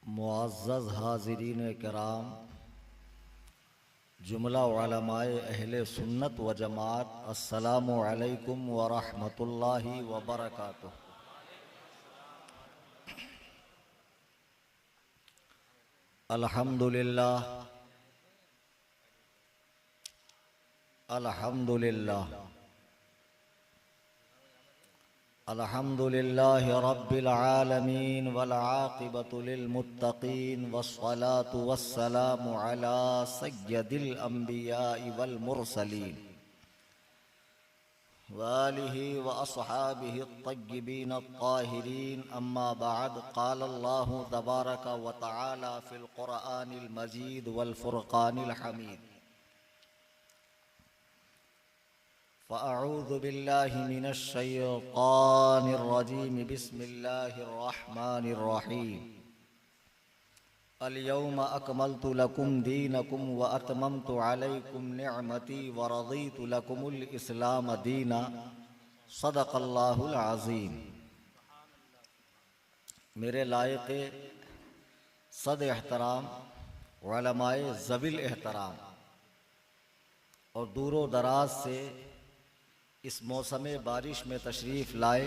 मुअज़्ज़ज़ हाज़िरीन किराम, जुमला उलमाए अहले सुन्नत व जमात, अस्सलामु अलैकुम व रहमतुल्लाहि व बरकातुहू। अल्हम्दुलिल्लाह अल्हम्दुलिल्लाह अल्हम्दुलिल्लाहि रब्बिल आलमीन वल आक़िबतु लिल मुत्तक़ीन वस्सलातु वस्सलामु अला सय्यदिल अंबियाइ वल मुरसलीन व आलिहि व अस्हाबिहि अत्तय्यिबीन अत्ताहिरीन। अम्मा बअद, क़ाल अल्लाहु तबारक व तआला फ़िल क़ुरआनिल मजीद वल फ़ुरक़ानिल हमीद। फ़अऊज़ु बिल्लाहि मिनश शैतानिर रजीम। बिस्मिल्लाहिर रहमानिर रहीम। अल-यौम अकमलतु लकुम दीनकुम व अतममतु अलैकुम निअमती व रज़ीतु लकुमुल इस्लाम दीना। सदक़ल्लाहुल अज़ीम। मेरे लायक़े सद एहतराम उलमाए ज़विल एहतराम और दूरो दराज से इस मौसम बारिश में तशरीफ़ लाए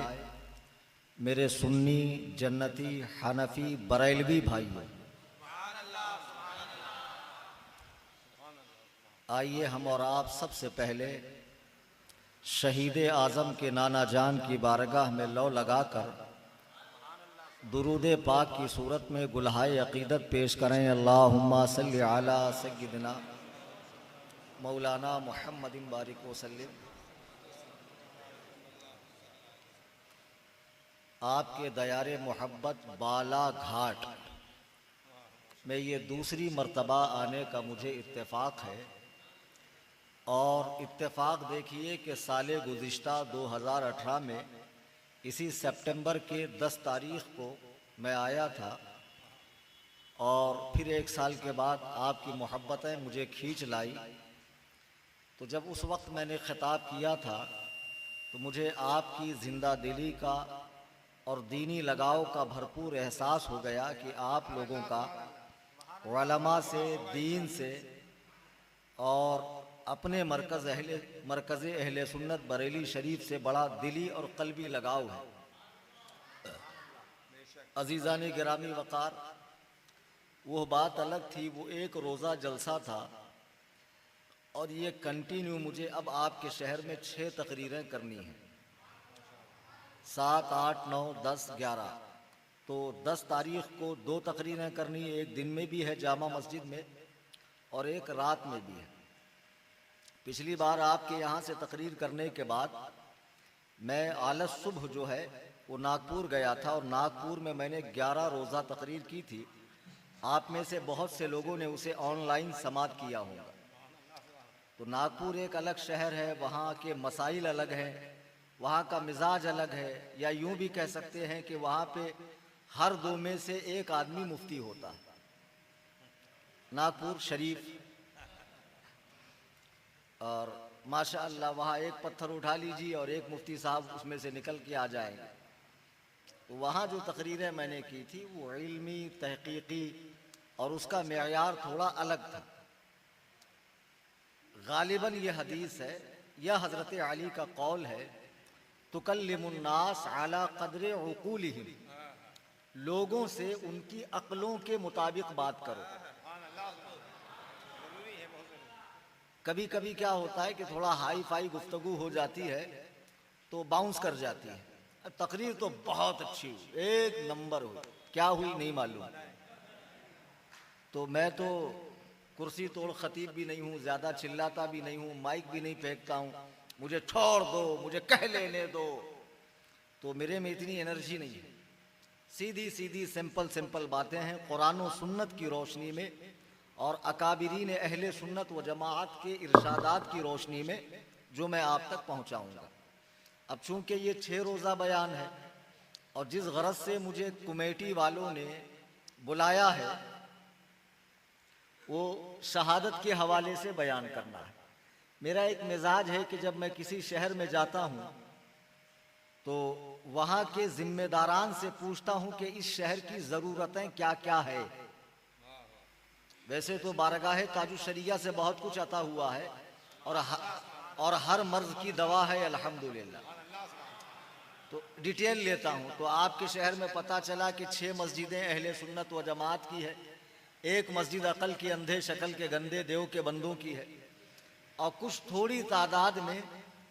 मेरे सुन्नी, जन्नती, हनफी, बरेलवी भाइयों, आइए हम और आप सबसे पहले शहीद आज़म के नाना जान की बारगाह में लौ लगाकर दुरूद पाक की सूरत में गुलहाए अक़ीदत पेश करें। अल्लाहुम्मा सल्लि अला सय्यिदिना मौलाना मुहम्मदिन बारिक वसल्लिम। आपके दयारे मोहब्बत बाला घाट में ये दूसरी मर्तबा आने का मुझे इत्तेफाक है और इत्तेफाक देखिए कि साले गुज़िश्ता 2018 में इसी सितंबर के 10 तारीख़ को मैं आया था और फिर एक साल के बाद आपकी मोहब्बतें मुझे खींच लाई। तो जब उस वक्त मैंने ख़िताब किया था तो मुझे आपकी ज़िंदा दिली का और दीनी लगाव का भरपूर एहसास हो गया कि आप लोगों का उलमा से, दीन से और अपने मरकज़ अहले सुन्नत बरेली शरीफ से बड़ा दिली और क़ल्बी लगाव है। अज़ीज़ान गिरामी वक़ार, वो बात अलग थी, वो एक रोज़ा जलसा था और ये कंटिन्यू मुझे अब आपके शहर में 6 तकरीरें करनी हैं, 7, 8, 9, 10, 11। तो 10 तारीख़ को 2 तकरीरें करनी है, एक दिन में भी है जामा मस्जिद में और एक रात में भी है। पिछली बार आपके यहाँ से तकरीर करने के बाद मैं आलस सुबह जो है वो नागपुर गया था और नागपुर में मैंने 11 रोज़ा तकरीर की थी। आप में से बहुत से लोगों ने उसे ऑनलाइन समात किया होगा। तो नागपुर एक अलग शहर है, वहाँ के मसाइल अलग हैं, वहाँ का मिजाज अलग है, या यूँ भी कह सकते हैं कि वहाँ पे हर 2 में से एक आदमी मुफ्ती होता है। नागपुर शरीफ, और माशाअल्लाह वहाँ एक पत्थर उठा लीजिए और एक मुफ्ती साहब उसमें से निकल के आ जाएंगे। तो वहाँ जो तकरीरें मैंने की थी वो इल्मी, तहकीकी और उसका मेयार थोड़ा अलग था। गालिबन ये हदीस है या हज़रत अली का कौल है, तुकल्लिमुन्नास अला क़द्रे उक़ूलिहिम, लोगों से उनकी अक्लों के मुताबिक बात करो। कभी कभी क्या होता है कि थोड़ा हाई फाई गुफ्तगू हो जाती है तो बाउंस कर जाती है। तकरीर तो बहुत अच्छी हुई, एक नंबर हुई, क्या हुई नहीं मालूम। तो मैं तो कुर्सी तोड़ खतीब भी नहीं हूँ, ज़्यादा चिल्लाता भी नहीं हूँ, माइक भी नहीं फेंकता हूँ, मुझे छोड़ दो, मुझे कह लेने दो। तो मेरे में इतनी एनर्जी नहीं है। सीधी सीधी सिंपल बातें हैं कुरान और सुन्नत की रोशनी में और अकाबिरीन अहले सुन्नत व जमात के इरशादात की रोशनी में जो मैं आप तक पहुँचाऊँगा। अब चूँकि ये 6 रोज़ा बयान है और जिस गरज से मुझे कमेटी वालों ने बुलाया है वो शहादत के हवाले से बयान करना है। मेरा एक मिजाज है कि जब मैं किसी शहर में जाता हूँ तो वहाँ के जिम्मेदारान से पूछता हूँ कि इस शहर की ज़रूरतें क्या क्या है। वैसे तो बारगाह ताजु शरिया से बहुत कुछ अता हुआ है और हर मर्ज की दवा है अल्हम्दुलिल्लाह। तो डिटेल लेता हूँ। तो आपके शहर में पता चला कि 6 मस्जिदें अहले सुन्नत व जमात की है, एक मस्जिद अकल के अंधे शक्ल के गंदे देव के बंदों की है, और कुछ थोड़ी तादाद में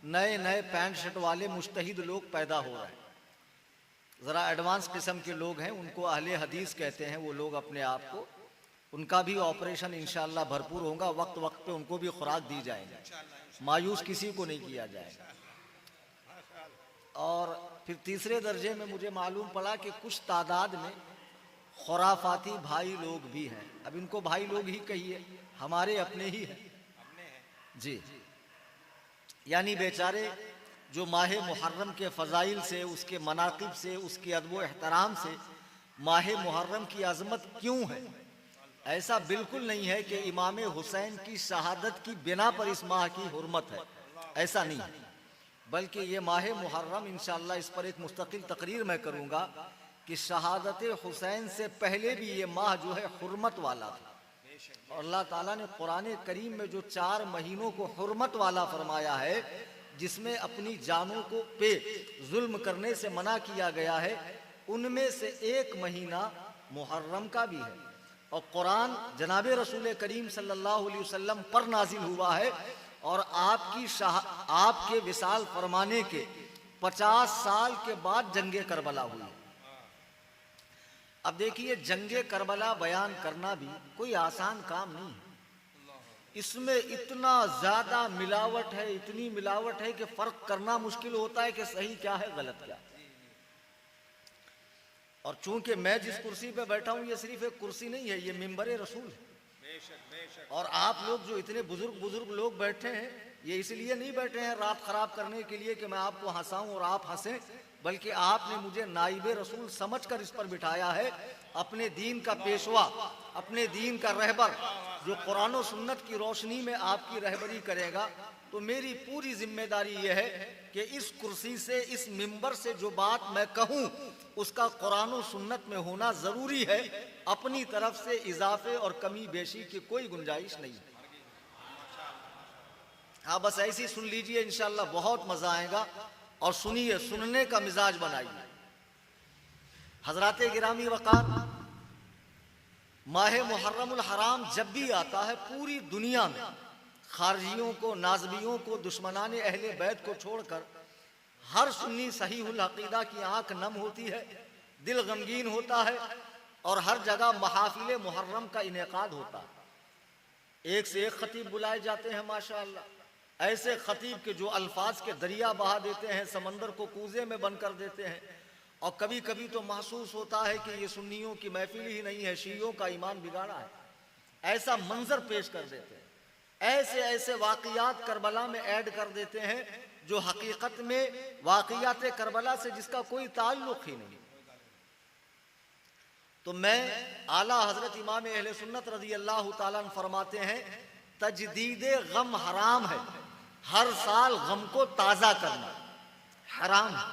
नए नए पैंट शर्ट वाले मुज्तहिद लोग पैदा हो रहे हैं। ज़रा एडवांस किस्म के लोग हैं, उनको अहले हदीस कहते हैं वो लोग अपने आप को। उनका भी ऑपरेशन इंशाअल्लाह भरपूर होगा, वक्त वक्त पे उनको भी खुराक दी जाएगी, मायूस किसी को नहीं किया जाएगा। और फिर तीसरे दर्जे में मुझे मालूम पड़ा कि कुछ तादाद में खुराफाती भाई लोग भी हैं। अब इनको भाई लोग ही कहिए, हमारे अपने ही हैं जी। यानी बेचारे जो माह मुहर्रम के फ़ज़ाइल से, उसके मनाक़िब से, उसके अदब व एहतराम से माह मुहर्रम की अज़मत क्यों है। ऐसा बिल्कुल नहीं है कि इमाम हुसैन की शहादत की बिना पर इस माह की हुर्मत है, ऐसा नहीं है। बल्कि ये माह मुहर्रम इंशाअल्लाह इस पर एक मुस्तकिल तकरीर मैं करूँगा कि शहादत हुसैन से पहले भी ये माह जो है हुर्मत वाला था। और अल्लाह ताला ने कुरान करीम में जो 4 महीनों को हुर्मत वाला फरमाया है, जिसमें अपनी जानों को पे जुल्म करने से मना किया गया है, उनमें से एक महीना मुहर्रम का भी है। और कुरान जनाब रसूल करीम सल्लल्लाहु अलैहि वसल्लम पर नाजिल हुआ है और आपके विसाल फरमाने के 50 साल के बाद जंगे करबला हुई। अब देखिए, जंगे करबला बयान करना भी कोई आसान काम नहीं है। इसमें इतना ज्यादा मिलावट है, इतनी मिलावट है कि फर्क करना मुश्किल होता है कि सही क्या है गलत क्या। और चूंकि मैं जिस कुर्सी पे बैठा हूं ये सिर्फ एक कुर्सी नहीं है, ये मिंबर रसूल है। और आप लोग जो इतने बुजुर्ग लोग बैठे हैं, ये इसलिए नहीं बैठे हैं रात खराब करने के लिए कि मैं आपको हंसाऊं और आप हंसें, बल्कि आपने मुझे नाइबे रसूल समझकर इस पर बिठाया है। अपने दीन का पेशवा, अपने दीन का रहबर जो कुरान और सुन्नत की रोशनी में आपकी रहबरी करेगा। तो मेरी पूरी जिम्मेदारी यह है कि इस कुर्सी से, इस मिंबर से जो बात मैं कहूँ उसका कुरान और सुन्नत में होना जरूरी है। अपनी तरफ से इजाफे और कमी बेशी की कोई गुंजाइश नहीं है। हाँ, बस ऐसे ही सुन लीजिए, इंशाअल्लाह बहुत मजा आएगा। और सुनिए, सुनने का मिजाज बनाइए। हजराते गिरामी वकार, माह मुहर्रमुल हराम जब भी आता है, पूरी दुनिया में खारजियों को, नाज़बियों को, दुश्मनाने अहले बैत को छोड़कर हर सुन्नी सहीहुल अकीदा की आंख नम होती है, दिल गमगीन होता है और हर जगह महाफिल मुहर्रम का इनेकाद होता है। एक से एक खतीब बुलाए जाते हैं माशाअल्लाह, ऐसे खतीब के जो अल्फाज के दरिया बहा देते हैं, समंदर को कूजे में बंद कर देते हैं। और कभी कभी तो महसूस होता है कि ये सुन्नियों की महफिल ही नहीं है, शियों का ईमान बिगाड़ा है। ऐसा मंजर पेश कर देते हैं, ऐसे ऐसे वाक़ियात करबला में ऐड कर देते हैं जो हकीकत में वाक़ियात करबला से जिसका कोई ताल्लुक ही नहीं। तो मैं आला हजरत इमाम अहले सुन्नत रज़ी अल्लाह ताला अन्हु फरमाते हैं, तजदीदे गम हराम है, हर साल गम को ताज़ा करना हराम है।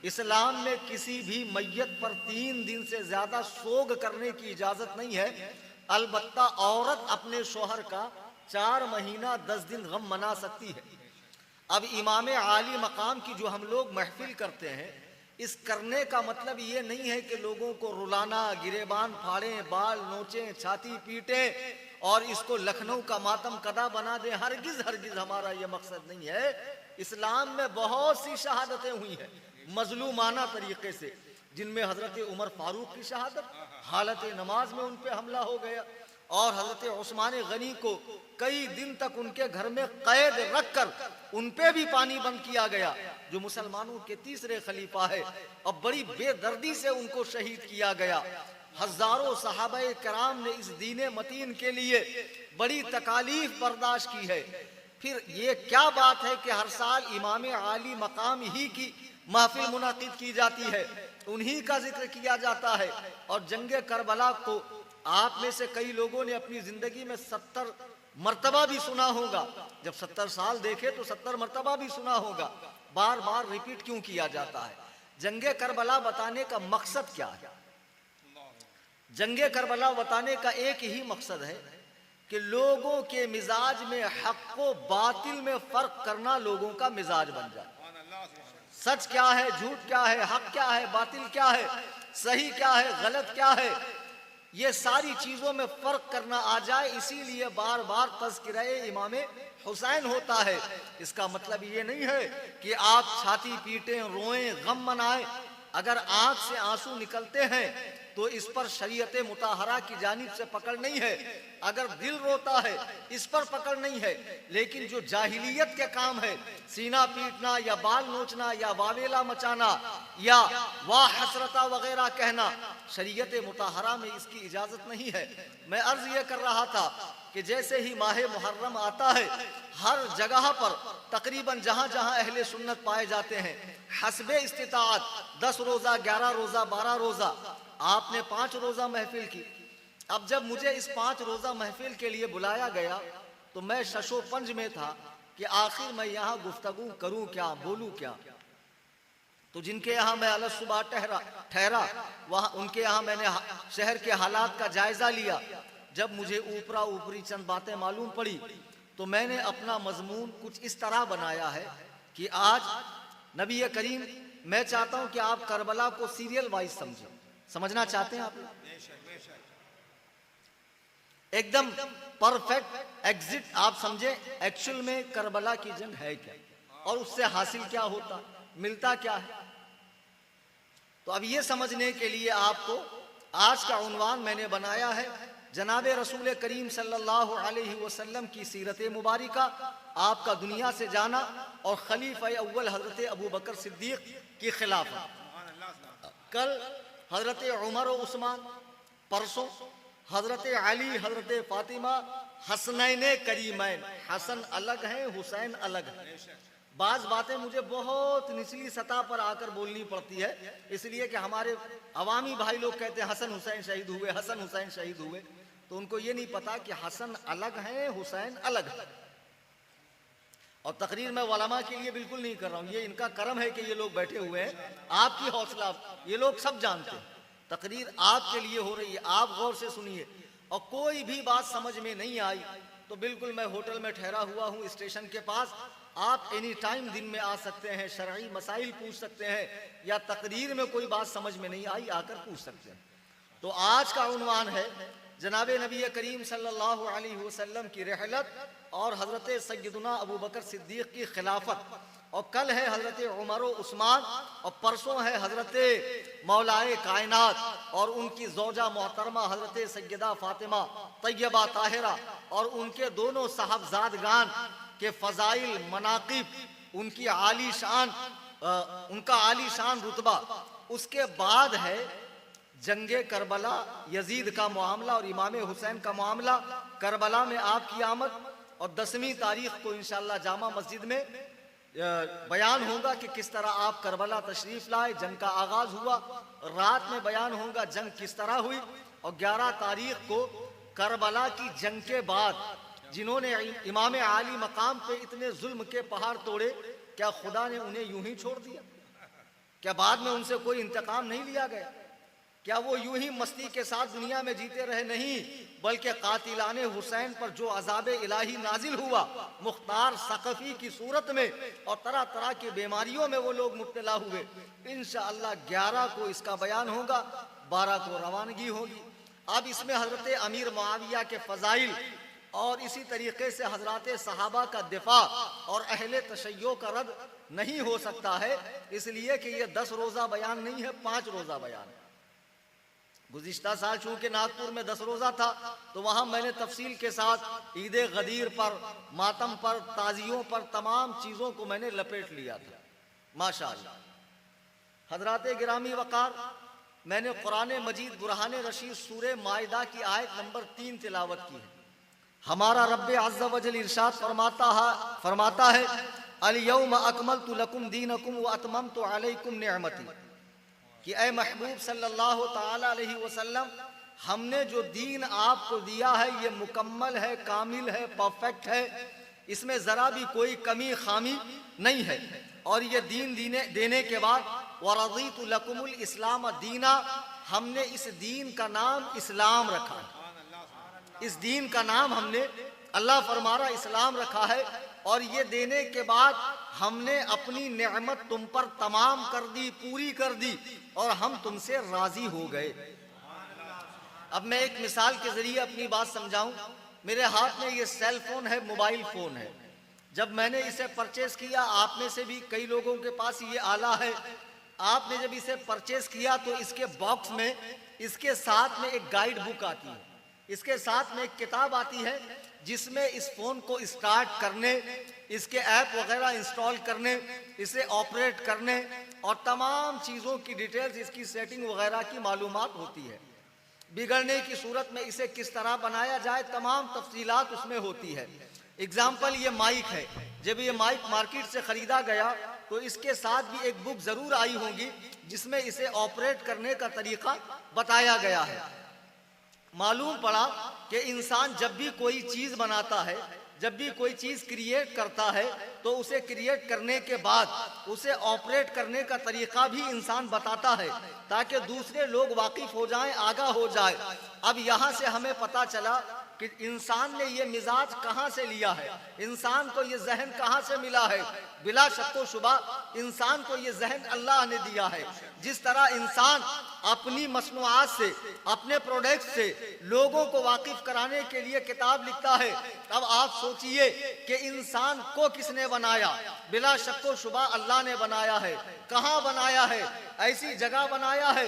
इस्लाम में किसी भी मैयत पर 3 दिन से ज्यादा सोग करने की इजाजत नहीं है। अलबत्ता औरत अपने शोहर का 4 महीना 10 दिन गम मना सकती है। अब इमाम आली मकाम की जो हम लोग महफिल करते हैं, इस करने का मतलब ये नहीं है कि लोगों को रुलाना, गिरेबान फाड़ें, बाल नोचें, छाती पीटें और इसको लखनऊ का मातम कदा बना दें। हरगिज हरगिज हमारा ये मकसद नहीं है। इस्लाम में बहुत सी शहादतें हुई हैं मजलूमाना तरीके से, जिनमें हजरत उमर फारूक की शहादत, हालत नमाज में उन पे हमला हो गया, और हजरत उस्मान गनी को कई दिन तक उनके घर में कैद रखकर उन पे भी पानी बंद किया गया, जो मुसलमानों के तीसरे खलीफा है, और बड़ी बेदर्दी से उनको शहीद किया गया। हजारों सहाबाए कराम ने इस दीने मतीन के लिए बड़ी तकालीफ बर्दाश्त की है। फिर ये क्या बात है कि हर साल इमाम आली मकाम ही की महफिल मुनाकिद की जाती है, उन्हीं का जिक्र किया जाता है। और जंगे करबला को आप में से कई लोगों ने अपनी जिंदगी में 70 मर्तबा भी सुना होगा। जब 70 साल देखे तो 70 मर्तबा भी सुना होगा। बार बार रिपीट क्यों किया जाता है? जंगे करबला बताने का मकसद क्या है? जंगे करबला बताने का एक ही मकसद है कि लोगों के मिजाज में हक व बातिल में फर्क करना लोगों का मिजाज बन जाए। सच क्या है, झूठ क्या है, हक क्या है, बातिल क्या है, सही क्या है, गलत क्या है, ये सारी चीजों में फर्क करना आ जाए। इसीलिए बार बार तज़किरा इमाम हुसैन होता है। इसका मतलब ये नहीं है कि आप छाती पीटें, रोएं, गम मनाएं। अगर आंख से आंसू निकलते हैं तो इस पर शरीयत मुताहरा की जानिब से पकड़ नहीं है। अगर दिल रोता है इस पर पकड़ नहीं है। लेकिन जो जाहिलियत के काम है, सीना पीटना या बाल नोचना या वावेला मचाना या वाह हसरता वगैरह कहना, शरीयत मुताहरा में इसकी इजाजत नहीं है। मैं अर्ज ये कर रहा था कि जैसे ही माह मुहर्रम आता है, हर जगह पर तकरीबन जहां जहां अहले सुन्नत पाए जाते हैं, हस्बे इस्तिताअत 10 रोजा, 11 रोजा, 12 रोजा, आपने 5 रोजा महफिल की। अब जब मुझे इस 5 रोजा महफिल के लिए बुलाया गया तो मैं शशोपंज में था कि आखिर मैं यहाँ गुफ्तगू करूं क्या, बोलूं क्या। तो जिनके यहाँ मैं अलग सुबह ठहरा वहाँ उनके यहाँ मैंने शहर के हालात का जायजा लिया। जब मुझे ऊपरा ऊपरी चंद बातें मालूम पड़ी तो मैंने अपना मजमून कुछ इस तरह बनाया है कि आज नबी करीम, मैं चाहता हूं कि आप करबला को सीरियल वाइज समझें। समझना चाहते हैं आप? एकदम परफेक्ट एग्जिट आप समझे एक्चुअल में करबला की जंग है क्या और उससे हासिल क्या होता, मिलता क्या है। तो अब ये समझने के लिए आपको आज का उन्वान मैंने बनाया है जनाबे रसूल करीम सल्लल्लाहु अलैहि वसल्लम की सीरत मुबारिका, आपका दुनिया से जाना और खलीफा अव्वल हजरत अबू बकर सिद्दीक की खिलाफत। कल हजरत उमर और उस्मान, परसों हजरत अली, हजरत फातिमा, हसनैन करीमैन। हसन अलग है, हुसैन अलग है। बाज बातें मुझे बहुत निचली सतह पर आकर बोलनी पड़ती है, इसलिए कि हमारे अवामी भाई लोग कहते हैं हसन हुसैन शहीद हुए, हसन हुसैन शहीद हुए। तो उनको ये नहीं पता कि हसन अलग है, हुसैन अलग है। और तकरीर मैं वलामा के लिए बिल्कुल नहीं कर रहा हूँ, ये इनका करम है कि ये लोग बैठे हुए हैं, आपकी हौसला, ये लोग सब जानते हैं। तकरीर आपके लिए हो रही है, आप गौर से सुनिए। और कोई भी बात समझ में नहीं आई तो बिल्कुल मैं होटल में ठहरा हुआ हूँ स्टेशन के पास, आप एनी टाइम दिन में आ सकते हैं, शरई मसाइल पूछ सकते हैं, या तकरीर में कोई बात समझ में नहीं आई आकर पूछ सकते हैं। तो आज का उन्वान है जनाबे नबी करीम सल्लल्लाहु अलैहि वसल्लम की रहलत और हजरत सैयदना अबू बकर सिद्दीक की खिलाफत। और कल है हजरत उमर और उस्मान और परसों है हजरत मौलाए कायनात और उनकी ज़ौजा मोहतरमा हजरत सैयदा फातिमा तैयबा ताहिरा और उनके दोनों साहबजादगान के फ़ज़ाइल, मनाक़िब, उनकी आली शान, उनका आली शान रुतबा। उसके बाद है जंगे करबला, यजीद का मामला और इमाम हुसैन का मामला, करबला में आपकी आमद। और 10वीं तारीख को इंशाअल्लाह जामा मस्जिद में बयान होगा कि किस तरह आप करबला तशरीफ लाए, जंग का आगाज हुआ। रात में बयान होगा जंग किस तरह हुई। और 11 तारीख को करबला की जंग के बाद जिन्होंने इमाम आली मकाम पे इतने जुल्म के पहाड़ तोड़े, क्या खुदा ने उन्हें यूं ही छोड़ दिया? क्या बाद में उनसे कोई इंतकाम नहीं लिया गया? क्या वो यूं ही मस्ती के साथ दुनिया में जीते रहे? नहीं, बल्कि कातिलाने हुसैन पर जो अजाब इलाही नाजिल हुआ मुख्तार सकफी की सूरत में और तरह तरह की बीमारियों में वो लोग मुब्तला हुए। इंशाअल्लाह 11 को इसका बयान होगा, 12 को रवानगी होगी। अब इसमें हजरत अमीर मुआविया के फ़ज़ाइल और इसी तरीके से हजरत सहाबा का दिफा और अहले तशय्यो का रद नहीं हो सकता है, इसलिए कि ये 10 रोज़ा बयान नहीं है, 5 रोज़ा बयान है। गुज़िश्ता साल चूँकि नागपुर में 10 रोज़ा था तो वहाँ मैंने तफसील के साथ ईद गदीर पर, मातम पर, ताज़ियों पर, तमाम चीज़ों को मैंने लपेट लिया था माशाअल्लाह। हजरात गिरामी वक़ार, मैंने कुरान मजीद बुरहान रशीद सूरे माइदा की आयत नंबर 3 तिलावत की है। हमारा रब्बे अज़्ज़ा वजल इरशाद फरमाता है अल यौम अकमलतु लकुम दीनकुम व अतममतु अलैकुम निअमती, कि ऐ महबूब सल्लल्लाहु ताला अलैहि वसल्लम, हमने जो दीन आपको दिया है ये मुकम्मल है, कामिल है, परफेक्ट है। इसमें ज़रा भी कोई कमी खामी नहीं है। और ये दीन देने के बाद वरज़ीतु लकुमुल इस्लाम दीना, हमने इस दीन का नाम इस्लाम रखा है। इस दीन का नाम हमने, अल्लाह फरमा रहा, इस्लाम रखा है। और ये देने के बाद हमने अपनी नेमत तुम पर तमाम कर दी, पूरी कर दी, और हम तुमसे राजी हो गए। अब मैं एक मिसाल के जरिए अपनी बात समझाऊं। मेरे हाथ में ये सेल फोन है, मोबाइल फोन है। जब मैंने इसे परचेस किया, आप में से भी कई लोगों के पास ये आला है, आपने जब इसे परचेस किया तो इसके बॉक्स में, इसके साथ में एक गाइड बुक आती है, इसके साथ में एक किताब आती है जिसमें इस फोन को स्टार्ट करने, इसके ऐप वगैरह इंस्टॉल करने, इसे ऑपरेट करने और तमाम चीज़ों की डिटेल्स, इसकी सेटिंग वगैरह की मालूमात होती है। बिगड़ने की सूरत में इसे किस तरह बनाया जाए, तमाम तफसीलात उसमें होती है। एग्जाम्पल, ये माइक है। जब ये माइक मार्केट से ख़रीदा गया तो इसके साथ भी एक बुक ज़रूर आई होगी जिसमें इसे ऑपरेट करने का तरीक़ा बताया गया है। मालूम पड़ा कि इंसान जब भी कोई चीज़ बनाता है, जब भी कोई चीज़ क्रिएट करता है, तो उसे क्रिएट करने के बाद उसे ऑपरेट करने का तरीक़ा भी इंसान बताता है ताकि दूसरे लोग वाकिफ़ हो जाएं, आगाह हो जाए। अब यहाँ से हमें पता चला कि इंसान ने ये मिजाज कहाँ से लिया है, इंसान को ये जहन कहाँ से मिला है। बिला शक्को शुबा इंसान को ये जहन अल्लाह ने दिया है। जिस तरह इंसान अपनी मसनूआत से, अपने प्रोडक्ट से लोगों को वाकिफ कराने के लिए किताब लिखता है, अब आप सोचिए कि इंसान को किसने बनाया। बिला शक्को शुबा अल्लाह ने बनाया है। कहाँ बनाया है? ऐसी जगह बनाया है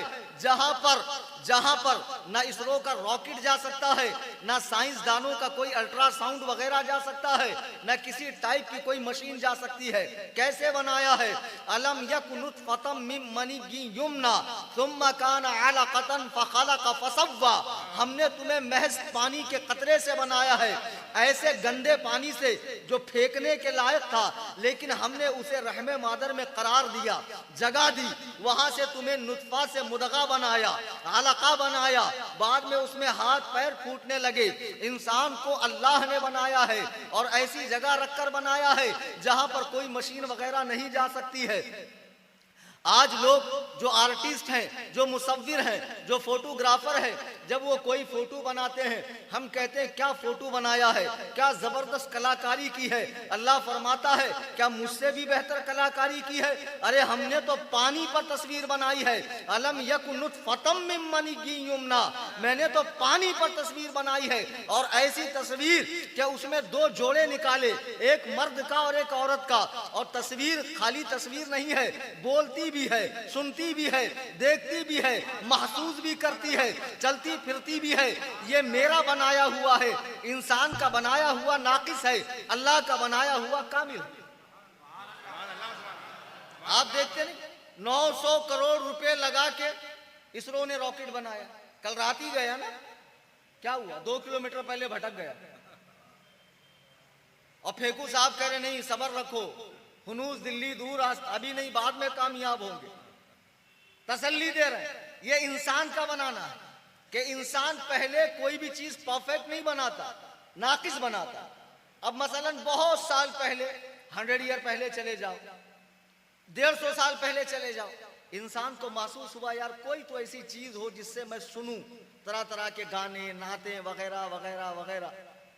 जहां पर ना इसरो का रॉकेट जा सकता है, ना साइंसदानों का कोई अल्ट्रासाउंड वगैरह जा सकता है, ना किसी टाइप की कोई मशीन जा सकती है। कैसे बनाया है? अलम यकुन नुतफतम मिन मनी युमना सुम्मा काना अलकतन फखलक फसव्वा। हमने तुम्हें महज पानी के कतरे से बनाया है, ऐसे गंदे पानी से जो फेंकने के लायक था, लेकिन हमने उसे रहमे मादर में करार दिया, जगह दी। वहां से तुम्हें नुतफा से मुदगा बनाया, अलका बनाया, बाद में उसमें हाथ पैर फूटने लगे। इंसान को अल्लाह ने बनाया है और ऐसी जगह रखकर बनाया है जहां पर कोई मशीन वगैरह नहीं जा सकती है। आज लोग जो आर्टिस्ट हैं, जो मुसव्विर हैं, जो फोटोग्राफर हैं, जब वो कोई फोटो बनाते हैं, हम कहते हैं क्या फोटो बनाया है, क्या जबरदस्त कलाकारी की है। अल्लाह फरमाता है क्या मुझसे भी बेहतर कलाकारी की है? अरे हमने तो पानी पर तस्वीर बनाई है। अलम यकुन नुतफतम मिन मनी युमना, मैंने तो पानी पर तस्वीर बनाई है। और ऐसी तस्वीर क्या उसमें दो जोड़े निकाले, एक मर्द का और एक औरत का। और तस्वीर खाली तस्वीर नहीं है, बोलती भी है, सुनती भी है, देखती भी है, महसूस भी करती है, चलती फिरती भी है। ये मेरा बनाया हुआ है। इंसान का बनाया हुआ नाकिस है, अल्लाह का बनाया हुआ कामिल है। आप देखते नहीं, 900 करोड़ रुपए लगा के इसरो ने रॉकेट बनाया। कल रात ही गया ना, क्या हुआ? 2 किलोमीटर पहले भटक गया। और फेकू साहब कह रहे नहीं सबर रखो, हुनूस दिल्ली दूर, अभी नहीं बाद में कामयाब होंगे। तसल्ली दे रहे। ये इंसान का बनाना है कि इंसान पहले कोई भी चीज परफेक्ट नहीं बनाता, नाकिस बनाता। अब मसलन बहुत साल पहले, 100 ईयर पहले चले जाओ, 150 साल पहले चले जाओ, इंसान को महसूस हुआ यार कोई तो ऐसी चीज हो जिससे मैं सुनूं, तरह तरह के गाने, नाते वगैरह वगैरह वगैरह।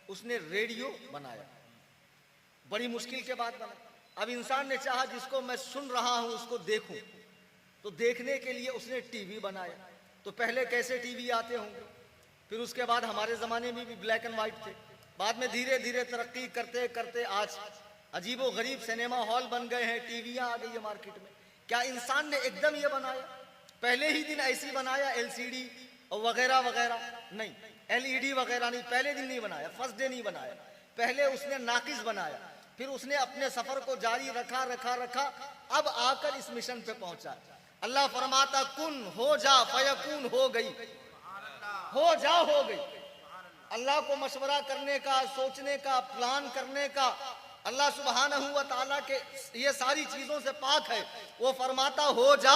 उसने रेडियो बनाया, बड़ी मुश्किल के बाद बना। अब इंसान ने चाहा जिसको मैं सुन रहा हूं उसको देखूं, तो देखने के लिए उसने टीवी बनाया। तो पहले कैसे टीवी आते होंगे, फिर उसके बाद हमारे ज़माने में भी ब्लैक एंड वाइट थे। बाद में धीरे धीरे तरक्की करते करते आज अजीबो गरीब सिनेमा हॉल बन गए हैं, टीवियाँ आ गई है मार्केट में। क्या इंसान ने एकदम ये बनाया, पहले ही दिन ऐसी बनाया LCD और वगैरह वगैरह? नहीं, LED वगैरह नहीं, पहले दिन नहीं बनाया, फर्स्ट डे नहीं बनाया। पहले उसने नाकिस बनाया, फिर उसने अपने सफर को जारी रखा रखा रखा, अब आकर इस मिशन पे पहुंचा। अल्लाह फरमाता कुन हो जा फयकून, हो गई, हो जा हो गई। अल्लाह को मशवरा करने का, सोचने का, प्लान करने का, अल्लाह सुब्हानहू व तआला के ये सारी चीजों से पाक है। वो फरमाता हो जा,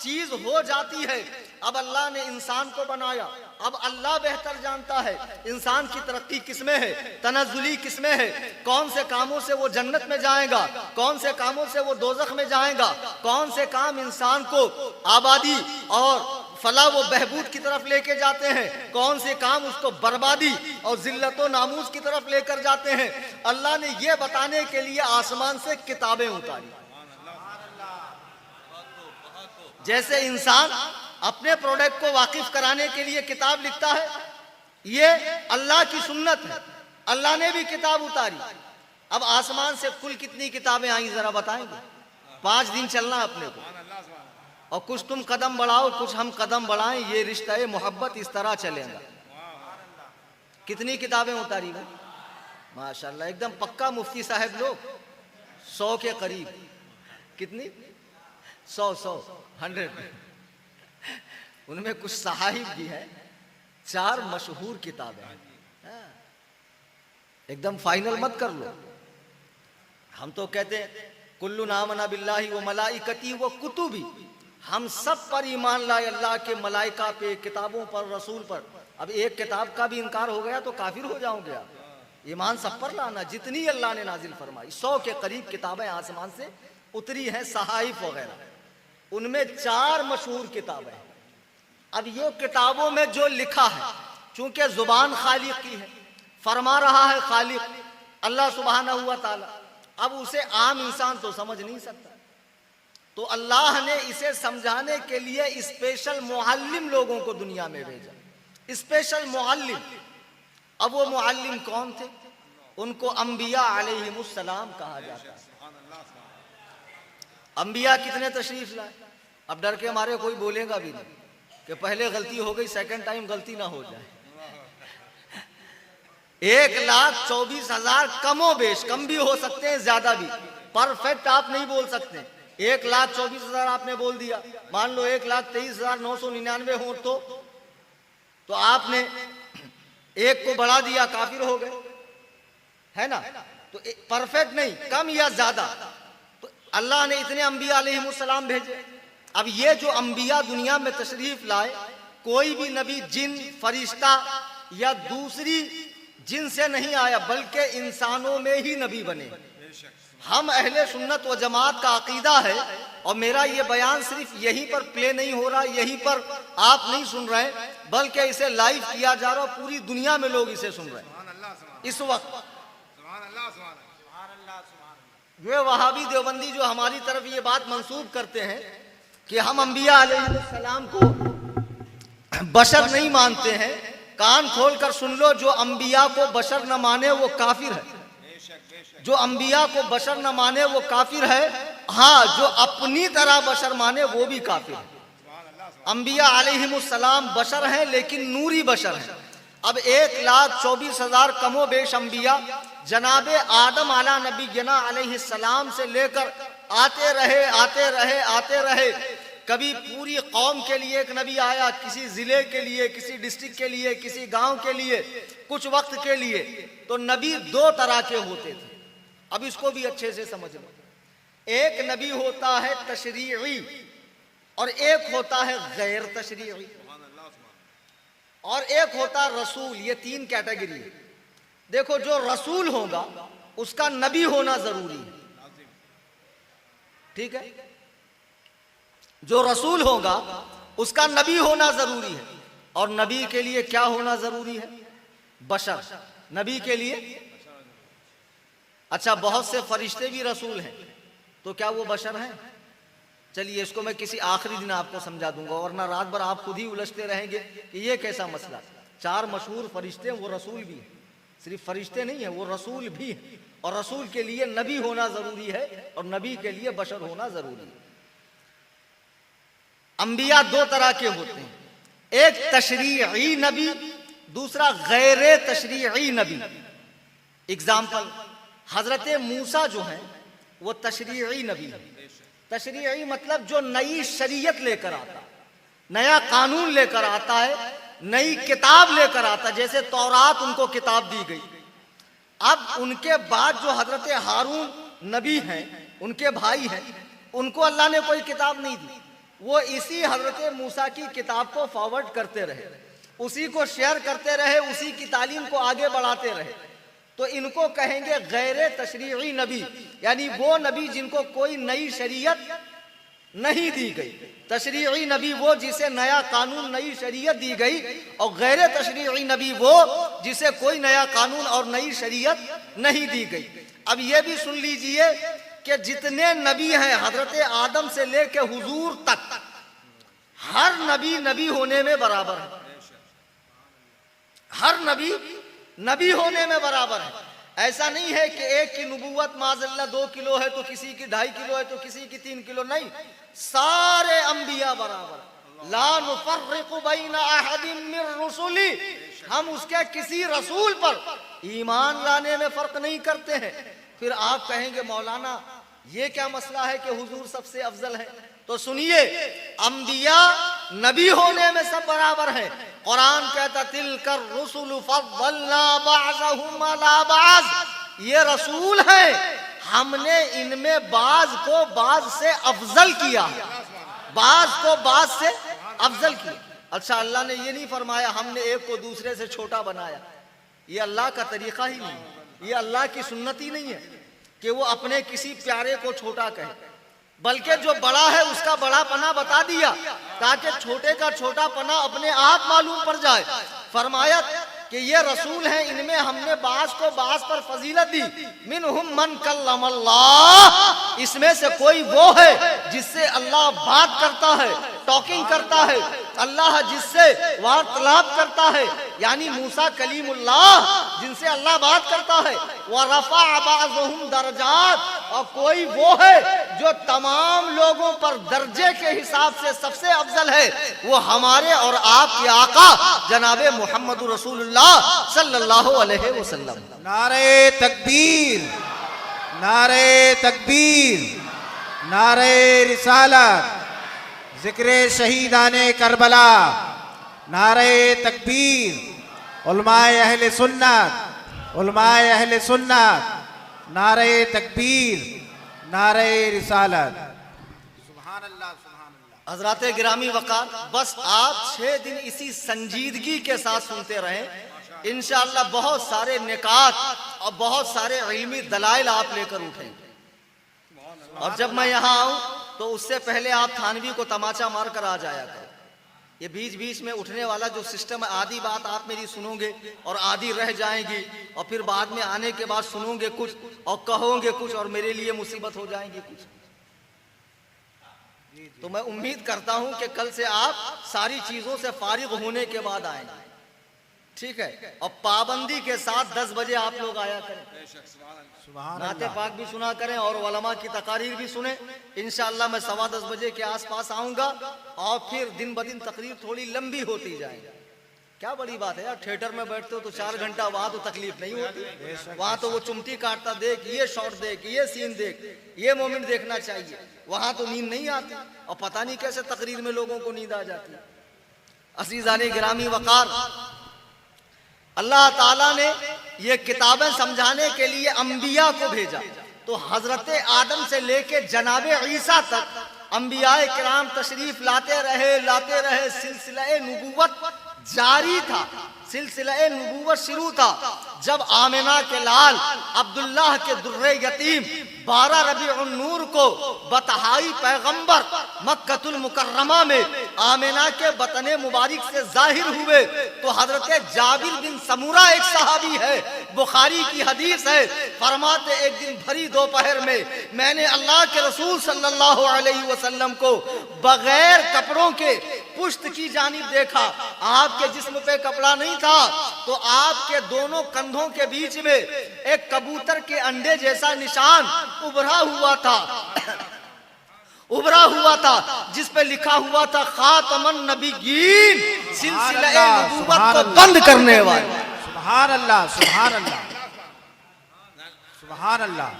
चीज हो जाती है। अब अल्लाह ने इंसान को बनाया, अब अल्लाह बेहतर जानता है इंसान की तरक्की किसमें है, तनज़्ज़ुली किसमें है, कौन से कामों से वो जन्नत में जाएगा, कौन से कामों से वो दोज़ख में जाएगा, कौन से काम इंसान को आबादी और फला वो बहबूद की तरफ लेके जाते हैं, कौन से काम उसको बर्बादी और जिल्लत व नामूस की तरफ लेकर जाते हैं। अल्लाह ने ये बताने के लिए आसमान से किताबें उतारी। जैसे इंसान अपने प्रोडक्ट को वाकिफ कराने के लिए किताब लिखता है, ये अल्लाह की सुन्नत है, अल्लाह ने भी किताब उतारी। अब आसमान से कुल कितनी किताबें आई जरा बताएंगे? 5 दिन चलना अपने को, और कुछ तुम कदम बढ़ाओ कुछ हम कदम बढ़ाएं, ये रिश्ता है मोहब्बत इस तरह चलेगा। कितनी किताबें उतारी गई माशाल्लाह, एकदम पक्का मुफ्ती साहब लोग 100 के करीब। कितनी? 100 100 उनमें कुछ सहाइफ भी है, 4 मशहूर किताबें हैं। एकदम फाइनल मत कर लो। हम तो कहते हैं कुल्लु नामना बिल्लाहि व मलाइकती व कुतुबी, हम सब पर ईमान लाए, अल्लाह के मलाइका पे, किताबों पर, रसूल पर। अब एक किताब का भी इनकार हो गया तो काफिर हो जाओगे आप। ईमान सब पर लाना, जितनी अल्लाह ने नाजिल फरमाई। 100 के करीब किताबें आसमान से उतरी हैं, सहाइफ वगैरह, उनमें 4 मशहूर किताबें हैं। अब ये किताबों में जो लिखा है, चूंकि जुबान खालिक की है, फरमा रहा है खालिक अल्लाह सुब्हानहू व तआला, अब उसे आम इंसान तो समझ नहीं सकता, तो अल्लाह ने इसे समझाने के लिए स्पेशल मुअल्लिम लोगों को दुनिया में भेजा, स्पेशल मुअल्लिम। अब वो मुअल्लिम कौन थे? उनको अंबिया अलैहिमुस्सलाम कहा जाता है। अंबिया कितने तशरीफ लाए? अब डर के मारे कोई बोलेगा भी नहीं कि पहले गलती हो गई, सेकंड टाइम गलती ना हो जाए। 1,24,000 कमो बेश, कम भी हो सकते हैं ज्यादा भी, परफेक्ट आप नहीं बोल सकते। 1,24,000 आपने बोल दिया, मान लो 1,23,999 हो तो आपने एक को बढ़ा दिया, काफिर हो गए, है ना? तो परफेक्ट नहीं, कम या ज्यादा। तो अल्लाह ने इतने अंबिया अलैहिमुस्सलाम भेजे। अब ये जो अंबिया दुनिया में तशरीफ लाए, कोई भी नबी जिन, फरिश्ता या दूसरी जिन से नहीं आया, बल्कि इंसानों में ही नबी बने। हम अहले सुन्नत व जमात का अकीदा है, और मेरा ये बयान सिर्फ यहीं पर प्ले नहीं हो रहा, यहीं पर आप नहीं सुन रहे, बल्कि इसे लाइव किया जा रहा, पूरी दुनिया में लोग इसे सुन रहे हैं इस वक्त। ये वहाबी देवबंदी जो हमारी तरफ ये बात मंसूब करते हैं कि हम अंबिया अलैहिस्सलाम को बशर नहीं मानते हैं, कान खोलकर सुन लो, जो अंबिया को बशर न माने वो काफिर है। जो अंबिया को बशर न माने वो काफिर है। हाँ, जो अपनी तरह बशर माने वो भी काफिर है। अंबिया अलैहिमुस्सलाम बशर हैं, लेकिन नूरी बशर हैं। अब 1,24,000 कमो बेश अंबिया जनाबे आदम आला नबीना अलैहिस्सलाम से लेकर आते रहे आते रहे आते रहे। कभी पूरी कौम के लिए एक नबी आया, किसी जिले के लिए, किसी डिस्ट्रिक्ट के लिए, किसी गांव के लिए, कुछ वक्त के लिए। तो नबी 2 तरह के होते थे। अब इसको भी अच्छे से समझ लो। एक नबी होता है तशरीई और एक होता है गैर तशरीई, और एक होता है रसूल। ये 3 कैटेगरी है। देखो, जो रसूल होगा उसका नबी होना जरूरी है, ठीक है? जो रसूल होगा उसका नबी होना जरूरी है। और नबी के लिए क्या होना जरूरी है? बशर। नबी के लिए, अच्छा, बहुत से फरिश्ते भी रसूल हैं, तो क्या वो बशर हैं? चलिए, इसको मैं किसी आखिरी दिन आपको समझा दूंगा, वरना रात भर आप खुद ही उलझते रहेंगे कि ये कैसा मसला। 4 मशहूर फरिश्ते वो रसूल भी हैं, सिर्फ फरिश्ते नहीं है, वो रसूल भी है। और रसूल के लिए नबी होना जरूरी है, और नबी के लिए बशर होना जरूरी है। अंबिया 2 तरह के होते हैं, एक तशरीई नबी, दूसरा गैर तशरीई नबी। एग्जाम्पल, हजरत मूसा जो है वो तशरीई नबी है। तशरीई मतलब जो नई शरीयत लेकर आता, नया कानून लेकर आता है, नई किताब लेकर आता। जैसे तौरात उनको किताब दी गई। अब उनके बाद जो हजरत हारून नबी हैं, उनके भाई हैं, उनको अल्लाह ने कोई किताब नहीं दी। वो इसी हजरत मूसा की किताब को फॉरवर्ड करते रहे, उसी को शेयर करते रहे, उसी की तालीम को आगे बढ़ाते रहे। तो इनको कहेंगे गैर तशरीई नबी, यानी वो नबी जिनको कोई नई शरीयत नहीं दी गई। तशरीई नबी वो जिसे नया कानून, नई शरीयत दी गई, और गैर तशरीई नबी वो जिसे कोई नया कानून और नई शरीयत नहीं दी गई। अब ये भी सुन लीजिए कि जितने नबी हैं हजरत आदम से लेके हुजूर तक, हर नबी नबी होने में बराबर है। हर नबी नबी होने में बराबर है। ऐसा नहीं है कि एक की नबूवत माज़अल्लाह 2 किलो है तो किसी की 2.5 किलो है तो किसी की 3 किलो, नहीं, सारे अंबिया बराबर। ला नुफर्रिकु बैना अहदिन मिन रुसुली, हम उसके किसी रसूल पर ईमान लाने में फर्क नहीं करते हैं। फिर आप कहेंगे मौलाना ये क्या मसला है कि हुजूर सबसे अफजल है? तो सुनिए, अंबिया नबी होने में सब बराबर है। कुरान कहता तिलकर रुसुल फद्दलना बअज़हुम अला बअज़, ये रसूल हैं, हमने इनमें बाज को बाज से अफजल किया, बाज को बाज से अफजल किया। अच्छा, अल्लाह ने ये नहीं फरमाया हमने एक को दूसरे से छोटा बनाया। ये अल्लाह का तरीका ही नहीं, ये अल्लाह की सुन्नत ही नहीं है कि वो अपने किसी प्यारे को छोटा कहे, बल्कि जो बड़ा है उसका बड़ापना बता दिया ताकि छोटे का छोटापना अपने आप मालूम पड़ जाए। फरमाया कि ये रसूल हैं, इनमें हमने बास को बास पर फजीलत दी। मिनहुम मन कल्लमल्लाह, इसमें से कोई वो है जिससे अल्लाह बात करता है, टॉकिंग करता है, अल्लाह जिससे वार्तालाप करता है, यानी मूसा कलीमुल्लाह जिनसे अल्लाह बात करता है। व रफ़ा बअज़हुम दरजात, और कोई वो है जो तमाम लोगों पर दर्जे के हिसाब से सबसे अफजल है, वो हमारे और आपके आका जनाबे मोहम्मद रसूलुल्लाह सल्लल्लाहु अलैहि वसल्लम। नारे तकबीर, नारे तकबीर, नारे रिसालत, जिक्रे शहीदाने करबला, नारे तकबीर, उलमाए अहले सुन्नत, उलमाए अहले सुन्नत, नारे तकबीर, नारे रिसालत। सुभान अल्लाह, सुभान अल्लाह। हज़रात गिरामी वक़ार, बस आप 6 दिन इसी संजीदगी के साथ सुनते रहें, इंशाअल्लाह बहुत सारे निकात और बहुत सारे इल्मी दलाइल आप लेकर उठेंगे। और जब मैं यहाँ आऊँ तो उससे पहले आप थानवी को तमाचा मार कर आ जाया करो। ये बीच बीच में उठने वाला जो सिस्टम है, आधी बात आप मेरी सुनोगे और आधी रह जाएगी, और फिर बाद में आने के बाद सुनोगे कुछ और कहोगे कुछ, और मेरे लिए मुसीबत हो जाएगी कुछ। तो मैं उम्मीद करता हूं कि कल से आप सारी चीजों से फारिग होने के बाद आएंगे, ठीक है? और पाबंदी के साथ 10 बजे आप लोग आया करें, नाते पाक भी सुना करें और उलमा की तकारीर भी सुने। इंशाअल्लाह मैं 10:15 बजे के आसपास आऊंगा, और फिर दिन ब दिन तकरीर थोड़ी लंबी होती जाएगी। क्या बड़ी बात है यार, थिएटर में बैठते हो तो 4 घंटा, वहां तो तकलीफ नहीं होती। वहां तो वो चुमटी काटता देख, ये शॉट देख, ये सीन देख, ये मोमेंट देखना चाहिए। वहां तो नींद नहीं आती, और पता नहीं कैसे तकरीर में लोगों को नींद आ जाती है। अज़ीज़ाने गिरामी वक़ार, अल्लाह ताला ने ये किताबें समझाने के लिए अंबिया को भेजा, तो हजरत आदम से लेके जनाबे ईसा तक अंबियाए किराम तशरीफ लाते रहे। सिलसिला नबूवत जारी था, सिलसिला नबूवत शुरू था। जब आमिना के लाल अब्दुल्लाह के दुर्रे यतीम 12 रबीउन नूर को बतहाई पैगंबर मक्कतुल मुकर्रमा में आमिना के बतने मुबारक से जाहिर हुए, तो हजरत जाबिर बिन समूरा एक सहाबी है, बुखारी की हदीस है, फरमाते एक दिन भरी दोपहर में मैंने अल्लाह के रसूल सल्लल्लाहु अलैहि वसल्लम को बगैर कपड़ों के पुश्त की जानिब देखा। आपके जिस्म पे कपड़ा नहीं था, तो आपके दोनों कंधों के बीच में एक कबूतर के अंडे जैसा निशान उभरा हुआ था जिस पे लिखा हुआ था खातमन नबीयीन, सिलसिला नबूवत को बंद करने वाले। सुभान अल्लाह, सुभान अल्लाह, सुभान अल्लाह।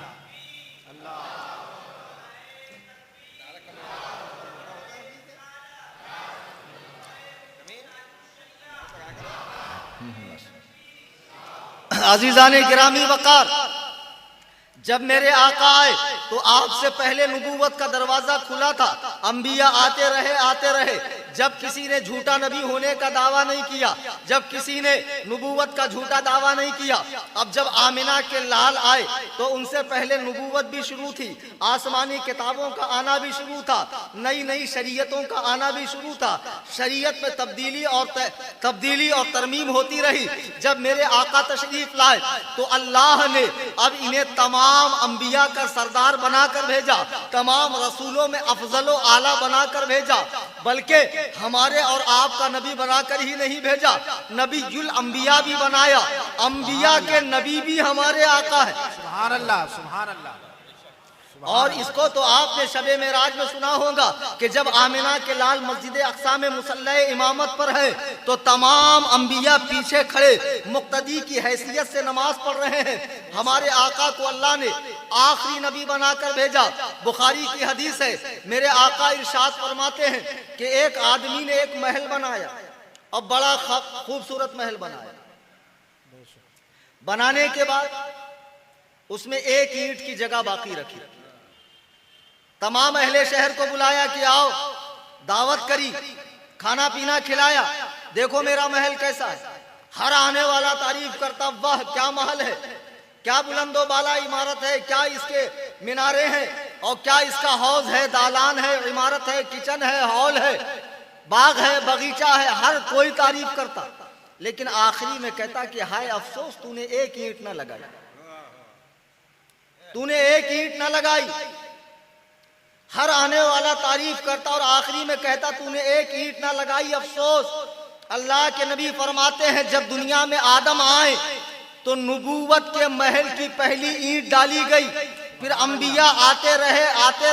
अजीजाने गिरामी वकार, जब मेरे आका आए तो आपसे पहले नबूवत का दरवाजा खुला था, अंबिया आते रहे। जब किसी ने झूठा नबी होने का दावा नहीं किया, जब किसी ने नबूवत का झूठा दावा नहीं किया, अब जब आमिना के लाल आए तो उनसे पहले नबूवत भी शुरू थी, आसमानी किताबों का आना भी शुरू था, नई नई शरीयतों का आना भी शुरू था, शरीयत में तब्दीली और तरमीम होती रही। जब मेरे आका तशरीफ लाए तो अल्लाह ने अब इन्हें तमाम अंबिया का सरदार बनाकर भेजा, तमाम रसूलों में अफजल व आला बनाकर भेजा, बल्कि हमारे और आपका नबी बनाकर ही नहीं भेजा, नबीयुल अंबिया भी बनाया, अंबिया के नबी भी हमारे आका है। सुभान अल्लाह, सुभान अल्लाह। और इसको तो आपने शबे मेराज में सुना होगा कि जब आमिना के लाल मस्जिद अक्सा में मुसल्ले इमामत पर है तो तमाम अंबिया पीछे खड़े मुक्तदी की हैसियत से नमाज पढ़ रहे हैं। हमारे आका को अल्लाह ने आखिरी नबी बनाकर भेजा। बुखारी की हदीस है, मेरे आका इरशाद फरमाते हैं कि एक आदमी ने एक महल बनाया और बड़ा खूबसूरत महल बनाया। बनाने के बाद उसमें एक ईंट की जगह बाकी रखी, तमाम अहले शहर को बुलाया कि आओ, दावत करी, खाना पीना खिलाया, देखो मेरा महल कैसा है। हर आने वाला तारीफ करता, वाह क्या महल है, क्या बुलंदो बाला इमारत है, क्या इसके मीनारे हैं और क्या इसका हौज है, दालान है, इमारत है, किचन है, हॉल है, बाग है, बगीचा है, हर कोई तारीफ करता। लेकिन आखिरी में कहता कि हाय अफसोस, तूने एक ईंट ना लगाई, तूने एक ईंट ना लगाई। हर आने वाला तारीफ करता और आखिरी में कहता तूने एक ईंट ना लगाई, अफसोस। अल्लाह के नबी फरमाते हैं जब दुनिया में आदम आए तो नबूवत के महल की पहली ईंट डाली गई, फिर अंबिया आते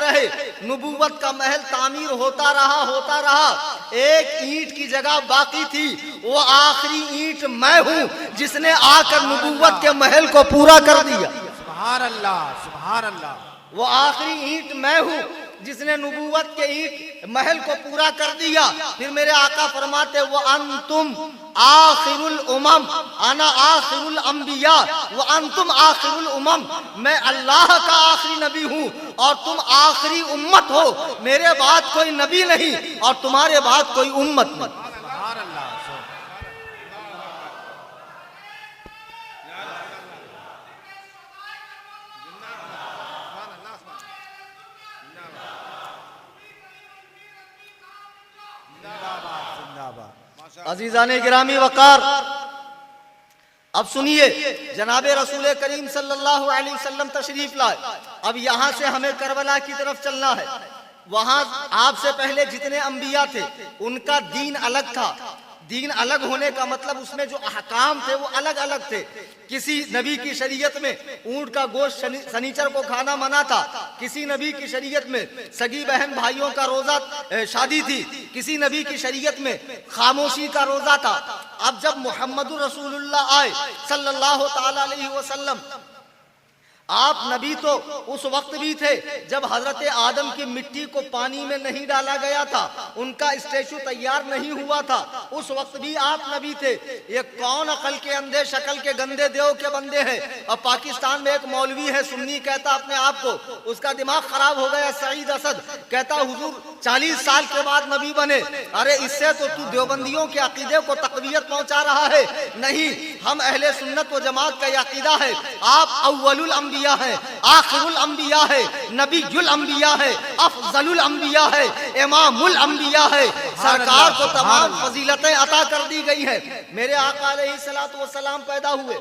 रहे, नबूवत का महल तामीर होता रहा, एक ईंट की जगह बाकी थी, वो आखिरी ईंट मैं हूं जिसने आकर नबूवत के महल को पूरा कर दिया। सुभान अल्लाह, सुभान अल्लाह। वो आखिरी ईंट मैं हूं जिसने नबूवत के ईंट महल को पूरा कर दिया। फिर मेरे आका फरमाते वो अंतुम आखिरुल उमम अना आखिरुल अंबिया व अंतुम आखिरुल उमम, मैं अल्लाह का आखिरी नबी हूँ और तुम आखिरी उम्मत हो। मेरे बाद कोई नबी नहीं और तुम्हारे बाद कोई उम्मत नहीं। अजीजाने गिरामी वकार, अब सुनिए, जनाबे रसूल करीम सल्लल्लाहु अलैहि वसल्लम तशरीफ लाए। अब यहाँ से हमें करबला की तरफ चलना है। वहां आपसे पहले जितने अंबिया थे उनका दीन अलग था। दीन अलग होने का मतलब उसमें जो अहकाम थे वो अलग अलग थे। किसी नबी की शरीयत में ऊंट का गोश्त शनीचर को खाना मना था, किसी नबी की शरीयत में सगी बहन भाइयों का रोजा शादी थी, किसी नबी की शरीयत में खामोशी का रोजा था। अब जब मुहम्मदुर रसूलुल्लाह आए सल्लल्लाहु ताला अलैहि वसल्लम, आप नबी तो उस वक्त भी थे जब हजरत आदम की मिट्टी को पानी में नहीं डाला गया था, उनका स्टेचू तैयार नहीं हुआ था, उस वक्त भी आप नबी थे। ये कौन अकल के अंधे शक्ल के गंदे देव के बंदे हैं। अब पाकिस्तान में एक मौलवी है सुन्नी, कहता अपने आप को, उसका दिमाग खराब हो गया, सईद असद, कहता हुजूर 40 साल के बाद नबी बने। अरे इससे तो तू देवबंदियों के अकीदे को तकवीयत पहुंचा रहा है। नहीं, हम अहले सुन्नत व जमात का अकीदा है, आप अव्वलुल अंबिया है, आखिरुल अंबिया है, नबीयुल अंबिया है, अफजलुल अंबिया है, इमामुल अंबिया है। सरकार को तमाम फजीलतें अता कर दी गई है। मेरे आका अलैहिस्सलातु वस्सलाम पैदा हुए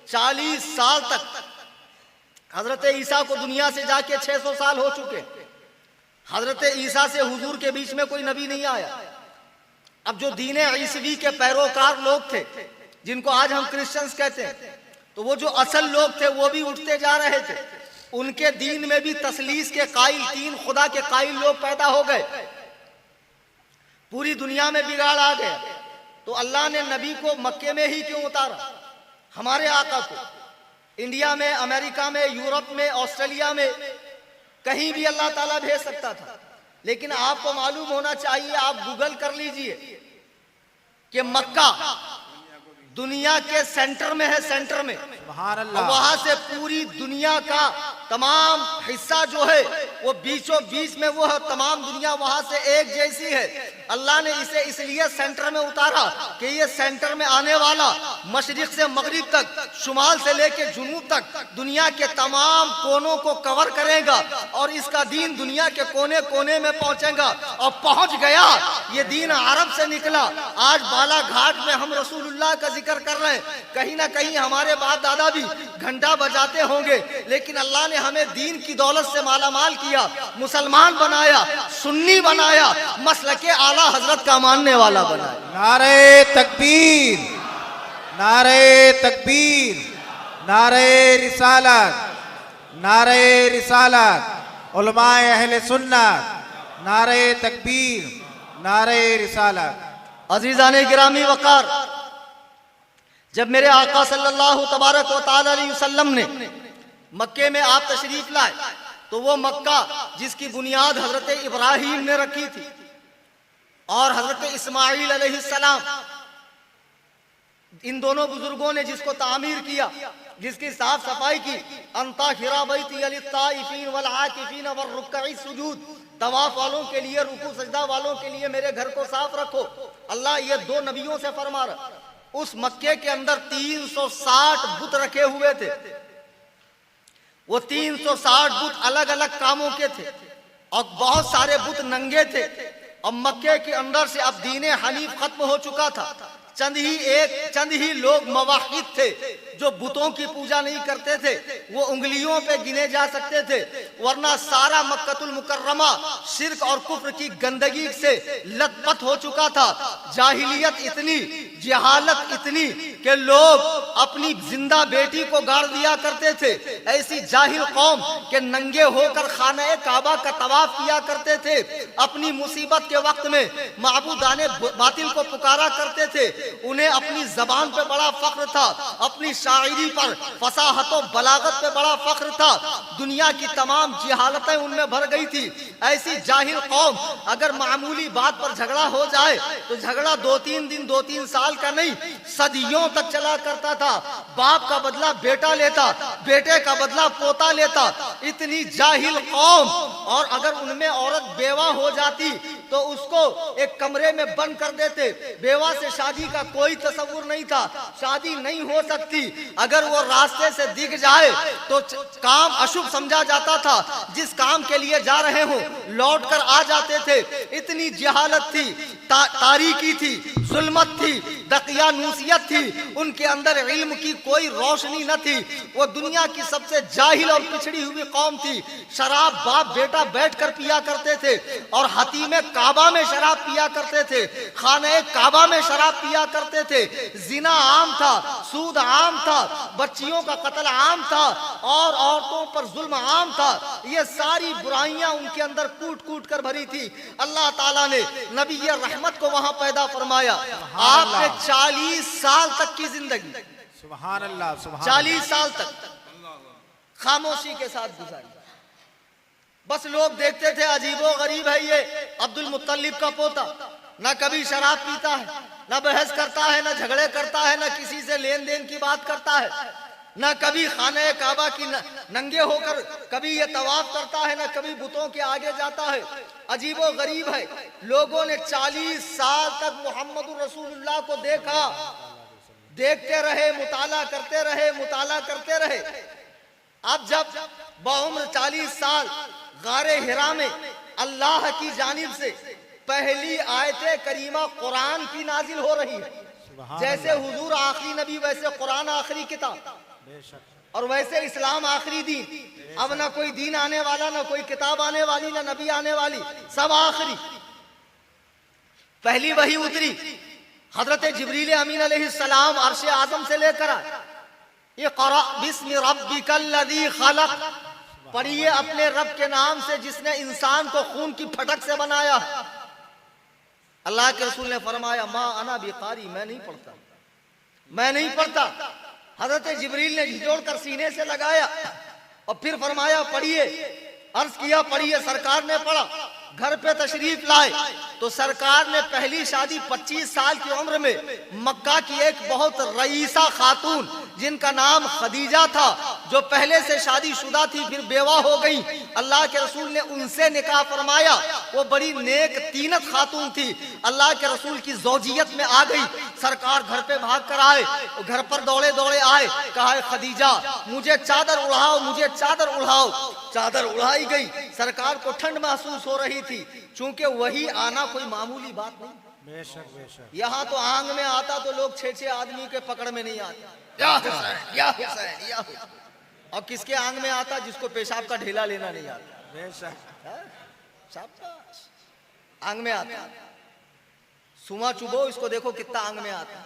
40 साल तक, हजरत ईसा को दुनिया से जाके 600 साल हो चुके। हजरत ईसा से हुजूर के बीच में कोई नबी नहीं आया। अब जो दीन ईसवी के पैरोकार लोग थे जिनको आज हम क्रिश्चियंस कहते हैं, तो वो जो असल लोग थे वो भी उठते जा रहे थे। उनके दीन में भी तसलीस के कायल, 3 खुदा के कायल लोग पैदा हो गए। पूरी दुनिया में बिगाड़ आ गया। तो अल्लाह ने नबी को मक्के में ही क्यों उतारा? हमारे आका को इंडिया में, अमेरिका में, यूरोप में, ऑस्ट्रेलिया में कहीं भी अल्लाह ताला भेज सकता था। लेकिन आपको मालूम होना चाहिए, आप गूगल कर लीजिए कि मक्का दुनिया के सेंटर में है, सेंटर में। वहां से पूरी दुनिया का तमाम हिस्सा जो है वो बीचों बीच में वो है, तमाम दुनिया वहां से एक जैसी है। अल्लाह ने इसे इसलिए सेंटर में उतारा कि ये सेंटर में आने वाला मशरिक से मगरिब तक, शुमाल से लेकर जुनूब तक दुनिया के तमाम कोनों को कवर करेगा और इसका दीन दुनिया के कोने कोने में पहुंचेगा। और पहुंच गया, ये दीन अरब से निकला। आज बालाघाट में हम रसूलुल्लाह का जिक्र कर रहे हैं। कहीं ना कहीं हमारे बाप दादा भी घंटा बजाते होंगे, लेकिन अल्लाह ने हमें दीन की दौलत से मालामाल किया, मुसलमान बनाया, सुन्नी बनाया, मसलके आला हजरत का मानने वाला बनाया। नारे तकबीर, नारे तकबीर, नारे रिसालत, नारे रिसालत, उलमाए अहले सुन्नत, नारे तकबीर, नारे रिसालत। अजीजाने गिरामी वकार, जब मेरे आका सल्लल्लाहु तबारक व तआला अलैहि वसल्लम ने मक्के में आप तशरीफ लाए, तो वो मक्का जिसकी बुनियाद हजरत इब्राहिम ने रखी थी और हजरत इस्माइल अलैहिस्सलाम, इन दोनों बुजुर्गों ने जिसको तामीर किया, जिसकी साफ सफाई की, अंताखिरा बैती लित्ताइफीन वल आकिफीन वर रुक्कई सुजूद, तवाफ वालों के लिए, रुकू सजदा वालों के लिए मेरे घर को साफ रखो। अल्लाह ये दो नबियों से फरमा रहा। उस मक्के के अंदर 360 बुत रखे हुए थे। वो 360 बुत अलग अलग कामों के थे और बहुत सारे बुत नंगे थे। और मक्के के अंदर से अब दीने हनीफ खत्म हो चुका था। चंद ही लोग मवाहिद थे जो बुतों की पूजा नहीं करते थे, वो उंगलियों पे गिने जा सकते थे, वरना सारा मक्कतुल मुकर्रमा शिर्क और कुफ्र की गंदगी से लथपथ हो चुका था। जाहिलियत इतनी, जहालत इतनी कि लोग अपनी जिंदा बेटी को गाड़ दिया करते थे। ऐसी जाहिल कौम के नंगे होकर खाना काबा का तवाफ किया करते थे। अपनी मुसीबत के वक्त में माबूदाने बातिल को पुकारा करते थे। उन्हें अपनी जबान पे बड़ा फख्र था, अपनी शायरी पर, फसाहत और बलागत पे बड़ा फख्र था। दुनिया की तमाम जहालतें उनमें भर गई थी। ऐसी जाहिल कौम अगर मामूली बात पर झगड़ा हो जाए तो झगड़ा 2-3 दिन, 2-3 साल का नहीं, सदियों तक चला करता था। बाप का बदला बेटा लेता, बेटे का बदला पोता लेता। इतनी जाहिल कौम। और अगर उनमें औरत बेवा हो जाती तो उसको एक कमरे में बंद कर देते। बेवा से शादी का कोई तसव्वुर नहीं था, शादी नहीं हो सकती। अगर वो रास्ते से दिख जाए तो काम अशुभ समझा जाता था। जिस काम के लिए जा रहे हो लौट कर आ जाते थे। इतनी जहालत थी, तारीकी थी, जुल्मत थी, दकियानूसियत थी। उनके अंदर इल्म की कोई रोशनी न थी। वो दुनिया की सबसे जाहिल और पिछड़ी हुई कौम थी। शराब बाप बेटा बैठकर पिया करते थे और हतीमे काबा में शराब पिया करते थे, खाने काबा में शराब पिया करते थे। जिना आम था, सूद आम था, बच्चियों का कत्ल आम था और औरतों पर जुल्म आम था। ये सारी बुराइयां उनके अंदर कूट कूट कर भरी थी। अल्लाह ताला ने नबी रहमत को वहां पैदा फरमाया। आपने 40 साल तक की जिंदगी, सुभान अल्लाह, 40 साल तक खामोशी के साथ गुजारी। बस लोग देखते थे अजीबो गरीब है ये अब्दुल मुत्तलिब का पोता, ना कभी शराब पीता है, ना बहस करता है, ना झगड़े करता है, ना किसी से लेन देन की बात करता है, ना कभी खाने काबा की नंगे होकर कभी ये तवाफ करता है, ना कभी बुतों के आगे जाता है। अजीबो गरीब है। लोगों ने 40 साल तक मोहम्मद रसूलुल्लाह को देखा, देखते रहे, मुताला करते रहे, मुताला करते रहे। अब जब बउम्र 40 साल गारे हिरा में अल्लाह की जानिब से पहली आयते करीमा कुरान की नाजिल हो रही है। जैसे हुजूर आखिरी नबी वैसे कुरान आखिरी किताब और वैसे इस्लाम आखिरी दीन। अब ना कोई दीन आने वाला, ना कोई किताब आने वाली, ना नबी आने वाली, सब आखिरी। पहली वही उतरी हजरत जिब्रील अमीन अलैहिस्सलाम अर्श आजम से लेकर आए। इक़रा बिस्मि रब्बिकल्लज़ी खलक़, पढ़िए अपने रब के नाम से जिसने इंसान को खून की फटक से बनाया। अल्लाह के रसूल ने फरमाया मा अना बिकारी, मैं नहीं पढ़ता, मैं नहीं पढ़ता। हजरत जिब्रील ने झिझोड़ कर सीने से लगाया और फिर फरमाया पढ़िए। अर्ज किया पढ़िए, सरकार ने पढ़ा। घर पे तशरीफ लाए तो सरकार ने पहली शादी 25 साल की उम्र में मक्का की एक बहुत रईसा खातून जिनका नाम खदीजा था, जो पहले से शादीशुदा थी फिर बेवा हो गई। अल्लाह के रसूल ने उनसे निकाह फरमाया। वो बड़ी नेक तीनत खातून थी, अल्लाह के रसूल की ज़ौजियत में आ गई। सरकार घर पे भाग कर आए, घर पर दौड़े दौड़े आए, कहा खदीजा मुझे चादर उड़ाओ, मुझे चादर उड़ाओ। चादर उड़ाई गई। सरकार को ठंड महसूस हो रही थी, चूंकि वही आना कोई मामूली बात नहीं। बेशक बेशक। यहाँ तो आंग में आता तो लोग 6-6 आदमी के पकड़ में नहीं आते, या हुसैन या हुसैन या हुसैन। और किसके आंग में आता? जिसको पेशाब का ढेला लेना नहीं आता। बेशक। शाबाश, आंग में आता। सुमा चुबो, इसको देखो कितना आंग में आता।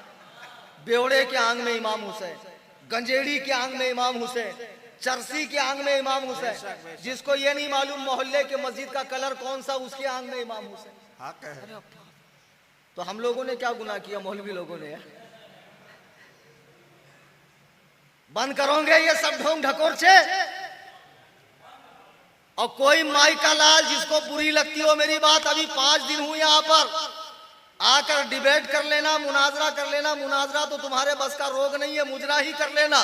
बेवड़े के आंग में इमाम हुसैन, गंजेड़ी के आंग में इमाम हुसैन, चरसी के आंग में इमाम हुसैन। जिसको ये नहीं मालूम मोहल्ले के मस्जिद का कलर कौन सा, उसके आंग में इमाम हुसैन। हाँ कह। तो हम लोगों ने क्या गुनाह किया? मौलवी लोगों ने। बंद करोगे ये सब ढोंग ढकोरचे? और कोई माई का लाल जिसको बुरी लगती हो मेरी बात, अभी 5 दिन हुई यहाँ पर, आकर डिबेट कर लेना, मुनाजरा कर लेना। मुनाजरा तो तुम्हारे बस का रोग नहीं है, मुजरा ही कर लेना।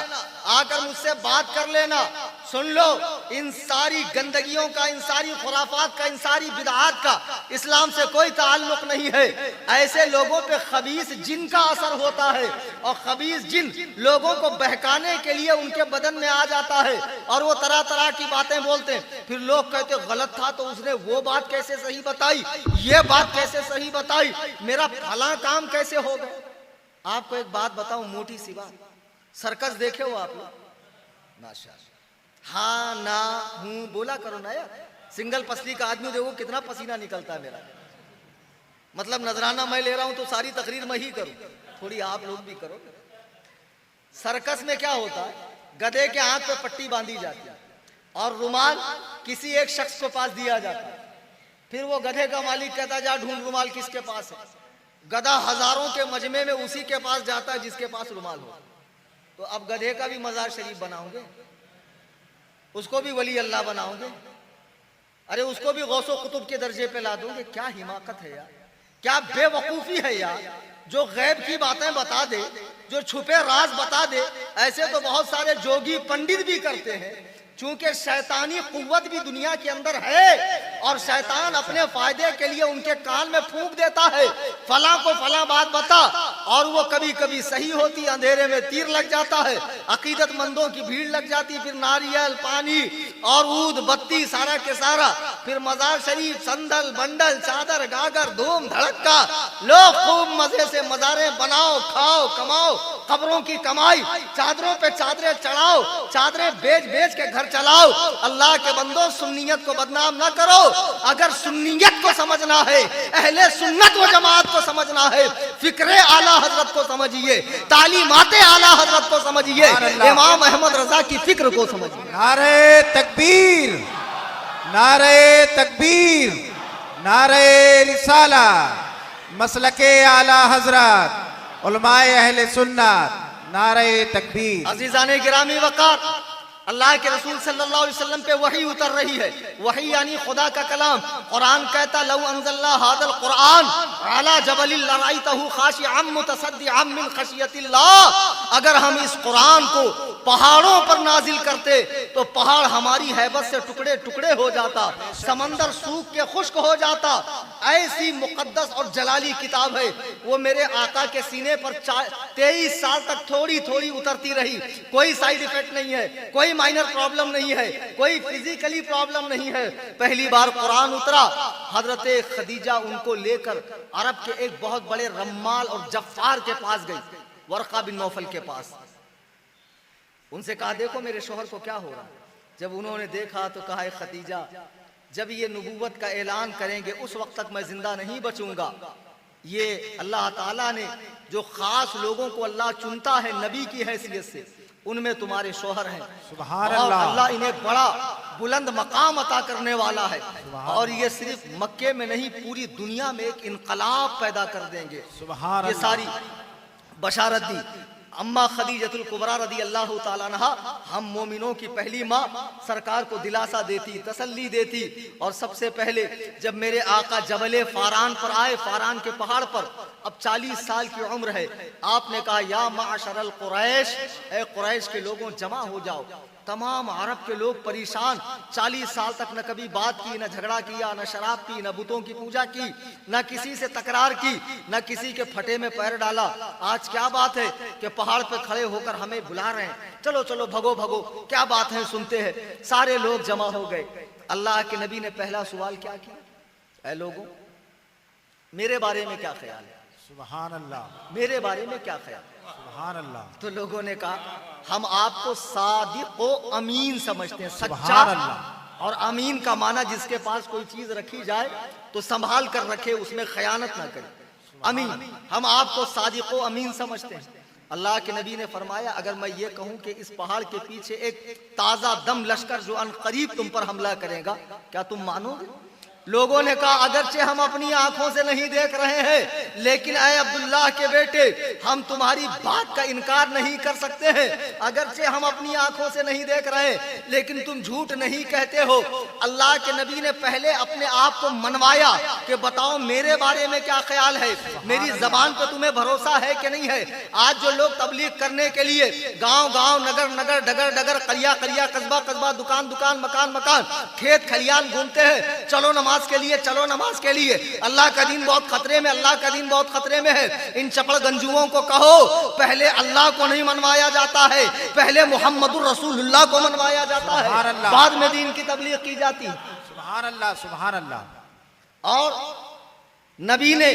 आकर मुझसे बात कर लेना। सुन लो, इन सारी गंदगियों का, इन सारी खुराफात का, इन सारी बिदआत का इस्लाम से कोई ताल्लुक नहीं है। ऐसे लोगों पे खबीस जिन का असर होता है, और खबीस जिन लोगों को बहकाने के लिए उनके बदन में आ जाता है, और वो तरह तरह की बातें बोलते हैं। फिर लोग कहते गलत था तो उसने वो बात कैसे सही बताई, ये बात कैसे सही बताई, मेरा फला काम कैसे हो गया। आपको एक बात बताऊं, मोटी सी बात, सर्कस देखे हो आप लोग? माशाअल्लाह, हाँ ना हूं बोला करो ना यार। सिंगल पसली का आदमी देखो कितना पसीना निकलता है मेरा। मतलब नजराना मैं ले रहा हूं तो सारी तकरीर मैं ही करूं, थोड़ी आप लोग भी करो। सर्कस में क्या होता है, गधे के हाथ पे पट्टी बांधी जाती है और रुमाल किसी एक शख्स को पास दिया जाता है। फिर वो गधे का मालिक कहता जा ढूंढ रुमाल किसके पास है। गधा हजारों के मजमे में उसी के पास जाता है जिसके पास रुमाल हो। तो अब गधे का भी मजार शरीफ बनाओगे, उसको भी वली अल्लाह बनाओगे, अरे उसको भी गौसो कुतुब के दर्जे पे ला दोगे। क्या हिमाकत है यार, क्या बेवकूफी है यार। जो गैब की बातें बता दे, जो छुपे राज बता दे, ऐसे तो बहुत सारे जोगी पंडित भी करते हैं। चूंकि शैतानी कुव्वत भी दुनिया के अंदर है, और शैतान अपने फायदे के लिए उनके कान में फूंक देता है, फला को फला बात बता, और वो कभी कभी सही होती, अंधेरे में तीर लग जाता है, अकीदतमंदों की भीड़ लग जाती, फिर नारियल पानी और ऊद बत्ती सारा के सारा, फिर मजार शरीफ, संदल बंडल चादर गागर धूम धड़का। लोग खूब मजे से मजारें बनाओ, खाओ, कमाओ, कब्रों की कमाई, चादरों पे चादरें चढ़ाओ, चादरें बेच बेच के घर चलाओ। अल्लाह के बंदो, सुन्नियत को बदनाम ना करो। अगर सुन्नियत को समझना है, अहले सुन्नत व जमात को समझना है, फिक्रे आला हजरत को समझिए, तालीमाते आला हजरत को समझिए, इमाम अहमद रजा की फिक्र को समझिए। नारे तकबीर, नारे तकबीर, नारे रिसाला, मसलके आला हजरत, उलमाए अहले सुन्नत, नारे तकबीर। अजीजाने गिरामी वकार, अल्लाह के रसूल सल्लल्लाहु अलैहि वसल्लम पे वही उतर रही है। वही यानी खुदा का कलाम। कुरान कहता लौ अंज़लना हादल कुरान अला जबलिल लराइतहु खाशिअम मुतसद्दिअम मिन खशियतिल्लाह। अगर हम इस कुरान को पहाड़ों पर नाजिल करते तो पहाड़ हमारी हैबत से टुकड़े टुकड़े हो जाता, समंदर सूख के खुश्क हो जाता। ऐसी मुकद्दस और जलाली किताब है। वो मेरे आका के सीने पर 23 साल तक थोड़ी थोड़ी उतरती रही। कोई साइड इफेक्ट नहीं है, कोई माइनर प्रॉब्लम नहीं है, कोई फिजिकली प्रॉब्लम नहीं है। पहली बार कुरान उतरा, हजरत खदीजा उनको लेकर अरब के एक बहुत बड़े रम्माल और जफ्फार के पास गई, वर्का बिन नौफल के पास। उनसे कहा देखो मेरे शोहर को क्या हो रहा। जब उन्होंने देखा तो कहा खदीजा, जब ये नबूवत का ऐलान करेंगे उस वक्त तक मैं जिंदा नहीं बचूंगा। ये अल्लाह ताला ने जो खास लोगों को अल्लाह चुनता है नबी की हैसियत से, उनमें तुम्हारे शोहर हैं। सुभान और अल्लाह। अल्लाह इन्हें बड़ा बुलंद मकाम अता करने वाला है। और ये सिर्फ मक्के में नहीं, पूरी दुनिया में एक इनकलाब पैदा कर देंगे। सुभान ये अल्लाह। सारी बशारत दी। अम्मा खदीजतुल कुबरा रदी अल्लाह ताला अन्हा, हम मोमिनों की पहली माँ, सरकार को दिलासा देती, तसल्ली देती। और सबसे पहले जब मेरे आका जबले फारान पर आए, फारान के पहाड़ पर, अब 40 साल की उम्र है, आपने कहा या माशरल कुरैश, ए कुरैश के लोगों जमा हो जाओ। तमाम अरब के लोग परेशान, 40 साल तक न कभी बात की, न झगड़ा किया, न शराब पी, न बुतों की पूजा की, न किसी से तकरार की, न किसी के फटे में पैर डाला। आज क्या बात है कि पहाड़ पे खड़े होकर हमें बुला रहे हैं, चलो चलो भगो भगो, क्या बात है सुनते हैं। सारे लोग जमा हो गए। अल्लाह के नबी ने पहला सवाल क्या किया, ऐ लोगों मेरे बारे में क्या ख्याल है, सुभान अल्लाह, मेरे बारे में क्या ख्याल है। सुभान अल्लाह। तो लोगों ने कहा हम आपको सादिक व अमीन समझते हैं, सच्चा। सुभान अल्लाह। और अमीन का माना जिसके पास कोई चीज रखी जाए तो संभाल कर रखे, उसमें खयानत ना करे, अमीन। हम आपको सादिक व अमीन समझते हैं। अल्लाह के नबी ने फरमाया अगर मैं ये कहूं कि इस पहाड़ के पीछे एक ताजा दम लश्कर जो अनकरीब तुम पर हमला करेगा, क्या तुम मानोगे। लोगों ने कहा अगरचे हम अपनी आंखों से नहीं देख रहे हैं, लेकिन ऐ अब्दुल्लाह के बेटे हम तुम्हारी बात का इनकार नहीं कर सकते हैं। अगरचे हम अपनी आंखों से नहीं देख रहे, लेकिन तुम झूठ नहीं कहते हो। अल्लाह के नबी ने पहले अपने आप को मनवाया कि बताओ मेरे बारे में क्या ख्याल है, मेरी जबान पे तुम्हें भरोसा है कि नहीं है। आज जो लोग तबलीग करने के लिए गांव गांव, नगर नगर, डगर डगर, कलिया कलिया, कस्बा कस्बा, दुकान दुकान, मकान मकान, खेत खलियान घूमते हैं, चलो नमाज के लिए, चलो नमाज के लिए। अल्लाह का दीन बहुत खतरे में, अल्लाह का दीन बहुत खतरे में है। इन चपड़ गंजुओं को कहो पहले अल्लाह को नहीं मनवाया जाता है, पहले मोहम्मदुर रसूलुल्लाह को मनवाया जाता है, बाद में दीन की तबलीग की जाती है। सुभान अल्लाह, सुभान अल्लाह। और नबी ने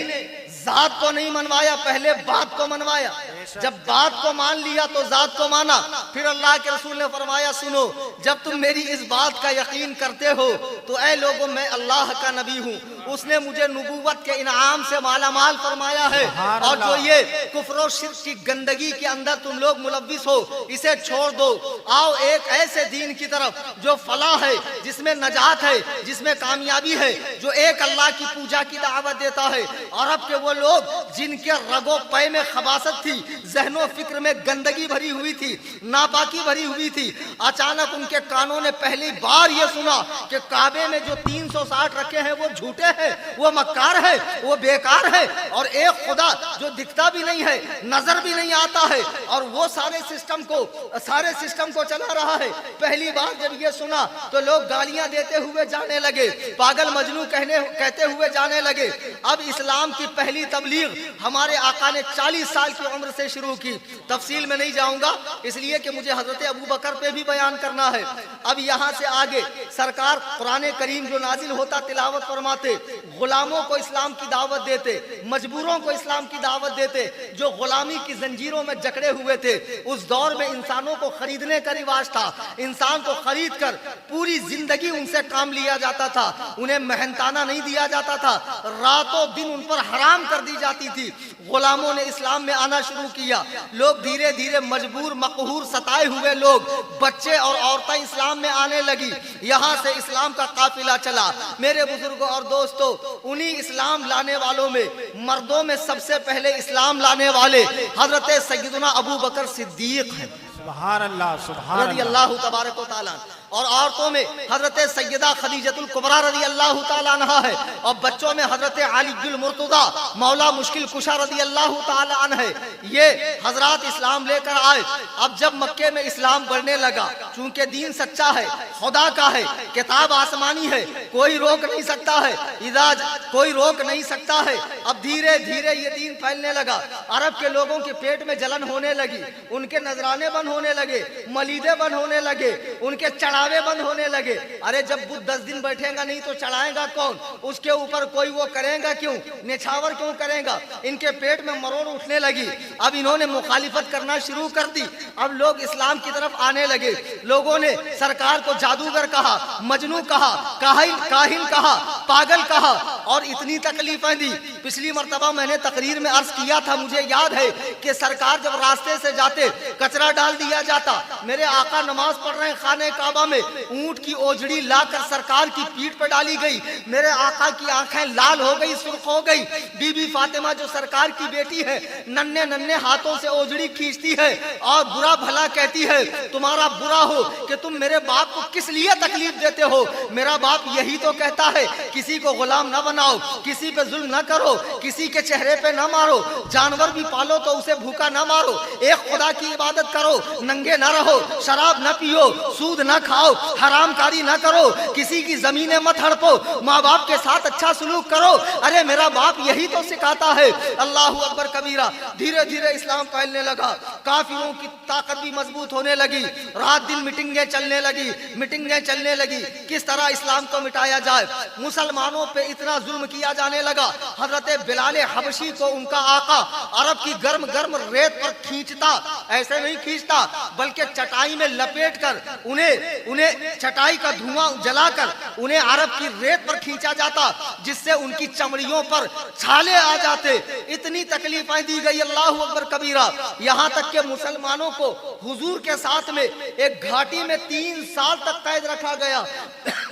जात को नहीं मनवाया, पहले बात को मनवाया। जब बात को मान लिया तो जात को माना। फिर अल्लाह के रसूल ने फरमाया सुनो, जब तुम मेरी इस बात का यकीन करते हो तो ऐ लोगों मैं अल्लाह का नबी हूँ, उसने मुझे नबूवत के इनाम से मालामाल फरमाया है। और जो ये कुफ्र और शिर्क की गंदगी के अंदर तुम लोग मुलव्विस हो, इसे छोड़ दो, आओ एक ऐसे दीन की तरफ जो फलाह है, जिसमें नजात है, जिसमें कामयाबी है, जो एक अल्लाह की पूजा की दावत देता है। अरब के वो लोग जिनके रगो पै में खबासत थी, जहनो फिक्र में गंदगी भरी हुई थी, नापाकी भरी हुई थी, अचानक उनके कानों ने पहली बार ये सुना कि काबे में जो 360 रखे हैं वो झूठे हैं, वो मक्कार है, वो बेकार है, और एक खुदा जो दिखता भी नहीं है, नजर भी नहीं आता है, और वो सारे सिस्टम को चला रहा है। पहली बार जब ये सुना तो लोग गालियां देते हुए जाने लगे, पागल मजनू कहते हुए जाने लगे। अब इस्लाम की पहली तबलीग हमारे आका ने 40 साल की उम्र से शुरू की। तफसील में नहीं जाऊंगा इसलिए कि मुझे हजरत अबू बकर पे भी बयान करना है। अब यहाँ से आगे सरकार कुरान करीम जो नाजिल होता तिलावत फरमाते, गुलामों को इस्लाम की दावत देते, मजबूरों को इस्लाम की दावत देते, जो गुलामी की जंजीरों में जकड़े हुए थे। उस दौर में इंसानों को खरीदने का रिवाज था, इंसान को खरीद कर पूरी जिंदगी उनसे काम लिया जाता था, उन्हें मेहनताना नहीं दिया जाता था, रातों दिन उन पर हराम कर दी जाती थी। गुलामों ने इस्लाम में आना शुरू किया, लोग धीरे धीरे मजबूर, मकहूर, सताए हुए लोग, बच्चे और औरतें इस्लाम में आने लगी। यहाँ से इस्लाम का काफिला चला। मेरे बुजुर्गों और दोस्तों, उन्हीं इस्लाम लाने वालों में मर्दों में सबसे पहले इस्लाम लाने वाले हजरत सैयदना अबू बकर सिद्दीक हैं, सुभान अल्लाह, सुभान रज़ी अल्लाह तबारक व तआला। और औरतों में हजरत सैयदा खदीजतुल कुबरा रज़ी अल्लाह तआला अन्हा है, और बच्चों में हजरत अलीउल मुर्तज़ा मौला मुश्किल कुशा रज़ी अल्लाह तआला अन्हु है। ये हजरात इस्लाम लेकर आए। अब जब मक्के में इस्लाम बढ़ने लगा, चूंकि दीन सच्चा है, खुदा का है, किताब आसमानी है, कोई रोक नहीं सकता है, इजाज कोई रोक नहीं सकता है। अब धीरे धीरे ये दीन फैलने लगा। अरब के लोगों के पेट में जलन होने लगी, उनके नजराने बंद होने लगे, मलीदे बंद होने लगे, उनके चढ़ावे बंद होने लगे। अरे जब बुद्ध 10 दिन बैठेगा नहीं तो चढ़ाएगा कौन, उसके ऊपर कोई वो करेगा क्यों, निछावर क्यों करेगा। इनके पेट में मरोड़ उठने लगी। अब इन्होंने मुखालिफत करना शुरू कर दी। अब लोग इस्लाम की तरफ आने लगे। लोगों ने सरकार को जादूगर कहा, मजनू कहा, काहिन कहा, पागल कहा, और इतनी तकलीफें दी पिछली मर्तबा मैंने तकरीर में अर्ज किया था, मुझे याद है कि सरकार जब रास्ते से जाते कचरा डाल दिया जाता, मेरे आका नमाज पढ़ रहे हैं खाने काबा में, ऊंट की ओजड़ी लाकर सरकार की पीठ पर डाली गई, मेरे आका की आंखें लाल हो गई, सुर्ख हो गई। बीबी फातिमा जो सरकार की बेटी है, नन्हे नन्हे हाथों से ओजड़ी खींचती है और बुरा भला कहती है, तुम्हारा बुरा हो कि तुम मेरे बाप को किस लिए तकलीफ देते हो। मेरा बाप यही तो कहता है किसी को गुलाम ना बनाओ, किसी पे जुल्म ना करो, किसी के चेहरे पे ना मारो, जानवर भी पालो तो उसे भूखा ना मारो, एक खुदा की इबादत करो, नंगे ना रहो, शराब ना पियो, सूद ना खाओ, हरामकारी ना करो, किसी की जमीनें मत हड़पो, माँ बाप के साथ अच्छा सलूक करो। अरे मेरा बाप यही तो सिखाता है। अल्लाहू अकबर कबीरा। धीरे धीरे इस्लाम फैलने लगा, काफिरों की ताकत भी मजबूत होने लगी, रात दिन मीटिंगें चलने लगी, किस तरह इस्लाम को मिटाया जाए। मुसलमानों पे इतना जुल्म किया जाने लगा, हजरत बिलाल हबशी को उनका आका अरब की गर्म गर्म रेत पर खींचता, ऐसे नहीं खींचता बल्कि चटाई में लपेट कर उन्हें चटाई का धुआं जलाकर उन्हें अरब की रेत पर खींचा जाता, जिससे उनकी चमड़ियों पर छाले आ जाते। इतनी तकलीफें दी गई, अल्लाहू अकबर कबीरा। यहाँ तक के मुसलमानों को हुजूर के साथ में एक घाटी में 3 साल तक कैद रखा गया।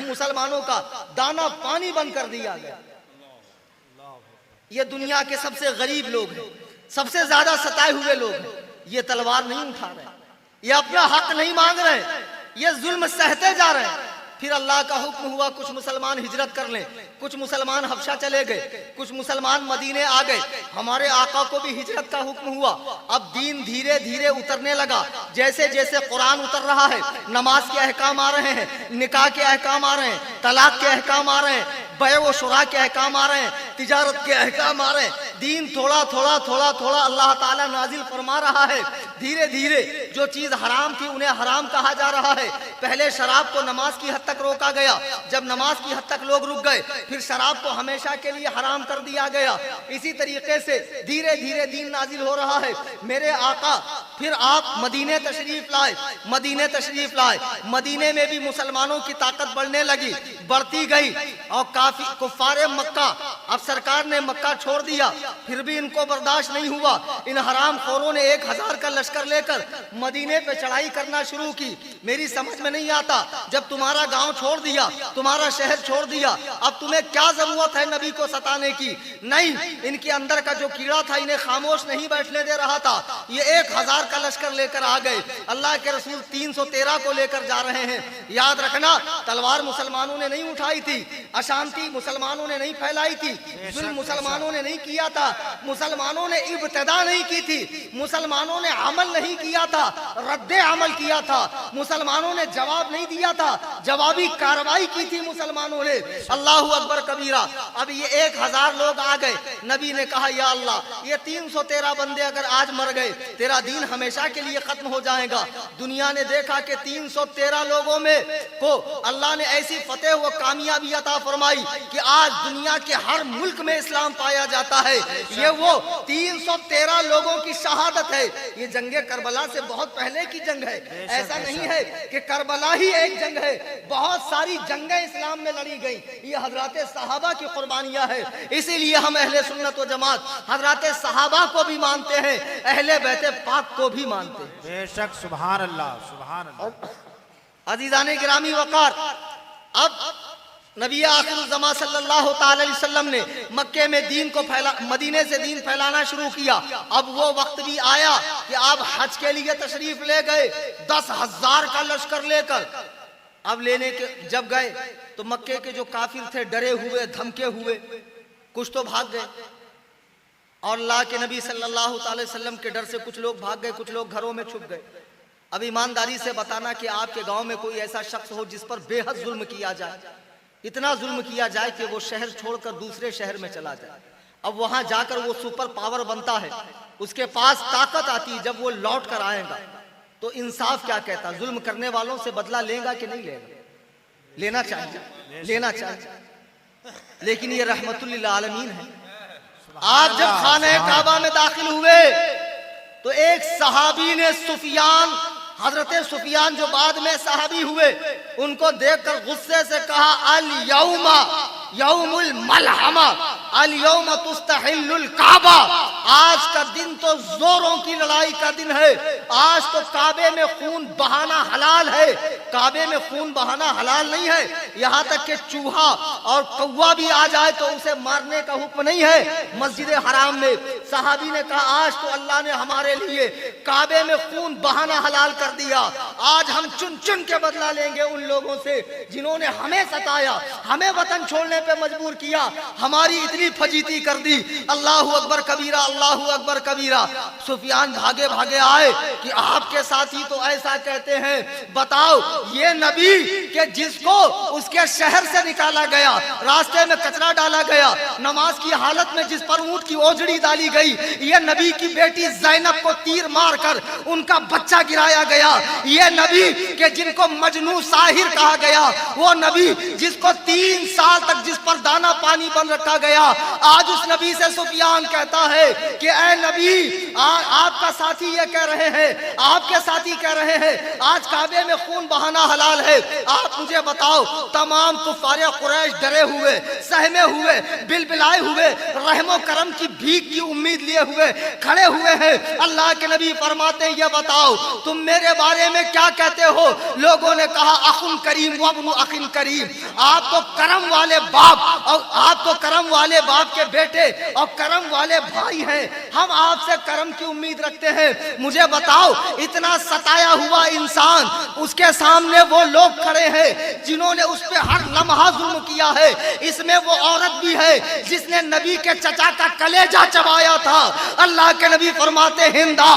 मुसलमानों का दाना पानी बंद कर दिया गया। ये दुनिया के सबसे गरीब लोग हैं, सबसे ज्यादा सताए हुए लोग हैं। ये तलवार नहीं उठा रहे, ये अपना हक नहीं मांग रहे, ये जुल्म सहते जा रहे हैं। फिर अल्लाह का हुक्म हुआ कुछ मुसलमान हिजरत कर लें, कुछ मुसलमान हबशा चले गए, कुछ मुसलमान मदीने आ गए। हमारे आका को भी हिजरत का हुक्म हुआ। अब दीन धीरे धीरे उतरने लगा, जैसे जैसे कुरान उतर रहा है, नमाज के अहकाम आ रहे हैं, निकाह के अहकाम आ रहे हैं, तलाक के अहकाम आ रहे हैं, बय व शुरा के अहकाम आ रहे हैं, तिजारत के अहकाम आ रहे हैं। दीन थोड़ा थोड़ा अल्लाह ताला नाजिल फरमा रहा है। धीरे धीरे जो चीज हराम थी उन्हें हराम कहा जा रहा है। पहले शराब को नमाज की हद तक रोका गया, जब नमाज की हद तक लोग रुक गए फिर शराब को हमेशा के लिए हराम कर दिया गया। इसी तरीके से धीरे धीरे दीन नाजिल हो रहा है। मेरे आका फिर आप मदीने तशरीफ लाए, मदीने में भी मुसलमानों की ताकत बढ़ने लगी, बढ़ती गई और काफी कुफ्फारे मक्का, अब सरकार ने मक्का छोड़ दिया, फिर भी इनको बर्दाश्त नहीं हुआ। इन हराम खोरों ने 1000 का लश्कर लेकर मदीने पे चढ़ाई करना शुरू की। मेरी समझ में नहीं आता, जब तुम्हारा गांव छोड़ दिया, तुम्हारा शहर छोड़ दिया, अब तुम्हें क्या जरूरत है नबी को सताने की। नहीं, इनके अंदर का जो कीड़ा था इन्हें खामोश नहीं बैठने दे रहा था। ये 1000 का लश्कर लेकर आ गए। अल्लाह के रसूल 313 को लेकर जा रहे हैं। याद रखना, तलवार मुसलमानों ने नहीं उठाई थी, अशांति मुसलमानों ने नहीं फैलाई थी, जुल्म मुसलमानों ने नहीं किया था, मुसलमानों ने इब्तिदा नहीं की थी, मुसलमानों ने अमल नहीं किया था, रद्दे अमल किया था, मुसलमानों ने जवाब नहीं दिया था, जवाबी कार्रवाई की थी मुसलमानों ने। अल्लाहू अकबर कबीरा। अब ये 1000 लोग आ गए। नबी ने कहा, या अल्लाह, ये 313 बंदे अगर आज मर गए तेरा दीन हमेशा के लिए खत्म हो जाएगा। दुनिया ने देखा कि 313 लोगों में को अल्लाह ने ऐसी फतेह व कामयाबी अता फरमाई कि आज दुनिया के हर मुल्क में इस्लाम पाया जाता है। ये वो 313 लोगों की शहादत है। ये जंगे करबला से बहुत पहले की जंग है। ऐसा नहीं है कि करबला ही एक जंग है, बहुत सारी जंगें इस्लाम में लड़ी गई। ये हजरत सहाबा की कुर्बानियां है। इसीलिए हम अहले सुन्नत व जमात हजरत सहाबा को भी मानते हैं, अहले बैत पाक को भी मानते हैं। बेशक, सुभान अल्लाह, सुभान अल्लाह। अजीजाने गिरामी वकार, अब नबी आखिरुज़्ज़मा सल्लल्लाहु ताला अलैहि वसल्लम ने मक्के में दीन को मदीने से दीन फैलाना शुरू किया। अब वो वक्त भी आया कि आप हज के लिए तशरीफ ले गए 10,000 का लश्कर लेकर। अब लेने के जब गए तो मक्के के जो काफिर थे डरे हुए, धमके हुए, कुछ तो भाग गए और अल्लाह के नबी सल्लल्लाहु ताला अलैहि वसल्लम के डर से कुछ लोग भाग गए, कुछ लोग घरों में छुप गए। अब ईमानदारी से बताना कि आपके गांव में कोई ऐसा शख्स हो जिस पर बेहद जुल्म किया जाए, इतना जुल्म किया जाए कि वो शहर छोड़कर दूसरे शहर में चला जाए। अब वहां जाकर वो सुपर पावर बनता है, उसके पास ताकत आती है। जब वो लौट कर आएगा तो इंसाफ क्या कहता, जुल्म करने वालों से बदला लेगा कि नहीं लेगा? लेना चाहिए, लेना चाहिए। लेकिन ये रहमतुल लिल आलमीन है। आप जब खाने काबा में दाखिल हुए तो एक सहाबी ने सुफियान, हजरत सुफियान जो बाद में सहाबी हुए, उनको देखकर गुस्से से कहा, अल यौमा यौमुल मलहमा, अल यौम तुस्तहिल्लुल काबा, आज का दिन तो जोरों की लड़ाई का दिन है। आज तो काबे में खून बहाना हलाल है। काबे में खून बहाना हलाल नहीं है, यहाँ तक कि चूहा और कौवा भी आ जाए तो उसे मारने का हुक्म नहीं है। मस्जिद हराम में सहाबी ने कहा आज तो अल्लाह ने हमारे लिए काबे में खून बहाना हलाल कर दिया। आज हम चुन चुन के बदला लेंगे उन लोगों से जिन्होंने हमें सताया, हमें वतन छोड़ने पे मजबूर किया, हमारी इतनी फजीती कर दी। अल्लाहु अकबर कबीरा, अल्लाहु अकबर कबीरा। सुफियान भागे भागे आए कि आपके साथी तो ऐसा कहते हैं, बताओ ये नबी के जिसको उसके शहर से निकाला गया, रास्ते में कचरा डाला गया, नमाज की हालत में जिस पर ऊंट की ओजड़ी डाली गई, ये नबी की बेटी ज़ैनब को तीर मारकर उनका बच्चा गिराया गया, ये नबी के जिनको मजनू साहिर कहा गया, वो नबी जिसको 3 साल तक जिस पर दाना पानी बन रखा गया, आज उस नबी से सुफियान कहता है कि ए नबी आपका साथी ये कह रहे हैं, आपके साथी कह रहे हैं आज काबे में खून बहाना हलाल है। आप मुझे बताओ, तमाम कुफारे कुरैश डरे हुए, सहमे हुए, बिलबिलाए हुए, रहमो करम की भीख की उम्मीद लिए हुए खड़े हुए हैं। अल्लाह के नबी फरमाते हैं ये बताओ तुम मेरे बारे में क्या कहते हो? लोगों ने कहा अखुन करीम वब्नु अखिन करीम, आप तो करम वाले बाप और आप तो करम वाले बाप के बेटे और करम वाले भाई हैं, हम आपसे करम की उम्मीद रखते हैं। मुझे बताओ इतना सताया हुआ इंसान, उसके सामने वो लोग खड़े हैं जिन्होंने उस पे हर लम्हा जुल्म किया है। इसमें वो औरत भी है जिसने नबी के चचा का कलेजा चबाया था। अल्लाह के नबी फरमाते हिंदा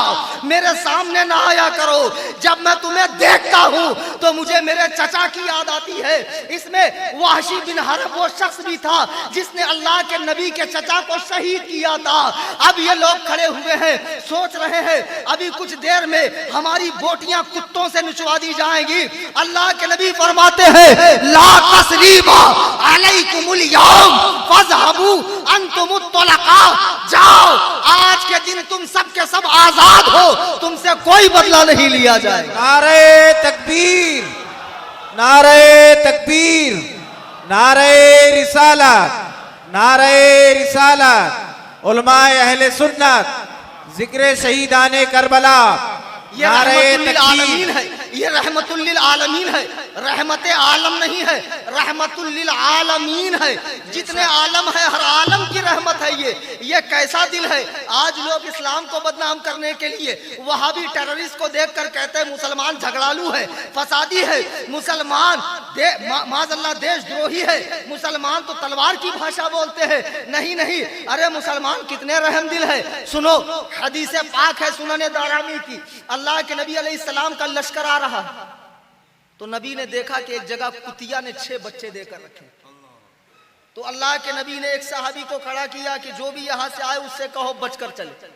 मेरे सामने ना आया करो, जब मैं तुम्हें देखता हूँ तो मुझे मेरे चचा की याद आती है। इसमें वाहशी बिन हरब वो शख्स भी था जिसने अल्लाह के नबी के चचा को शहीद किया था। अब ये लोग खड़े हुए हैं, सोच रहे हैं अभी कुछ देर में हमारी बोटियां कुत्तों से निचवा दी जाएंगी। अल्लाह के नबी फरमाते हैं ला तसरीबा अलैकुमुल यौम फज़हबू अंतुमुत तुलका, जाओ आज के दिन तुम सब के सब आजाद हो, तुमसे कोई बदला नहीं लिया जाएगा। नारे तकबीर, नारे तकबीर, नारे रिसालत, नारे रिसालत, उलमाए अहले सुन्नत, जिक्र शहीदाने करबला, ये रहमतुल्लिल आलमीन है, ये रहमतुल्लिल आलमीन है, रहमत आलम नहीं है, रहमतुल्लिल आलमीन है। जितने आलम है हर आलम की रहमत है। ये कैसा दिल है? आज लोग इस्लाम को बदनाम करने के लिए वहाबी टेररिस्ट को देखकर कहते हैं मुसलमान झगड़ालू है, फसादी है, मुसलमान माज़अल्लाह देशद्रोही है, मुसलमान तो तलवार की भाषा बोलते हैं। नहीं नहीं, अरे मुसलमान कितने रहमदिल है। सुनो हदीस पाक है सुनन दारामी की, अल्लाह के नबी अलैहिस्सलाम का लश्कर आ रहा तो नबी ने देखा कि एक जगह कुतिया ने 6 बच्चे देकर रखे। तो अल्लाह के नबी ने एक सहाबी को खड़ा किया कि जो भी यहाँ से आए उससे कहो बचकर चले,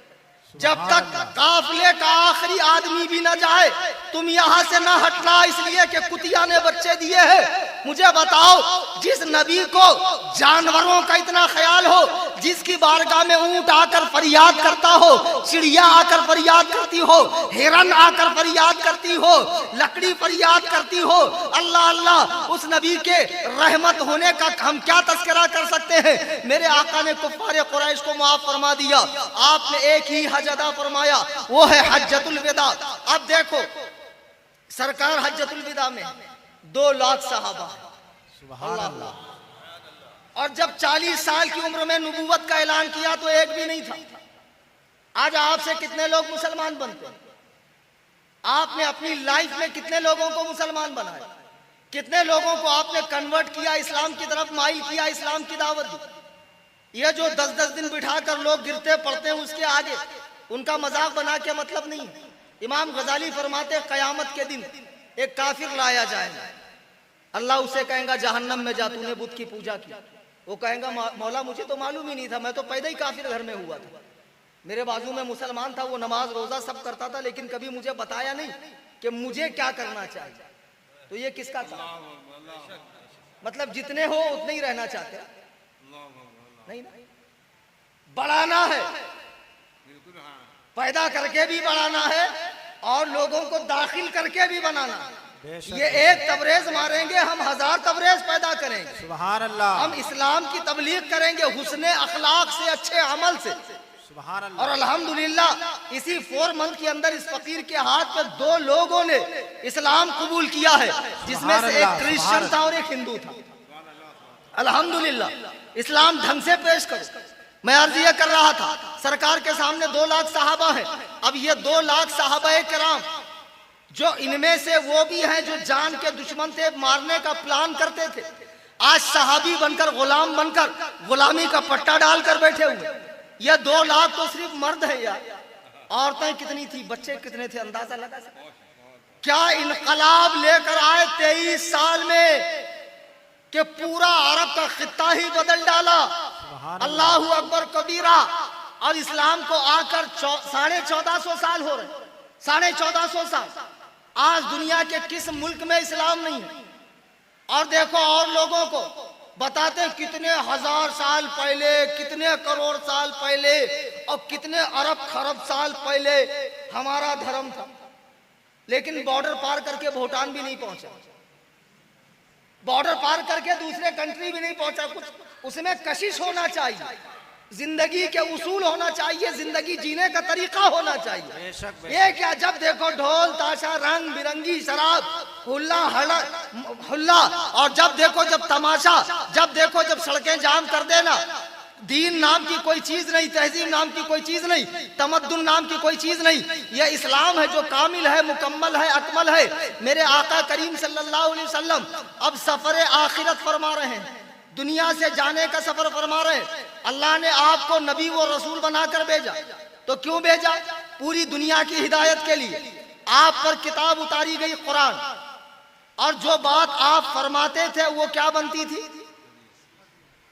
जब तक काफिले का आखिरी आदमी भी ना जाए तुम यहाँ से ना हटना, इसलिए कि कुतिया ने बच्चे दिए हैं। मुझे बताओ जिस नबी को जानवरों का इतना ख्याल हो, जिसकी बारगाह में ऊंट आकर फरियाद करता हो, चिड़िया आकर फरियाद करती हो, हिरन आकर फरियाद करती हो, लकड़ी फरियाद करती हो, अल्लाह अल्लाह, उस नबी के रहमत होने का हम क्या तस्करा कर सकते हैं। मेरे आका ने कुफ्फार कुरैश को माफ फरमा दिया, आपने एक ही हज अदा फरमाया, वो है हज्जतुल विदा। अब देखो सरकार हज्जतुल विदा में 2 लाख सहाबा, सुभान अल्लाह, और जब 40 साल की उम्र में नबूवत का ऐलान किया तो एक भी नहीं था। आज आपसे कितने लोग मुसलमान बनते हैं? आपने अपनी लाइफ में कितने लोगों को मुसलमान बनाया? कितने लोगों को आपने कन्वर्ट किया, इस्लाम की तरफ माइल किया, इस्लाम की दावत दी? ये जो 10-10 दिन बिठाकर लोग गिरते पड़ते हैं उसके आगे उनका मजाक बना के मतलब नहीं। इमाम गजाली फरमाते कयामत के दिन एक काफिर लाया जाएगा, अल्लाह उसे कहेगा जहन्नम में जा, तूने बुत की पूजा की। वो कहेगा मौला मुझे तो मालूम ही नहीं था, मैं तो पैदा ही काफिर घर में हुआ था, मेरे बाजू में मुसलमान था, वो नमाज रोजा सब करता था, लेकिन कभी मुझे बताया नहीं कि मुझे क्या करना चाहिए। तो ये किसका था? मतलब जितने हो उतने ही रहना चाहते नहीं, बढ़ाना है, पैदा करके भी बढ़ाना है और लोगों को दाखिल करके भी बनाना। बेशक, ये एक तबरेज मारेंगे, हम 1000 तबरेज पैदा करेंगे। सुभान अल्लाह, हम इस्लाम की तबलीग करेंगे हुस्ने अखलाक से, अच्छे अमल से। सुभान और अल्लाह, अल्हम्दुलिल्लाह इसी 4 मंथ के अंदर इस फकीर के हाथ में 2 लोगों ने इस्लाम कबूल किया है, जिसमें से एक क्रिश्चियन था और एक हिंदू था। अल्हम्दुलिल्लाह इस्लाम ढंग से पेश करो। मैं अर्ज ये कर रहा था, सरकार के सामने 2 लाख साहबा है। अब ये 2 लाख साहबा किराम, जो इनमें से वो भी हैं जो जान के दुश्मन थे, मारने का प्लान करते थे, आज सहाबी बनकर, गुलाम बनकर, गुलामी का पट्टा डालकर बैठे हुए। ये 2 लाख तो सिर्फ मर्द है यार, औरतें कितनी थी, बच्चे कितने थे, अंदाजा लगा सकते? क्या इनकलाब लेकर आए 23 साल में कि पूरा अरब का खित्ता ही बदल डाला। अल्लाहू अकबर कबीरा। और इस्लाम को आकर 1450 साल हो रहे, 1450 साल। आज दुनिया के किस मुल्क में इस्लाम नहीं है? और देखो और लोगों को बताते हैं कितने 1000 साल पहले, कितने करोड़ साल पहले और कितने अरब खरब साल पहले हमारा धर्म था, लेकिन बॉर्डर पार करके भूटान भी नहीं पहुंचा, बॉर्डर पार करके दूसरे कंट्री भी नहीं पहुंचा। कुछ उसमें कशिश होना चाहिए, जिंदगी के उसूल होना चाहिए, जिंदगी जीने का तरीका होना चाहिए। बेशक, बेशक। ये क्या, जब देखो ढोल ताशा, रंग बिरंगी शराब, हुल्ला हुल्ला, और जब देखो जब तमाशा, जब देखो जब सड़कें जाम कर देना। दीन नाम की कोई चीज नहीं, तहजीब नाम की कोई चीज नहीं, तमद्दुन नाम की कोई चीज नहीं। यह इस्लाम है जो कामिल है, मुकम्मल है, अकमल है। मेरे आका करीम सल्लल्लाहु अलैहि वसल्लम अब सफर आखिरत फरमा रहे हैं, दुनिया से जाने का सफर फरमा रहे हैं। अल्लाह ने आपको नबी व रसूल बनाकर भेजा, तो क्यों भेजा? पूरी दुनिया की हिदायत के लिए। आप पर किताब उतारी गई कुरान, और जो बात आप फरमाते थे वो क्या बनती थी?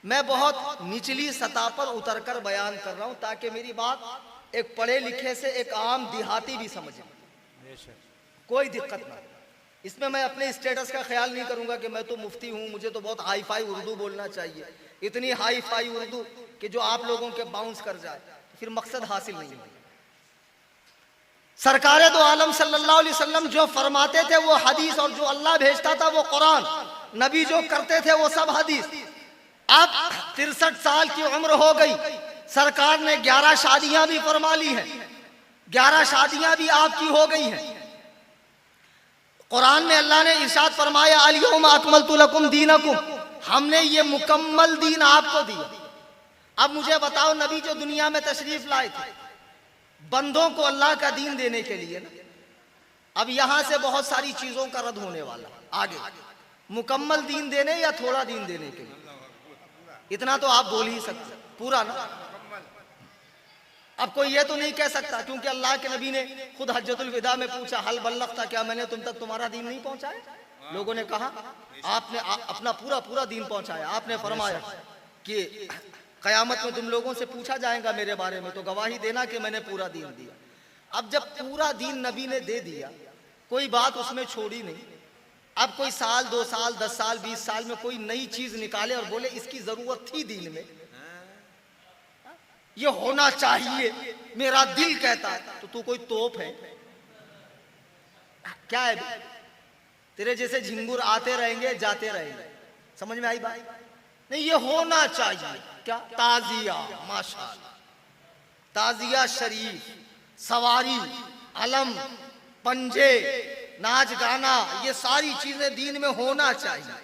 मैं बहुत निचली सतह पर उतरकर बयान कर रहा हूं ताकि मेरी बात एक पढ़े लिखे से एक आम देहाती भी समझे, कोई दिक्कत ना। इसमें मैं अपने स्टेटस का ख्याल नहीं करूंगा कि मैं तो मुफ्ती हूं, मुझे तो बहुत हाई फाई उर्दू बोलना चाहिए, इतनी हाई फाई उर्दू कि जो आप लोगों के बाउंस कर जाए, फिर मकसद हासिल नहीं है। सरकारे दो आलम सल्लल्लाहु अलैहि वसल्लम जो फरमाते थे वो हदीस, और जो अल्लाह भेजता था वो कुरान। नबी जो करते थे वो सब हदीस। अब 63 साल की उम्र हो गई, सरकार ने 11 शादियां भी फरमा ली हैं, 11 शादियां भी आपकी हो गई हैं। कुरान में अल्लाह ने इरशाद फरमाया, अल-यौमा अकमलतु लकुम दीनकुम, हमने ये मुकम्मल दीन आपको दिया। अब मुझे बताओ, नबी जो दुनिया में तशरीफ लाए थे बंदों को अल्लाह का दीन देने के लिए ना, अब यहां से बहुत सारी चीजों का रद्द होने वाला आगे, मुकम्मल दीन देने या थोड़ा दीन देने के लिए? इतना तो आप बोल ही सकते, पूरा ना। अब कोई ये तो नहीं कह सकता, क्योंकि अल्लाह के नबी ने खुद हज्जतुल विदा में पूछा, हल बल्लग था, क्या मैंने तुम तक तुम्हारा दीन नहीं पहुंचाया? लोगों ने कहा आपने अपना पूरा पूरा दीन पहुंचाया। आपने फरमाया कि कयामत में तुम लोगों से पूछा जाएगा मेरे बारे में, तो गवाही देना कि मैंने पूरा दीन दिया। अब जब पूरा दीन नबी ने दे दिया, कोई बात उसमें छोड़ी नहीं। अब कोई साल 2 साल 10 साल 20 साल में कोई नई चीज निकाले और बोले इसकी जरूरत थी दीन में, ये होना चाहिए, मेरा दिल कहता है, तो तू कोई तोप है क्या? है तेरे जैसे झिंगुर आते रहेंगे जाते रहेंगे, समझ में आई बात? नहीं, ये होना चाहिए। क्या? ताजिया, माशाअल्लाह, ताजिया शरीफ, सवारी, अलम, पंजे, नाच गाना, ये सारी चीजें दीन में होना चाहिए।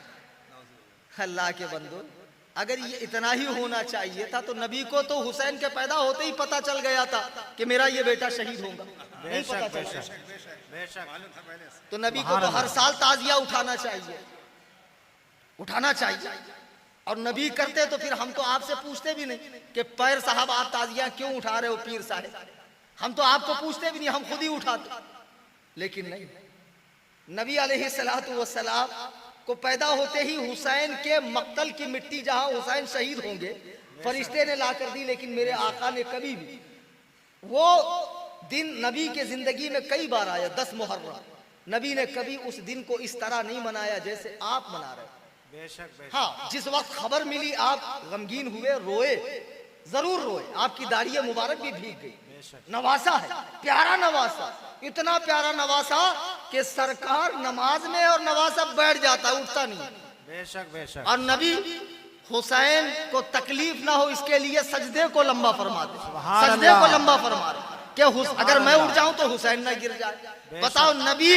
अल्लाह के बंदो, अगर ये इतना ही होना चाहिए था तो नबी को तो हुसैन के पैदा होते ही पता चल गया था कि मेरा ये बेटा शहीद होगा, नहीं पता चला? तो नबी को तो हर साल ताजिया उठाना चाहिए, उठाना चाहिए। और नबी करते तो फिर हम तो आपसे पूछते भी नहीं कि पैर साहब आप ताजिया क्यों उठा रहे हो पीर साहब, हम तो आपको पूछते भी नहीं, हम खुद ही उठाते। लेकिन नहीं, नबी अलैहिस्सलातु वस्सलाम को पैदा होते ही हुसैन के मक्तल की मिट्टी जहां हुसैन शहीद होंगे फरिश्ते ने ला कर दी, लेकिन मेरे आका ने कभी भी वो दिन नबी के जिंदगी में कई बार आया, 10 मुहर्रम, नबी ने कभी उस दिन को इस तरह नहीं मनाया जैसे आप मना रहे। बेशक, बेशक। हाँ, जिस वक्त खबर मिली आप गमगीन हुए, रोए, जरूर रोए, आपकी दाढ़ी मुबारक भी भीग गई, नवासा है, प्यारा नवासा, इतना प्यारा नवासा कि सरकार नमाज में और नवासा बैठ जाता है, उठता नहीं। बेशक बेशक। और नबी हुसैन को तकलीफ ना हो इसके लिए सजदे को लंबा फरमा दे, सुभान सजदे अल्लाह। को लंबा फरमा दे कि अगर मैं उठ जाऊं तो हुसैन ना गिर जाए। बताओ, नबी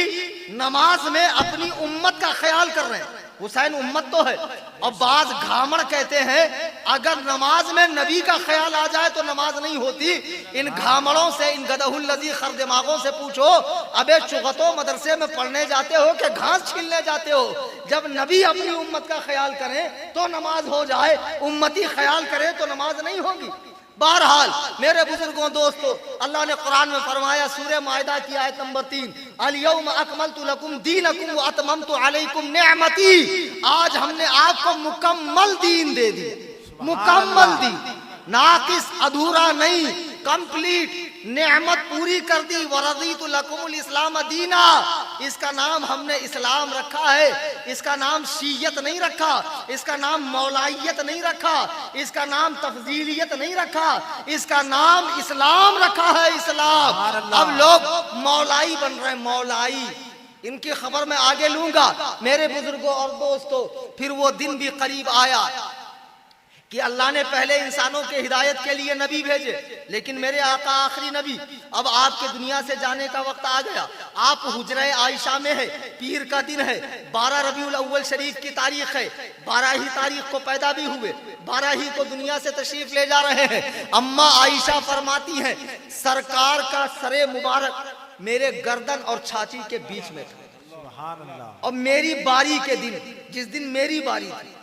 नमाज में अपनी उम्मत का ख्याल कर रहे हैं। हुसैन उम्मत तो है, और बाज घामड़ कहते हैं अगर नमाज में नबी का ख्याल आ जाए तो नमाज नहीं होती। इन घामड़ों से, इन गदहुल लजी खर दिमागों से पूछो, अबे चुगतो मदरसे में पढ़ने जाते हो कि घास छीलने जाते हो? जब नबी अपनी उम्मत का ख्याल करें तो नमाज हो जाए, उम्मती ख्याल करे तो नमाज नहीं होगी। बहरहाल मेरे बुजुर्गों, दोस्तों, अल्लाह ने कुरान में फरमाया, सूरह माइदा की आयत नंबर 3, अल-यौम अकमलतु लकुम दीनकुम व अतममतु अलैकुम निअमती। आज हमने आपको मुकम्मल दीन दे दी, मुकम्मल दीन, नाकिस अधूरा नहीं, कंप्लीट नेमत पूरी कर दी। वरदीतु लकुमुल इस्लाम दीना, इसका नाम हमने इस्लाम रखा है, इसका नाम शीयत नहीं रखा, इसका नाम मौलाइयत नहीं रखा, इसका नाम तफजीलियत नहीं रखा, इसका नाम इस्लाम रखा है, इस्लाम। अब लोग मौलाई बन रहे हैं, मौलाई। इनकी खबर मैं आगे लूंगा मेरे बुजुर्गों और दोस्तों। फिर वो दिन भी करीब आया कि अल्लाह ने पहले इंसानों के हिदायत के लिए नबी भेजे, लेकिन मेरे आका आखिरी नबी, अब आपके दुनिया से जाने का वक्त आ गया। आप हुजरे आयशा में है, पीर का दिन है, 12 रबीउल अव्वल शरीफ की तारीख है, 12 ही तारीख को पैदा भी हुए, 12 ही को दुनिया से तशरीफ ले जा रहे हैं। अम्मा आयशा फरमाती हैं, सरकार का सरे मुबारक मेरे गर्दन और छाती के बीच में था, सुभान अल्लाह। और मेरी बारी के दिन, जिस दिन मेरी बारी थी,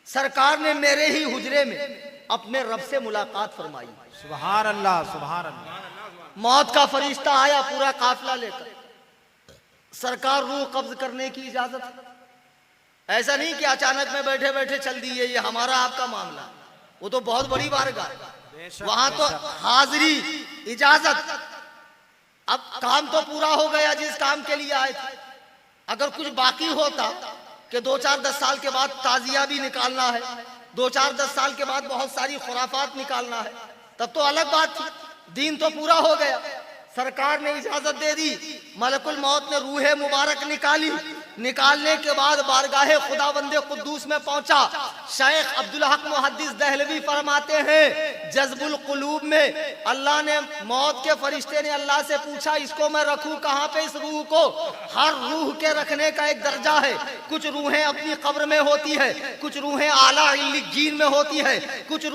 सरकार ने मेरे ही हुजरे में अपने रब से मुलाकात फरमाई। सुभान अल्लाह, सुभान अल्लाह। मौत का फरिश्ता आया पूरा काफिला लेकर, सरकार रूह कब्ज करने की इजाजत है। ऐसा नहीं कि अचानक में बैठे बैठे चल दिए, ये हमारा आपका मामला, वो तो बहुत बड़ी बारगाह, वहां तो हाजिरी, इजाजत। अब काम तो पूरा हो गया जिस काम के लिए आए थे। अगर कुछ बाकी होता कि 2-4-10 साल के बाद ताजिया भी निकालना है, 2-4-10 साल के बाद बहुत सारी खुराफात निकालना है, तब तो अलग बात थी। दीन तो पूरा हो गया, सरकार ने इजाजत दे दी, मलकुल मौत ने रूह मुबारक निकाली। निकालने के बाद बारगाहे खुदावंदे कुद्दूस में पहुंचा। शेख अब्दुल हक मुहद्दिस दहलवी फरमाते हैं, जज्बुल कुलूब में अल्लाह ने, मौत के फरिश्ते ने अल्लाह से पूछा, इसको मैं रखूं कहां पे इस रूह को? हर रूह के रखने का एक दर्जा है। कुछ रूहें अपनी कब्र में होती है, कुछ रूहें आला इल्लिय्यीन में होती है, कुछ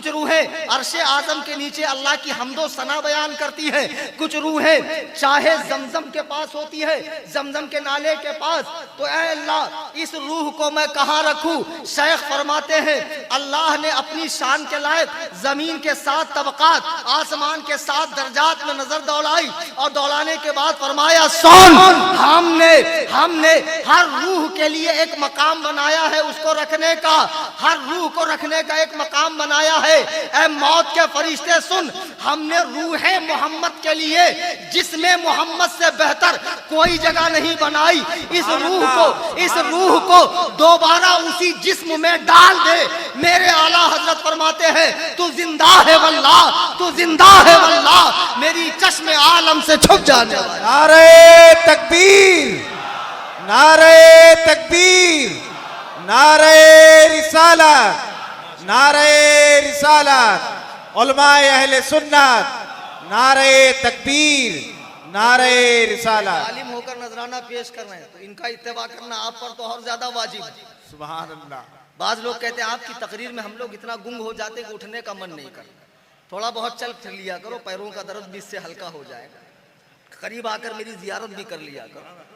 रूहें अर्शे आजम के नीचे अल्लाह की हम्दो सना बयान करती है, कुछ रूहें चाहे जमजम के पास होती है, जमजम के नाले के पास। तो ऐ अल्लाह, इस रूह को मैं कहां रखूं? शेख फरमाते हैं, अल्लाह ने अपनी शान के लायक जमीन के 7 तबकात, आसमान के 7 दर्जात में नजर दौड़ाई, और दौड़ाने के बाद फरमाया, सुन, हमने हर रूह के लिए एक मकाम बनाया है, उसको रखने का, हर रूह को रखने का एक मकाम बनाया है। ऐ मौत के फरिश्ते सुन, हमने रूह मोहम्मद के लिए, जिसमें मोहम्मद से बेहतर कोई जगह नहीं बनाई, इस रूह को दोबारा उसी जिस्म में डाल दे। मेरे आला हजरत फरमाते हैं, तू जिंदा है वल्लाह, तू जिंदा है वल्लाह, मेरी चश्मे आलम से छुप जाने वाला। नारे तकबीर, नारे तकबीर, नारे रिसालत, नारे रिसालत, उलमाए अहले सुन्नत, नारे तकबीर, नारे रिसालत। आलिम होकर नजराना पेश कर रहे हैं तो इनका इत्तेबा करना आप पर तो और ज्यादा वाजिब है। सुभान अल्लाह। बाज लोग कहते हैं आपकी तकरीर में हम लोग इतना गुंग हो जाते कि उठने का मन नहीं करता, थोड़ा बहुत चल फिर लिया करो, पैरों का दर्द भी इससे हल्का हो जाएगा, करीब आकर मेरी जियारत भी कर लिया करो।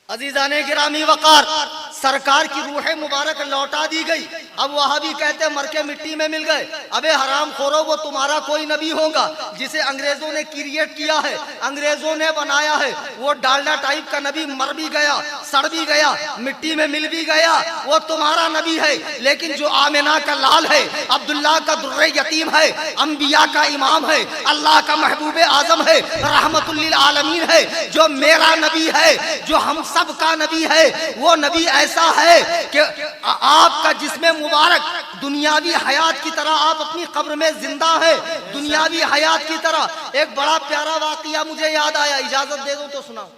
अजीजाने गिरामी वकार, सरकार की रूह मुबारक लौटा दी गई। अब वहां भी कहते मर के मिट्टी में मिल गए। अबे हराम खोरो, वो तुम्हारा कोई नबी होगा जिसे अंग्रेजों ने क्रिएट किया है, अंग्रेजों ने बनाया है, वो डालडा टाइप का नबी मर भी गया, सड़ भी गया, मिट्टी में मिल भी गया, वो तुम्हारा नबी है। लेकिन जो आमिना का लाल है, अब्दुल्ला का दुर्रे यतीम है, अंबिया का इमाम है, अल्लाह का महबूब आजम है, रहमतुल लिल आलमीन है, जो मेरा नबी है, जो हम सब का नबी है, वो नबी ऐसा है कि आपका जिस्म मुबारक दुनियावी हयात की तरह आप अपनी कब्र में जिंदा है, दुनियावी हयात की तरह। एक बड़ा प्यारा वाकया मुझे याद आया, इजाजत दे दो तो सुनाऊं।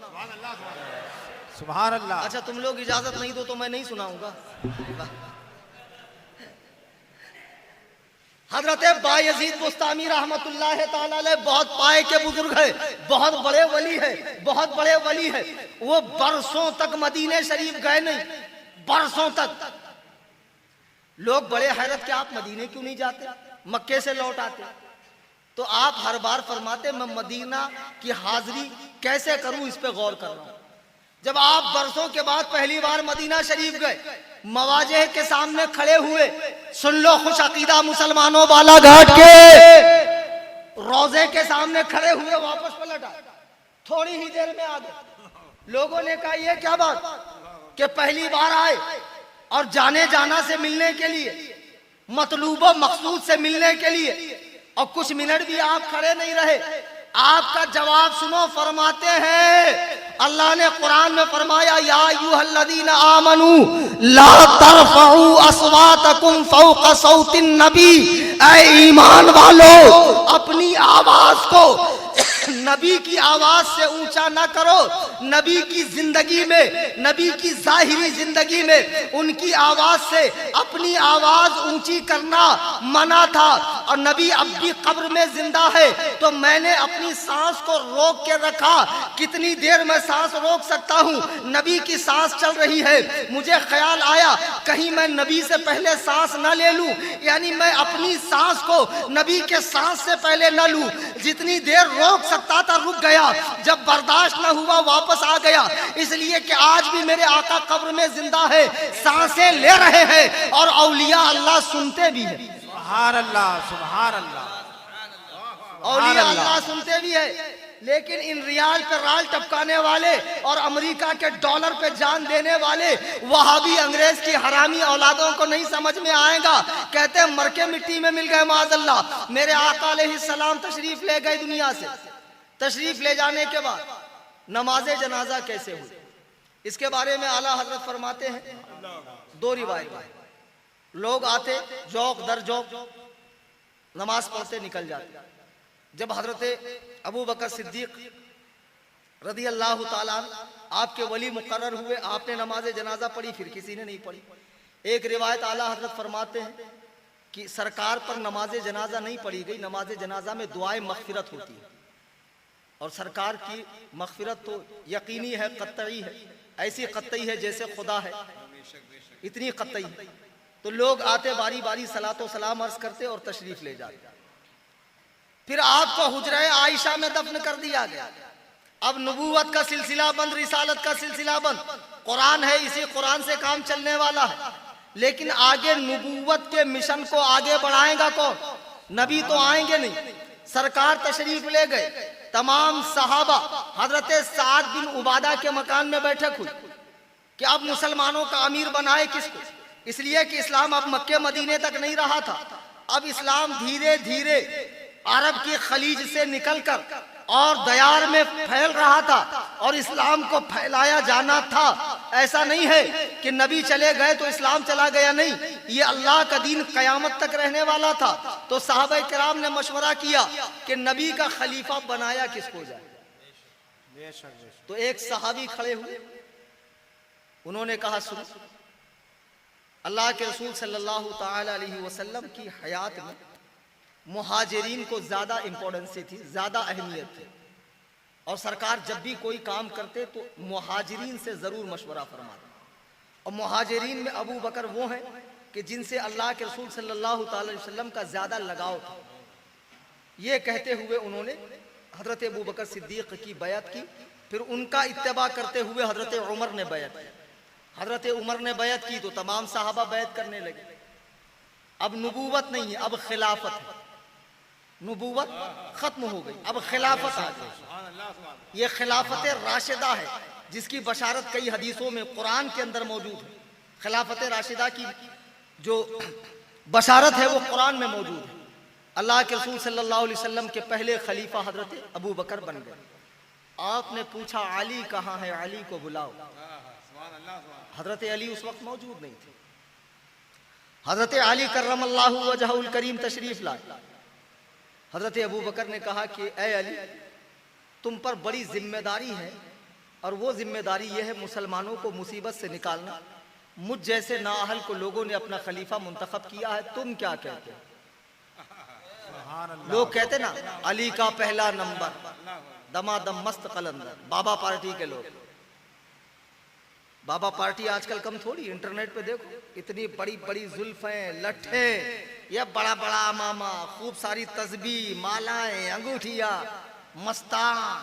सुभान अल्लाह। अच्छा, तुम लोग इजाजत नहीं दो तो मैं नहीं सुनाऊंगा। हजरत बायजीद बुस्तामी रहमतुल्लाह ताला अलैह बहुत पाए के बुजुर्ग है, बहुत बड़े वली है, बहुत बड़े वली है। वो बरसों तक मदीने शरीफ गए नहीं, बरसों तक। लोग बड़े हैरत के आप मदीने क्यों नहीं जाते, मक्के से लौट आते। तो आप हर बार फरमाते मैं मदीना की हाजिरी कैसे करूं, इस पे गौर कर रहा हूं। जब आप बरसों के बाद पहली बार मदीना शरीफ गए, मवाजे के सामने खड़े हुए, सुन लो खुश अकीदा मुसलमानों, बालाघाट के रोजे के सामने खड़े हुए, वापस पलट आए, थोड़ी ही देर में आ गए। लोगों ने कहा ये क्या बात कि पहली बार आए और जाने जाना से मिलने के लिए, मतलूब मकसूद से मिलने के लिए, और कुछ मिनट भी आप खड़े नहीं रहे। आपका जवाब सुनो, फरमाते हैं अल्लाह ने कुरान में फरमाया या अय्युहल्लज़ीना आमनू ला तरफऊ अस्वातकुम फौqa सौतिन नबी, ऐ ईमान वालों अपनी आवाज को नबी की आवाज से ऊंचा ना करो। नबी की जिंदगी में, नबी की जाहिरी जिंदगी में उनकी आवाज से अपनी आवाज ऊंची करना मना था। और नबी अब भी कब्र में जिंदा है, तो मैंने अपनी सांस को रोक के रखा। कितनी देर मैं सांस रोक सकता हूँ? नबी की सांस चल रही है, मुझे ख्याल आया कहीं मैं नबी से पहले सांस न ले लूं, यानी मैं अपनी सांस को नबी के सांस से पहले न लूं। जितनी देर रोक सकता था रुक गया, जब बर्दाश्त न हुआ वापस आ गया। इसलिए कि आज भी मेरे आका कब्र में जिंदा है, सांसें ले रहे हैं और औलिया अल्लाह सुनते भी है। सुभान अल्लाह, सुभान अल्लाह। औलिया अल्लाह सुनते भी है। लेकिन इन रियाल पे राल टपकाने वाले और अमेरिका के डॉलर पे जान देने वाले वहाबी अंग्रेज की हरामी औलादों को नहीं समझ में आएगा। कहते हैं मर के मिट्टी में मिल गए माज़अल्लाह। मेरे आका अलैहिस्सलाम तशरीफ ले गए दुनिया से। तशरीफ ले जाने के बाद नमाजे जनाजा कैसे हुई, इसके बारे में आला हजरत फरमाते हैं दो रिवायत। लोग आते जौक दर जौक नमाज पढ़ते निकल जाते। जब हजरत अबू बकर सिद्दीक रदी अल्लाह ताला आपके वली मुकर्रर हुए, आपने नमाज जनाजा पढ़ी, फिर किसी ने नहीं पढ़ी। एक रिवायत आला हजरत फरमाते हैं कि सरकार पर नमाज जनाजा नहीं पढ़ी गई। नमाज जनाजा में दुआए मग़फ़िरत होती है, और सरकार की मग़फ़िरत तो यकीनी है, क़त्ई है, ऐसी क़त्ई है जैसे खुदा है, इतनी क़त्ई है। तो लोग आते बारी बारी सलातो सलाम अर्ज करते और तशरीफ ले जाते। फिर आपको हुजरे आयशा में दफन कर दिया गया। अब नबूवत का सिलसिला बंद, रिसालत का सिलसिला बंद। कुरान है, इसी कुरान से काम चलने वाला है। लेकिन आगे नबूवत के मिशन को आगे बढ़ाएगा कौन? नबी तो आएंगे नहीं। सरकार तशरीफ ले गए, तमाम सहाबा हजरत साद बिन उबादा के मकान में बैठक हुई कि अब मुसलमानों का अमीर बनाए किसको। इसलिए कि इस्लाम अब मक्के मदीने तक नहीं रहा था, अब इस्लाम धीरे धीरे अरब की खलीज से निकलकर और दयार में फैल रहा था और इस्लाम को फैलाया जाना था। ऐसा नहीं है कि नबी चले गए तो इस्लाम चला गया, नहीं, ये अल्लाह का दीन कयामत तक रहने वाला था। तो साहबा किराम ने मशवरा किया कि नबी का खलीफा बनाया किसको जाए। तो एक सहाबी खड़े हुए, उन्होंने कहा सुनो, अल्लाह के रसूल सल्लल्लाहु ताला अलैहि वसल्लम की हयात में मुहाजिरीन को ज्यादा इंपॉर्टेंस थी, ज्यादा अहमियत थी, और सरकार जब भी कोई काम करते तो मुहाजिरीन से जरूर मशवरा फरमाते। और मुहाजिरीन में अबू बकर वो हैं कि जिनसे अल्लाह के रसूल सल्लल्लाहु ताला अलैहि वसल्लम का ज्यादा लगाव था। ये कहते हुए उन्होंने हजरत अबू बकर सिद्दीक की बैअत की। फिर उनका इत्तबा करते हुए हजरत उमर ने बैअत की। हजरत उमर ने बैअत की तो तमाम सहाबा बैअत करने लगे। अब नबूवत नहीं है, अब खिलाफत है। नबूवत खत्म हो गई, अब खिलाफत आ गई। ये खिलाफत राशिदा है जिसकी बशारत कई हदीसों में कुरान के अंदर मौजूद है। खिलाफत राशिदा की जो बशारत है वो कुरान में मौजूद है। अल्लाह के रसूल सल्लल्लाहु अलैहि वसल्लम के पहले खलीफा हजरत अबू बकर बन गए। आपने पूछा अली कहाँ है, अली को बुलाओ। हजरत अली उस वक्त मौजूद नहीं थे। हजरत अली कर्रमल्लाहु वजहुल करीम तशरीफ लाए। हजरत अबू बकर ने कहा कि ए अली, तुम पर बड़ी जिम्मेदारी है और वो जिम्मेदारी ये है मुसलमानों को मुसीबत से निकालना। मुझ जैसे नाअहल को लोगों ने अपना खलीफा मुंतखब किया है, तुम क्या कहते हो? लोग कहते ना अली का पहला नंबर, दमादम मस्त कलंदर, बाबा पार्टी के लोग। बाबा पार्टी आजकल कम थोड़ी, इंटरनेट पे देखो इतनी बड़ी बड़ी जुल्फें, लट्ठे, ये बड़ा बड़ा अमामा, खूब सारी तस्बीह, मालाएं, अंगूठियां, मस्तान,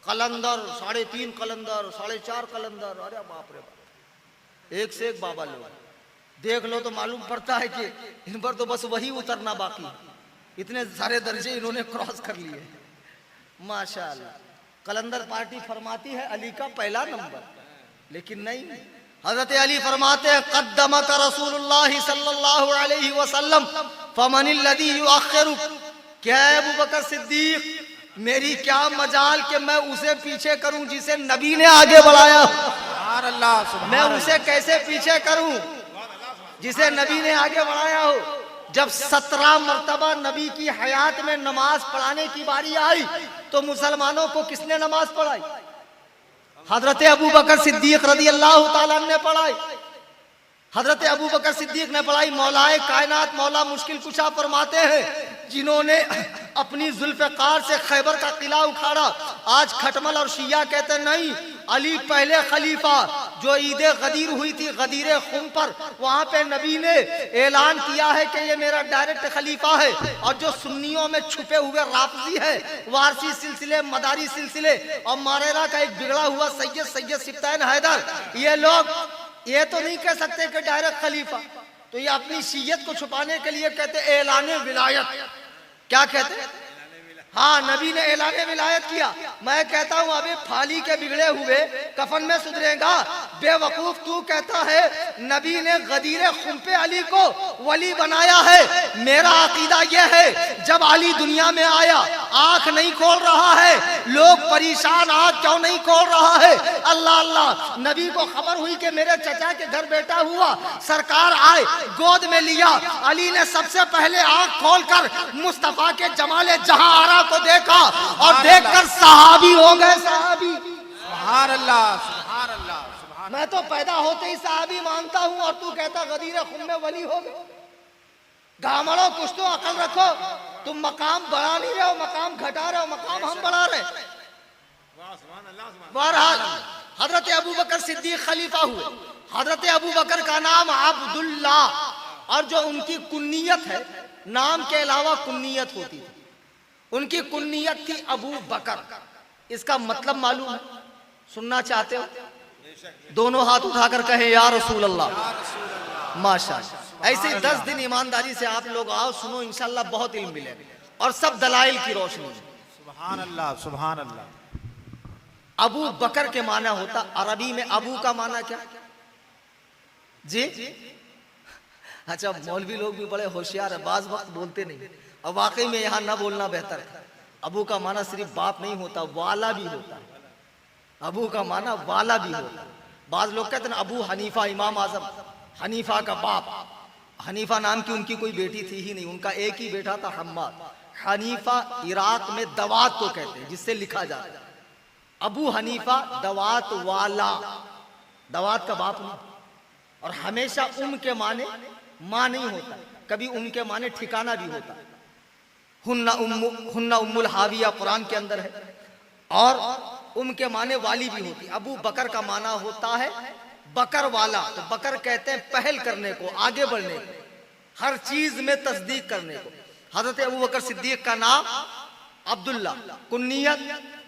कलंदर, 3.5 कलंदर, 4.5 कलंदर। अरे बाप रे बाप, एक से एक बाबा लोग देख लो तो मालूम पड़ता है कि इन पर तो बस वही उतरना बाकी, इतने सारे दर्जे इन्होंने क्रॉस कर लिए। माशाअल्लाह। कलंदर पार्टी फरमाती है अली का पहला नंबर, लेकिन नहीं, हजरत अली फरमाते हैं कद्दमक रसूलुल्लाह सल्लल्लाहु अलैहि वसल्लम फमनिल लदी युअखिरु। क्या अबू बकर सिद्दीक, मेरी क्या मजाल कि मैं उसे पीछे करूं जिसे नबी ने आगे बढ़ाया। मैं उसे कैसे पीछे करूं जिसे नबी ने आगे बढ़ाया हो। जब 17 मर्तबा नबी की हयात में नमाज पढ़ाने की बारी आई तो मुसलमानों को किसने नमाज पढ़ाई? हजरत अबू बकर सिद्दीक रज़ी अल्लाह ताला ने पढ़ाई। हजरत अबू बकर सिद्दीक ने पढ़ाई। मौलाए कायनात मौला मुश्किल कुशा फरमाते हैं, जिन्होंने अपनी जुल्फ़कार से खैबर का किला उखाड़ा। आज खटमल और शिया कहते नहीं, अली पहले खलीफा। जो ईद गदीर हुई थी गदीर खुम पर, वहां पे नबी ने ऐलान किया है कि ये मेरा डायरेक्ट खलीफा है। और जो सुन्नियों में छुपे हुए राफजी है, वारसी सिलसिले, मदारी सिलसिले और मारेरा का एक बिगड़ा हुआ सैयद सिफ्तान हैदर, ये लोग ये तो नहीं कह सकते कि डायरेक्ट खलीफा, तो ये अपनी शीयत को छुपाने के लिए कहते ऐलान विलायत। क्या कहते? हाँ, नबी ने ऐलान विलायत किया। मैं कहता हूँ अभी फाली के बिगड़े हुए कफन में सुधरेगा। बेवकूफ तू कहता है नबी ने गदीर खुम पे अली को वली बनाया है। मेरा अकीदा यह है, जब अली दुनिया में आया आंख नहीं खोल रहा है, लोग परेशान, आंख क्यों नहीं खोल रहा है? अल्लाह अल्लाह, नबी को खबर हुई कि मेरे चचा के घर बेटा हुआ, सरकार आए, गोद में लिया। अली ने सबसे पहले आंख खोलकर मुस्तफा के जमाले जहां आरा को देखा और देखकर सहाबी हो गए। सहाबी, सुभान अल्लाह, सुभान अल्लाह, सुभान। मैं तो पैदा होते ही सहाबी मानता हूं और तू कहता गदीर खुम में वली हो गए। गामड़ो, कुछ तो अकल रखो। तुम मकाम बढ़ा नहीं रहे हो, मकाम घटा रहे हो, मकाम हम बढ़ा रहे। बहरहाल हजरत अबू बकर सिद्दीक खलीफा हुए। हजरत अबू बकर का नाम अब्दुल्ला, और जो उनकी कुन्नियत है, नाम के अलावा कुन्नियत होती थी, उनकी कुन्नियत थी अबू बकर। इसका मतलब मालूम है? सुनना चाहते हो? दोनों हाथ उठाकर कहे या रसूल अल्लाह। माशाअल्लाह। ऐसे 10 दिन ईमानदारी से आप लोग आओ, सुनो, इंशाल्लाह बहुत इल्म मिलेगा और सब दलाइल की रोशनी में। सुभान अल्लाह, सुभान अल्लाह। अबू बकर के माना होता, अरबी में अबू का माना क्या जी? अच्छा, मौलवी लोग भी बड़े होशियार है, बाज वक्त बोलते नहीं, और वाकई में यहाँ ना बोलना बेहतर है। अबू का माना सिर्फ बाप नहीं होता, वाला भी होता है। अबू का माना वाला भी होता है। बाज लोग कहते हैं अबू हनीफा, इमाम आजम हनीफा का बाप। हनीफा नाम की उनकी कोई बेटी थी ही नहीं, उनका एक ही बेटा था हम्माद। हनीफा इराक में दवात को कहते हैं, जिससे लिखा जाता है। अबू हनीफा दवात वाला, दवात का बाप नहीं। और हमेशा के माने माँ नहीं होता, कभी उनके माने ठिकाना भी होता है। हुन्ना उम्मुल हाविया कुरान के अंदर है, और के माने वाली भी होती। अबू बकर का माना होता है बकर वाला। तो बकर कहते हैं पहल करने को, आगे बढ़ने को, हर चीज में तस्दीक करने को। हजरत अबू बकर सिद्दीक का नाम अब्दुल्ला, कुन्नियत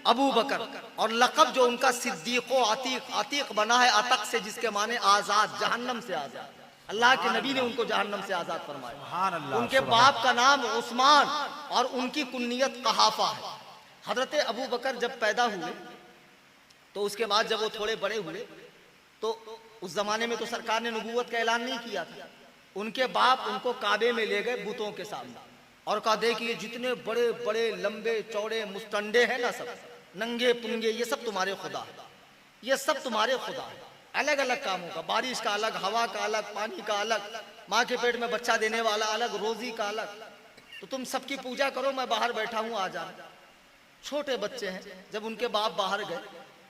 अबू बकर, और लक़ब जो उनका सिद्दीक़ो अतीक, अतीक बना है अतक से, जिसके माने आजाद, जहन्नम से आजाद। अल्लाह के नबी ने उनको जहन्नम से आजाद फरमाया। उनके बाप का नाम उस्मान और उनकी कुन्नियत कहाफा है। हजरत अबू बकर जब पैदा हुए तो उसके बाद जब वो थोड़े बड़े हुए तो उस जमाने में तो सरकार ने नबूवत का ऐलान नहीं किया था। उनके बाप उनको काबे में ले गए बुतों के सामने और कहा देखिए जितने बड़े बड़े लंबे चौड़े मुस्तंडे हैं ना, सब नंगे पुंगे, ये सब तुम्हारे खुदा है, ये सब तुम्हारे खुदा है। अलग अलग कामों का, बारिश का अलग, हवा का अलग, पानी का अलग, माँ के पेट में बच्चा देने वाला अलग, रोजी का अलग। तो तुम सबकी पूजा करो, मैं बाहर बैठा हूँ, आ जाना। छोटे बच्चे हैं। जब उनके बाप बाहर गए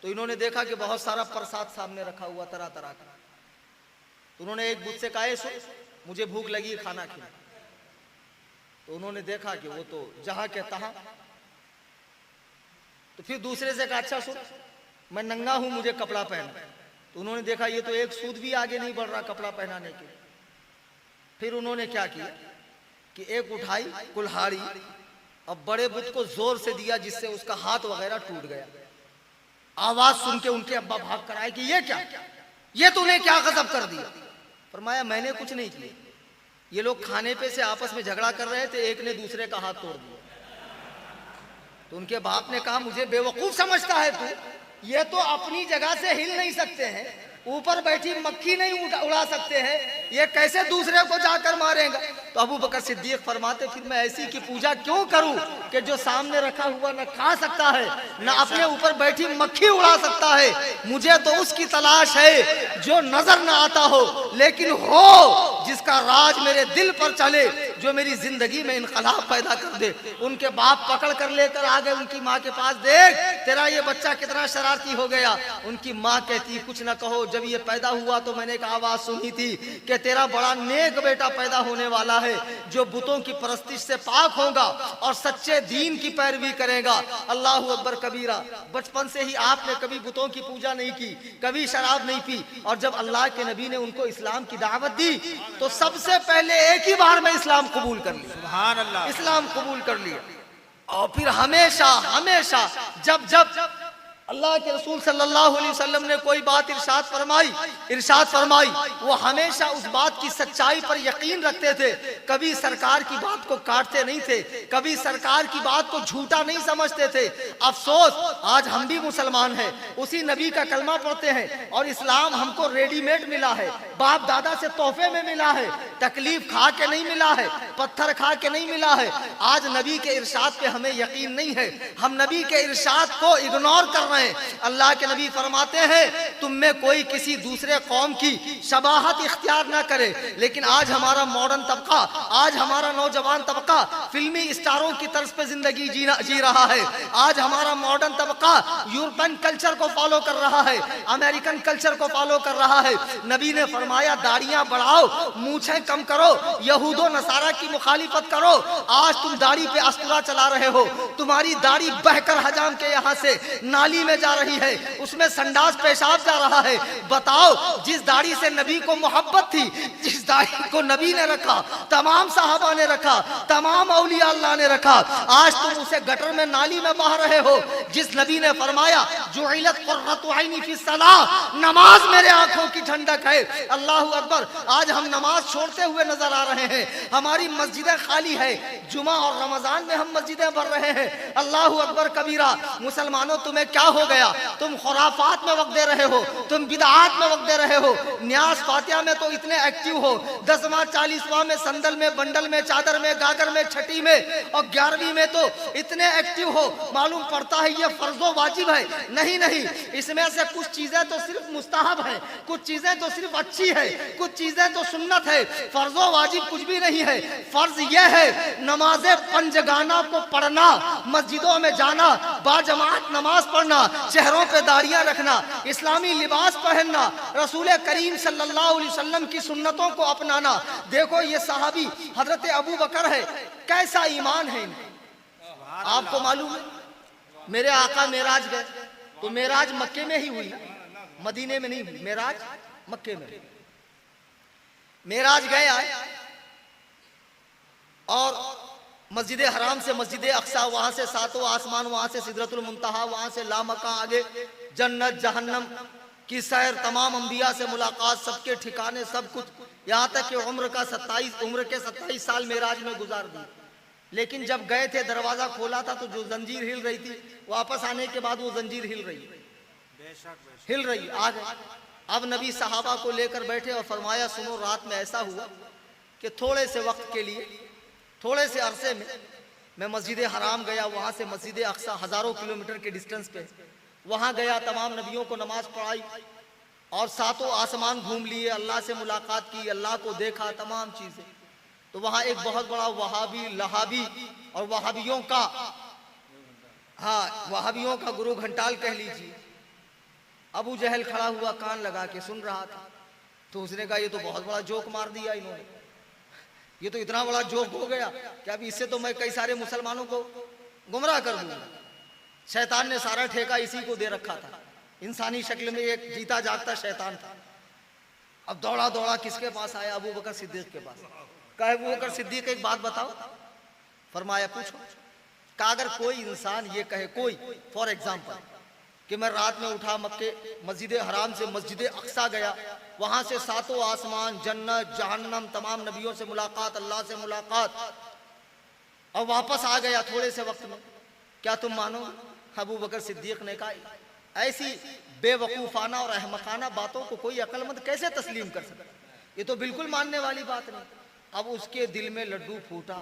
तो इन्होंने देखा कि बहुत सारा प्रसाद सामने रखा हुआ तरह तरह का। तो उन्होंने एक बुत से कहा सुन, मुझे भूख लगी, खाना खिला। तो उन्होंने देखा कि वो तो जहां के तहां। तो फिर दूसरे से कहा अच्छा सुन, मैं नंगा हूं, मुझे कपड़ा पहना। तो उन्होंने देखा ये तो एक सूद भी आगे नहीं बढ़ रहा कपड़ा पहनाने के। फिर उन्होंने क्या किया कि एक उठाई कुल्हाड़ी और बड़े बुत को जोर से दिया, जिससे उसका हाथ वगैरह टूट गया। आवाज सुन के उनके अब्बा भाग कर आए कि ये क्या, ये तूने क्या गजब कर दिया। फरमाया मैंने कुछ नहीं किया, ये लोग खाने पे से आपस में झगड़ा कर रहे थे, एक ने दूसरे का हाथ तोड़ दिया। तो उनके बाप ने कहा मुझे बेवकूफ समझता है तू, ये तो अपनी जगह से हिल नहीं सकते हैं, ऊपर बैठी मक्खी नहीं उड़ा सकते हैं, ये कैसे दूसरे को जाकर मारेगा। तो अबू बकर सिद्दीक फरमाते फिर मैं ऐसी की पूजा क्यों करूं कि जो सामने रखा हुआ न खा सकता है, न अपने ऊपर बैठी मक्खी उड़ा सकता है। मुझे तो उसकी तलाश है जो नजर न आता हो लेकिन हो जिसका राज मेरे दिल पर चले, जो मेरी जिंदगी में इनकलाब पैदा कर दे। उनके बाप पकड़ कर लेकर आ गए उनकी माँ के पास, देख तेरा ये बच्चा कितना शरारती हो गया। उनकी माँ कहती कुछ न कहो, जब ये पैदा हुआ तो मैंने एक आवाज सुनी थी कि तेरा बड़ा नेक बेटा पैदा होने वाला है, जो बुतों की परस्तिश से पाक होगा और सच्चे दीन की पैरवी करेगा। अल्लाह अकबर कबीरा। बचपन से ही आपने कभी बुतों की पूजा नहीं की, कभी शराब नहीं पी, और जब अल्लाह के नबी ने उनको इस्लाम की दावत दी तो सबसे पहले एक ही बार में इस्लाम कबूल कर लिया। सुभान अल्लाह, इस्लाम कबूल कर लिया। और फिर हमेशा हमेशा जब जब अल्लाह के रसूल सल्लल्लाहु अलैहि वसल्लम ने कोई बात इरशाद फरमाई, वो हमेशा उस बात की सच्चाई पर यकीन रखते थे। कभी सरकार की बात को काटते नहीं थे, कभी सरकार की बात को झूठा नहीं समझते थे। अफसोस आज हम भी मुसलमान हैं, उसी नबी का कलमा पढ़ते हैं और इस्लाम हमको रेडीमेड मिला है, बाप दादा से तोहफे में मिला है, तकलीफ खा के नहीं मिला है, पत्थर खा के नहीं मिला है। आज नबी के इरशाद पे हमें यकीन नहीं है, हम नबी के इरशाद को इग्नोर कर रहे हैं। अल्लाह के नबी फरमाते हैं तुम में कोई किसी दूसरे कौम की शबाहत इख्तियार ना करे, लेकिन आज हमारा मॉडर्न तबका, आज हमारा नौजवान तबका फिल्मी स्टारों की तर्ज पे जिंदगी जी रहा है। आज हमारा मॉडर्न तबका यूरोपियन कल्चर को फॉलो कर रहा है, अमेरिकन कल्चर को फॉलो कर रहा है। नबी ने फरमाया दाढ़ियां बढ़ाओ, मूछें कम करो, यहूदो नसारा की मुखालिफत करो। आज तुम दाढ़ी पे अस्तुरा चला रहे हो, तुम्हारी दाढ़ी बहकर हजाम के यहाँ से नाली में जा रही है, उसमें संडास पेशाब जा रहा है। बताओ जिस दाढ़ी से नबी को मोहब्बत थी, जिस दाढ़ी को नबी ने रखा, तमाम साहबा ने रखा, तमाम औलिया अल्लाह ने रखा, आज तुम उसे गटर में नाली में बहा रहे हो। जिस नबी ने फरमाया जुइलत कुर्रतु ऐनी फी सलाह, नमाज मेरे आंखों की ठंडक है। अल्लाह अकबर। आज हम नमाज छोड़ते हुए नजर आ रहे हैं, हमारी मस्जिदें खाली है, जुमा और रमजान में हम मस्जिदें भर रहे हैं। अल्लाह अकबर कबीरा। मुसलमानों तुम्हें क्या हो गया, तुम खुराफात में वक्त दे रहे हो, तुम बिदआत में वक्त दे रहे हो। न्यास फातिहा में तो इतने एक्टिव हो, 10वां 40वां में संदल में, बंडल में, चादर में, गागर में, छठी में और 11वीं में तो इतने एक्टिव हो, मालूम पड़ता है ये फर्जो वाजिब है। नहीं नहीं, इसमें से कुछ चीजें तो सिर्फ मुस्ताहब है, कुछ चीजें तो सिर्फ अच्छी है, कुछ चीजें तो सुन्नत है, फर्जो वाजिब कुछ भी नहीं है। फर्ज यह है नमाज़े पंजगाना को पढ़ना, मस्जिदों में जाना, बाजमात नमाज पढ़ना, चेहरों पे दाढ़ियां रखना, इस्लामी लिबास पहनना, रसूल करीम सल्लल्लाहु अलैहि वसल्लम की सुन्नतों को अपनाना। देखो ये सहाबी हजरत अबू बकर है, कैसा ईमान है इनका। आपको मालूम है मेरे आका मेराज गए तो मेराज मक्के में ही हुई, मदीने में नहीं हुई, मेराज मक्के में। मेराज गए आए और मस्जिद हराम से मस्जिद अक्सा, वहां से सातों आसमान, वहां से सिदरतुल मुंतहा, वहां से लामका, आगे जन्नत जहन्नम की सैर, तमाम अंबिया से मुलाकात, सबके ठिकाने, सब कुछ, यहाँ तक कि उम्र के 27 साल मेराज में गुजार दी। लेकिन जब गए थे दरवाजा खोला था तो जो जंजीर हिल रही थी, वापस आने के बाद वो जंजीर हिल रही है। हिल रही आ गई। अब नबी सहाबा को लेकर बैठे और फरमाया सुनो, रात में ऐसा हुआ कि थोड़े से वक्त के लिए, थोड़े से अरसे में मैं मस्जिद हराम गया, वहाँ से मस्जिद अक्सा हज़ारों किलोमीटर के डिस्टेंस पे, वहाँ गया, तमाम नबियों को नमाज पढ़ाई और सातों आसमान घूम लिए, अल्लाह से मुलाकात की, अल्लाह को देखा, तमाम चीज़ें। तो वहाँ एक बहुत बड़ा वहाबी, लहाबी और वहाबियों का, हाँ वहाबियों का गुरु घंटाल कह लीजिए, अबू जहल खड़ा हुआ कान लगा के सुन रहा था। तो उसने कहा ये तो बहुत बड़ा जोक मार दिया इन्होंने, ये तो इतना बड़ा जोक हो गया कि अभी इससे तो मैं कई सारे मुसलमानों को गुमराह कर दूंगा। शैतान ने सारा ठेका इसी को दे रखा था, इंसानी शक्ल में एक जीता जागता शैतान था। अब दौड़ा दौड़ा किसके पास आया? अबू बकर सिद्दीक के पास। कहा अबू बकर सिद्दीक एक बात बताओ। फरमाया पूछो। कहा अगर कोई इंसान ये कहे, कोई फॉर एग्जाम्पल कि मैं रात में उठा, मक्के मस्जिद हराम से मस्जिद अक्सा गया, वहां से सातों आसमान, जन्नत, जहन्नम, तमाम नबियों से मुलाकात, अल्लाह से मुलाकात, और वापस आ गया थोड़े से वक्त में, क्या तुम मानो? अबू बकर सिद्दीक ने कहा ऐसी बेवकूफाना और अहमकाना बातों को कोई अक्लमंद कैसे तस्लीम कर सकता? ये तो बिल्कुल मानने वाली बात नहीं। अब उसके दिल में लड्डू फूटा,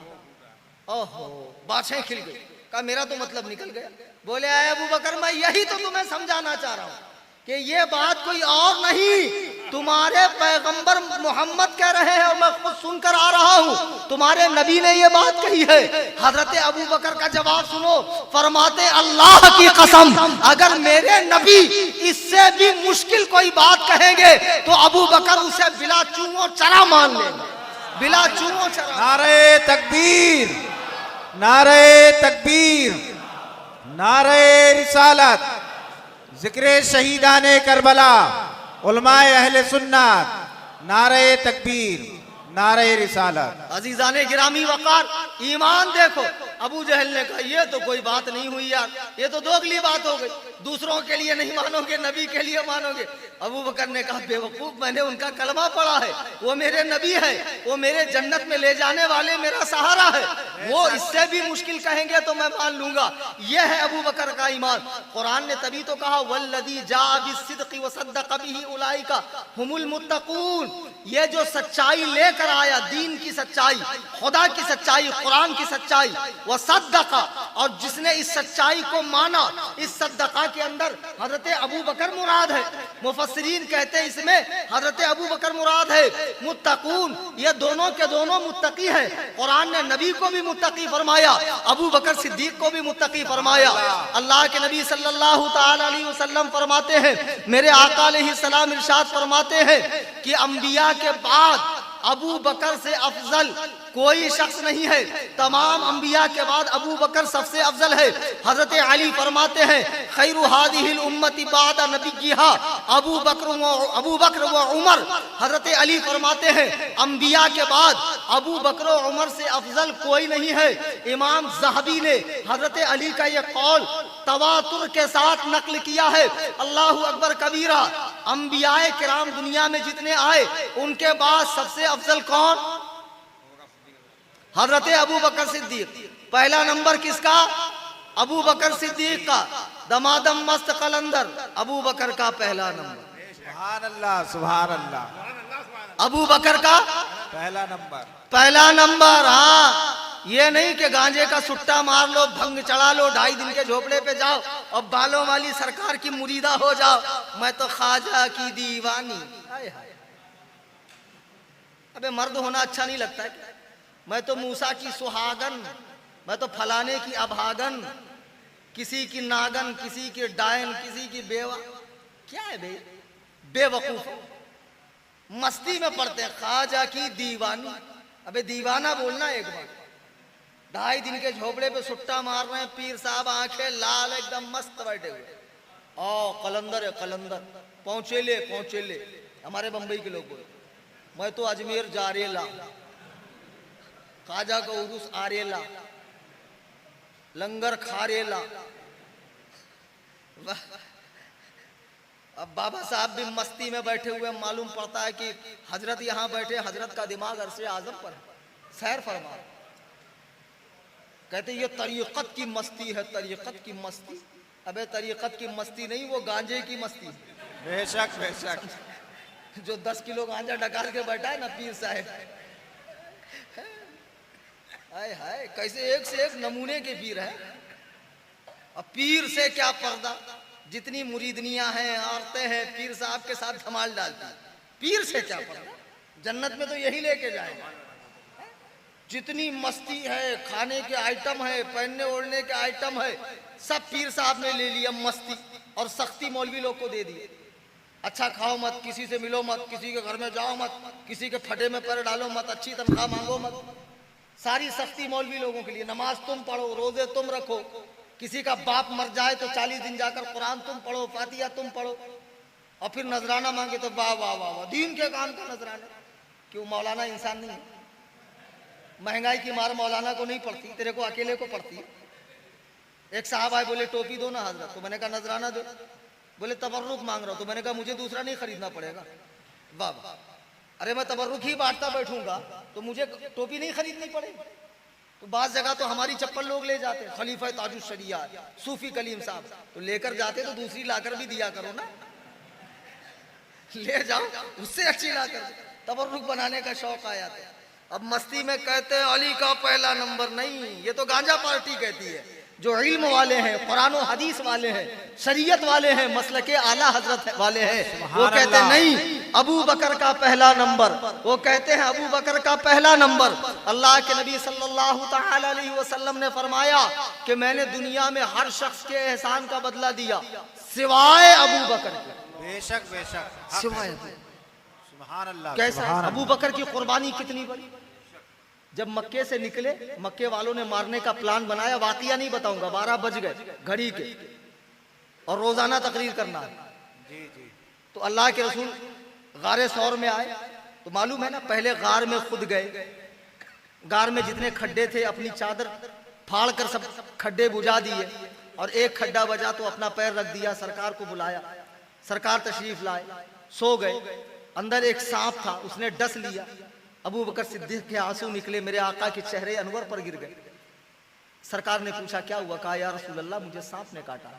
ओहो बाछें खिल गई। कहा मेरा तो मतलब निकल गया। बोले आए अबू बकर, मैं यही तो तुम्हें समझाना चाह रहा हूँ कि ये बात कोई और नहीं, तुम्हारे पैगंबर मोहम्मद कह रहे हैं और मैं खुद सुनकर आ रहा हूँ, तुम्हारे नबी ने ये बात कही है। हजरत अबू बकर का जवाब सुनो, फरमाते अल्लाह की कसम अगर मेरे नबी इससे भी मुश्किल कोई बात कहेंगे तो अबू बकर उसे बिला चूमो चरा मान लेंगे, बिला चूमो चरा। नारे तकबीर, नारे तकबीर, नारे रिसालत, जिक्र शहीदाने करबला, उलमाए अहले सुन्नत, नारे तकबीर, नारे रिसालत। अजीजाने गिरामी वकार, ईमान देखो। अबू जहल ने कहा ये तो कोई बात नहीं हुई यार, ये तो दोगली बात हो गई, दूसरों के लिए नहीं मानोगे, नबी के लिए मानोगे। अबू बकर ने कहा बेवकूफ, मैंने उनका कलमा पढ़ा है, वो मेरे नबी है, वो मेरे जन्नत में ले जाने वाले मेरा सहारा है, वो इससे भी मुश्किल कहेंगे तो मैं मान लूंगा। ये है अबू बकर का ईमान। कुरान ने तभी तो कहा वल्लदी जा बिस्सिद्क़ि वसद्दक़ बिही उलाइका हुमुल मुत्तक़ून, ये जो सच्चाई लेकर आया, दीन की सच्चाई, खुदा की सच्चाई, कुरान की सच्चाई, वसद्दक़ा, और जिसने इस सच्चाई को माना, इस सद्दक़ा के अंदर हजरत अबू बकर मुराद है। मुफस्सिरीन कहते हैं इसमें हजरत अबू बकर मुराद है। मुत्तक़ून, ये दोनों के दोनों मुत्तकी है। कुरान ने नबी को भी मुत्तकी फरमाया, अबू बकर सिद्दीक को भी मुत्तकी फरमाया। अल्लाह के नबी सल्लल्लाहु ताला अलैहि वसल्लम फरमाते हैं, मेरे आका अलैहिस्सलाम इरशाद फरमाते हैं कि अंबिया के बाद अबू बकर से अफजल कोई शख्स नहीं है, तमाम अंबिया के बाद अबू बकर सबसे अफजल है। हजरत अली फरमाते हैं खैरु हादिहिल उम्मति बादा नबिय्यिहा अबू बकर व उमर। हजरत अली फरमाते हैं अंबिया के बाद अबू बकर व उमर से अफजल कोई नहीं है। इमाम ज़हबी ने हजरत अली का यह कौल तवातुर के साथ नकल किया है। अल्लाहु अकबर कबीरा। अंबियाए किराम दुनिया में जितने आए उनके बाद सबसे अफजल कौन? हजरत अबू बकर सिद्दीक। पहला नंबर किसका? अबू बकर सिद्दीक का। दमादम मस्त कलंदर अबू बकर का पहला नंबर। सुभान अल्लाह, सुभान अल्लाह। अबू बकर का पहला नंबर, पहला नंबर। हाँ, ये नहीं कि गांजे का सुट्टा मार लो, भंग चढ़ा लो, 2.5 दिन के झोपड़े पे जाओ और बालों वाली सरकार की मुरीदा हो जाओ, मैं तो ख्वाजा की दीवानी। अबे मर्द होना अच्छा नहीं लगता है? मैं तो मूसा की सुहागन, मैं तो फलाने की अभागन, किसी की नागन, किसी की डायन, किसी की बेवा। क्या है बे? बेवकूफ, मस्ती में पड़ते हैं ख्वाजा की दीवानी। अबे दीवाना बोलना एक बार। 2.5 दिन के झोपड़े पे सुट्टा मार रहे हैं पीर साहब, आंखें लाल एकदम मस्त बैठे हुए। ओ कलंदर है कलंदर, पहुंचेले पहुंचेले। हमारे बंबई के लोग बोले मैं तो अजमेर जा रेला, ख्वाजा का उर्स आरेला, लंगर खारेला। अब बाबा साहब भी मस्ती में बैठे हुए, मालूम पड़ता है कि हजरत यहाँ बैठे, हजरत का दिमाग अरसे आजम पर है, सैर फरमा। कहते ये तरीक़त की मस्ती है, तरीक़त की मस्ती। अबे तरीकत की मस्ती नहीं, वो गांजे की मस्ती। बेशक बेशक। जो 10 किलो गांजा डकार के बैठा है ना पीर साहब, हाय हाय कैसे एक से एक नमूने के पीर है। अब पीर से क्या पर्दा, जितनी मुरीदनियां हैं, औरतें हैं, पीर साहब के साथ धमाल डालती हैं। पीर से क्या पर्दा, जन्नत में तो यही लेके जाएंगे। जितनी मस्ती है, खाने के आइटम है, पहनने ओढ़ने के आइटम है, सब पीर साहब ने ले लिया मस्ती, और सख्ती मौलवी लोग को दे दी। अच्छा खाओ मत, किसी से मिलो मत, किसी के घर में जाओ मत, किसी के फटे में पैर डालो मत, अच्छी तनख्वाह मांगो मत। सारी सख्ती मौलवी लोगों के लिए। नमाज तुम पढ़ो, रोजे तुम रखो, किसी का बाप मर जाए तो 40 दिन जाकर कुरान तुम पढ़ो, फातिहा तुम पढ़ो, और फिर नजराना मांगे तो वाह वाह वाह वाह, दीन के काम का नजराना। क्यों मौलाना इंसान नहीं है? महंगाई की मार मौलाना को नहीं पड़ती, तेरे को अकेले को पड़ती है। एक साहब आए, बोले टोपी दो ना हजरत, तो मैंने कहा नजराना दो। बोले तबर्रुक मांग रहा हूं, तो मैंने कहा मुझे दूसरा नहीं खरीदना पड़ेगा। वाह वाह, अरे मैं तबर्रुक ही बांटता बैठूंगा तो मुझे टोपी नहीं खरीदनी पड़ेगी। तो बात जगह तो हमारी चप्पल लोग ले जाते हैं, खलीफा ताजुश शरिया सूफी कलीम साहब, तो लेकर जाते तो दूसरी लाकर भी दिया करो ना, ले जाओ उससे अच्छी लाकर। तबर्रुक बनाने का शौक आया था। अब मस्ती में कहते हैं अली का पहला नंबर, नहीं, ये तो गांजा पार्टी कहती है। जो इल्म वाले हैं, कुरान और हदीस वाले हैं, शरीयत वाले हैं, मसलके आला हजरत वाले हैं, वो कहते हैं नहीं, अबू बकर का पहला नंबर। वो कहते हैं अबू बकर का पहला नंबर। अल्लाह के नबी सल्लल्लाहु तआला अलैहि वसल्लम ने फरमाया कि मैंने दुनिया में हर शख्स के एहसान का बदला दिया सिवाय अबू बकर के। बेशक बेशक, सिवाय सुभान अल्लाह। कैसा अबू बकर की कुर्बानी कितनी बड़ी। जब मक्के से निकले, मक्के वालों ने मारने का प्लान बनाया, वाकया नहीं बताऊंगा, 12 बज गए घड़ी के, और रोजाना तकरीर करना है। जी जी। तो अल्लाह के रसूल गारे सौर में आए, तो मालूम है ना, पहले गार में खुद गए, गार में जितने खड्डे थे अपनी चादर फाड़ कर सब खड्डे बुझा दिए, और एक खड्डा बजा तो अपना पैर रख दिया, सरकार को बुलाया, सरकार तशरीफ लाए, सो गए। अंदर एक सांप था, उसने डस लिया। अबू बकर सिद्दीक के आंसू निकले, मेरे आका के चेहरे अनवर पर गिर गए। सरकार ने पूछा क्या हुआ? कहा या रसूल अल्लाह मुझे सांप ने काटा।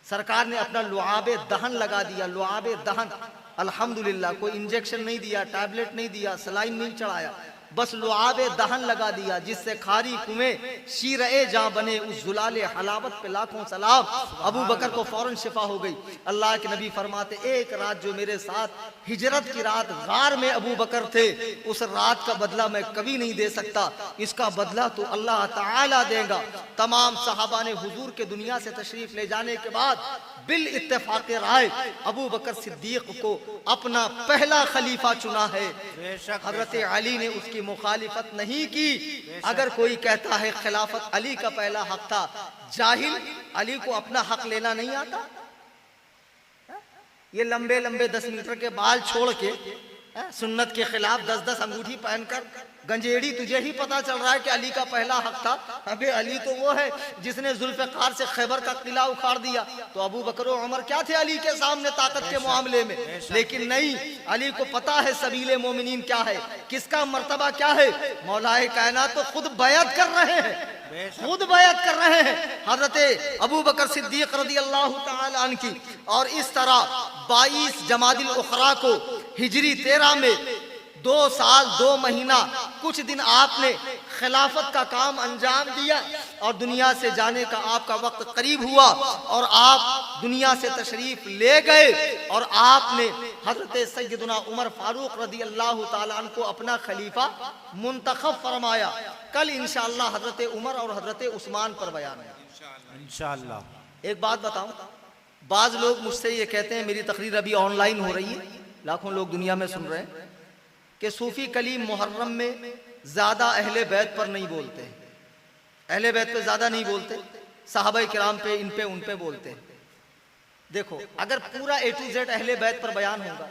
सरकार ने अपना लुआबे दहन लगा दिया, लुआबे दहन। अल्हम्दुलिल्लाह कोई इंजेक्शन नहीं दिया, टैबलेट नहीं दिया, सलाइन नहीं चढ़ाया, बस लुआबे दहन लगा दिया, जिससे खारी कुएं शीरे जा बने। उस जुलाले हलावत पे लाखों सलाम। अबू बकर को फौरन शिफा हो गई। अल्लाह के नबी फरमाते एक रात जो मेरे साथ हिजरत की रात गार में अबू बकर थे, उस रात का बदला मैं कभी नहीं दे सकता, इसका बदला तो अल्लाह ताला देगा। तमाम सहाबा ने हुजूर के दुनिया से तशरीफ ले जाने के बाद बिल इत्तेफाक राय अबू बकर सिद्दीक को अपना पहला खलीफा चुना है। हजरत अली ने उसकी मुखालिफत नहीं की। अगर कोई कहता है खिलाफत अली का पहला हक था, जाहिल, अली को अपना हक लेना नहीं आता। ये लंबे लंबे 10 मीटर के बाल छोड़ के सुन्नत के खिलाफ 10-10 अंगूठी पहनकर गंजेड़ी, तुझे ही पता चल रहा है कि अली का पहला हक था। अबे अली तो वो है जिसने जुल्फ़िकार से खैबर का किला उखाड़ दिया, तो अबू बकर और उमर क्या थे अली के सामने ताकत के मामले में? लेकिन नहीं, अली को पता है सबीले मोमिनीन क्या है, किसका मर्तबा क्या है। मौलाए कायनात तो खुद बयात कर रहे हैं, खुद बयात कर रहे हैं हजरत अबू बकर सिद्दीक रज़ियल्लाहु ताला अन्हु की। और इस तरह 22 जमादिल उखरा को हिजरी 13 में 2 साल 2 महीना कुछ दिन आपने खिलाफत का काम अंजाम दिया, और दुनिया से जाने का आपका वक्त करीब हुआ, और आप दुनिया से तशरीफ ले गए, और आपने हजरत सैयदना उमर फारूक रज़ियल्लाहु ताला अन्हु को अपना खलीफा मुंतखब फरमाया। कल इंशाअल्लाह हजरत उमर और हजरत उस्मान पर बयान है इंशाअल्लाह। एक बात बताऊं, बाज लोग मुझसे ये कहते हैं, मेरी तकरीर अभी ऑनलाइन हो रही है, लाखों लोग दुनिया में सुन रहे हैं, कि सूफी कलीम मुहर्रम में ज्यादा अहले बैत पर नहीं बोलते, अहले बैत पे ज्यादा नहीं बोलते, सहाबा किराम पे, इन पे उन पे बोलते हैं। देखो, अगर पूरा A to Z अहले बैत पर बयान होगा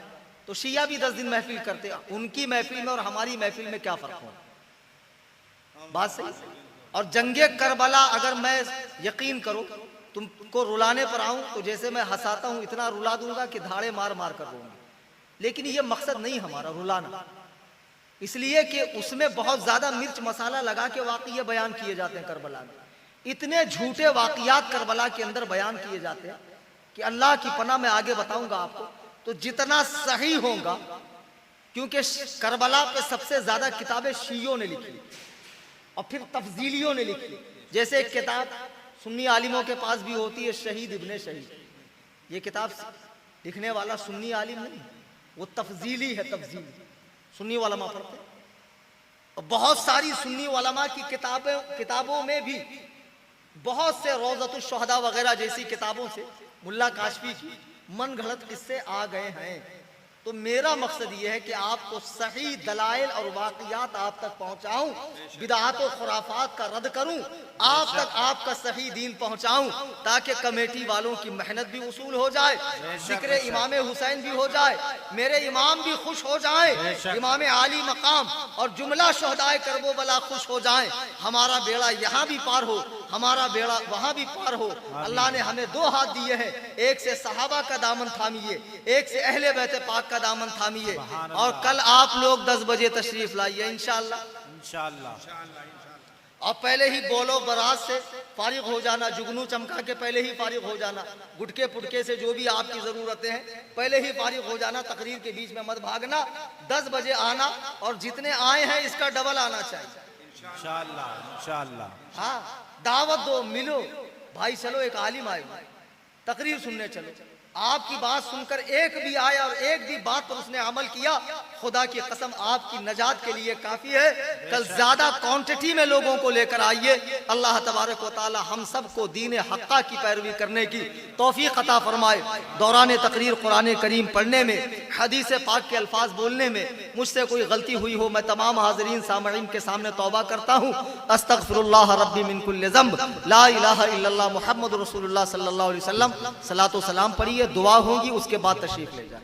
तो शिया भी 10 दिन महफिल करते, उनकी महफिल में और हमारी महफिल में क्या फर्क होगा? बात सही। और जंगे करबला अगर मैं यकीन करो तुमको रुलाने पर आऊं तो जैसे मैं हंसाता हूं इतना रुला दूंगा कि धाड़े मार मार कर रोऊंगा, लेकिन ये मकसद नहीं हमारा रुलाना, इसलिए कि उसमें बहुत ज्यादा मिर्च मसाला लगा के वाकई बयान किए जाते हैं करबला में। इतने झूठे वाकयात करबला के अंदर बयान किए जाते हैं कि अल्लाह की पनाह मैं आगे बताऊंगा आपको, तो जितना सही होगा, क्योंकि करबला पे सबसे ज्यादा किताबें शियों ने लिखी और फिर तफजीलियों ने लिखी। जैसे एक किताब सुन्नी आलिमों के पास भी होती है, शहीद इब्ने शहीद, ये किताब लिखने वाला सुन्नी आलिम नहीं, वो तफजीली है, तफजीली सुन्नी उलमा पढ़ते हैं। और बहुत सारी सुन्नी उलमा की किताबों में भी बहुत से रोज़तुश शुहदा वगैरह जैसी किताबों से मुल्ला काशफी की मन घड़त किस्से आ गए हैं। तो मेरा मकसद ये है कि आपको सही दलाइल और वाक़ियात आप तक पहुंचाऊं, बिदअत और खुराफात का रद्द करूं, आप तक आपका सही दीन पहुंचाऊं, ताकि कमेटी वालों की मेहनत भी वसूल हो जाए, जिक्र इमाम हुसैन भी हो जाए, मेरे इमाम भी खुश हो जाए, इमाम आली मकाम और जुमला शुहदाए करबला खुश हो जाए, हमारा बेड़ा यहाँ भी पार हो, हमारा बेड़ा वहां भी पार हो। अल्लाह ने हमें दो हाथ दिए हैं, एक से सहाबा का दामन थामिए, एक से अहले बैत पाक का दामन थामिए। और कल आप लोग 10 बजे तशरीफ लाइए इंशाअल्लाह, और पहले ही बोलो बरात से फारिग हो जाना, जुगनू चमका के पहले ही फारिग हो जाना, गुटके पुटके से जो भी आपकी जरूरतें हैं पहले ही फारिग हो जाना, तकरीर के बीच में मत भागना, 10 बजे आना, और जितने आए हैं इसका डबल आना चाहिए इंशाअल्लाह। हाँ, दावत दो, मिलो भाई, चलो एक आलिम आए, तकरीर सुनने चलो, आपकी बात सुनकर एक भी आया और एक भी बात पर उसने अमल किया, खुदा की कसम आपकी नजात के लिए काफी है। कल ज्यादा क्वांटिटी में लोगों को लेकर आइए। अल्लाह तबारक व तआला हम सबको दीन हक्का की पैरवी करने की तौफीक अता फरमाए। दौरान तकरीर कुरान करीम पढ़ने में, हदीस पाक के अल्फाज बोलने में मुझसे कोई गलती हुई हो, मैं तमाम हाज़रीन सामईन के सामने तौबा करता हूँ। अस्तगफिरुल्लाह रब्बी मिन कुल्लि ज़ंब, ला इलाहा इल्लल्लाह मुहम्मद रसूलुल्लाह सल्लल्लाहु अलैहि वसल्लम। सलातो सलाम पढ़िए, दुआ होगी, उसके बाद तशरीफ ले जाए।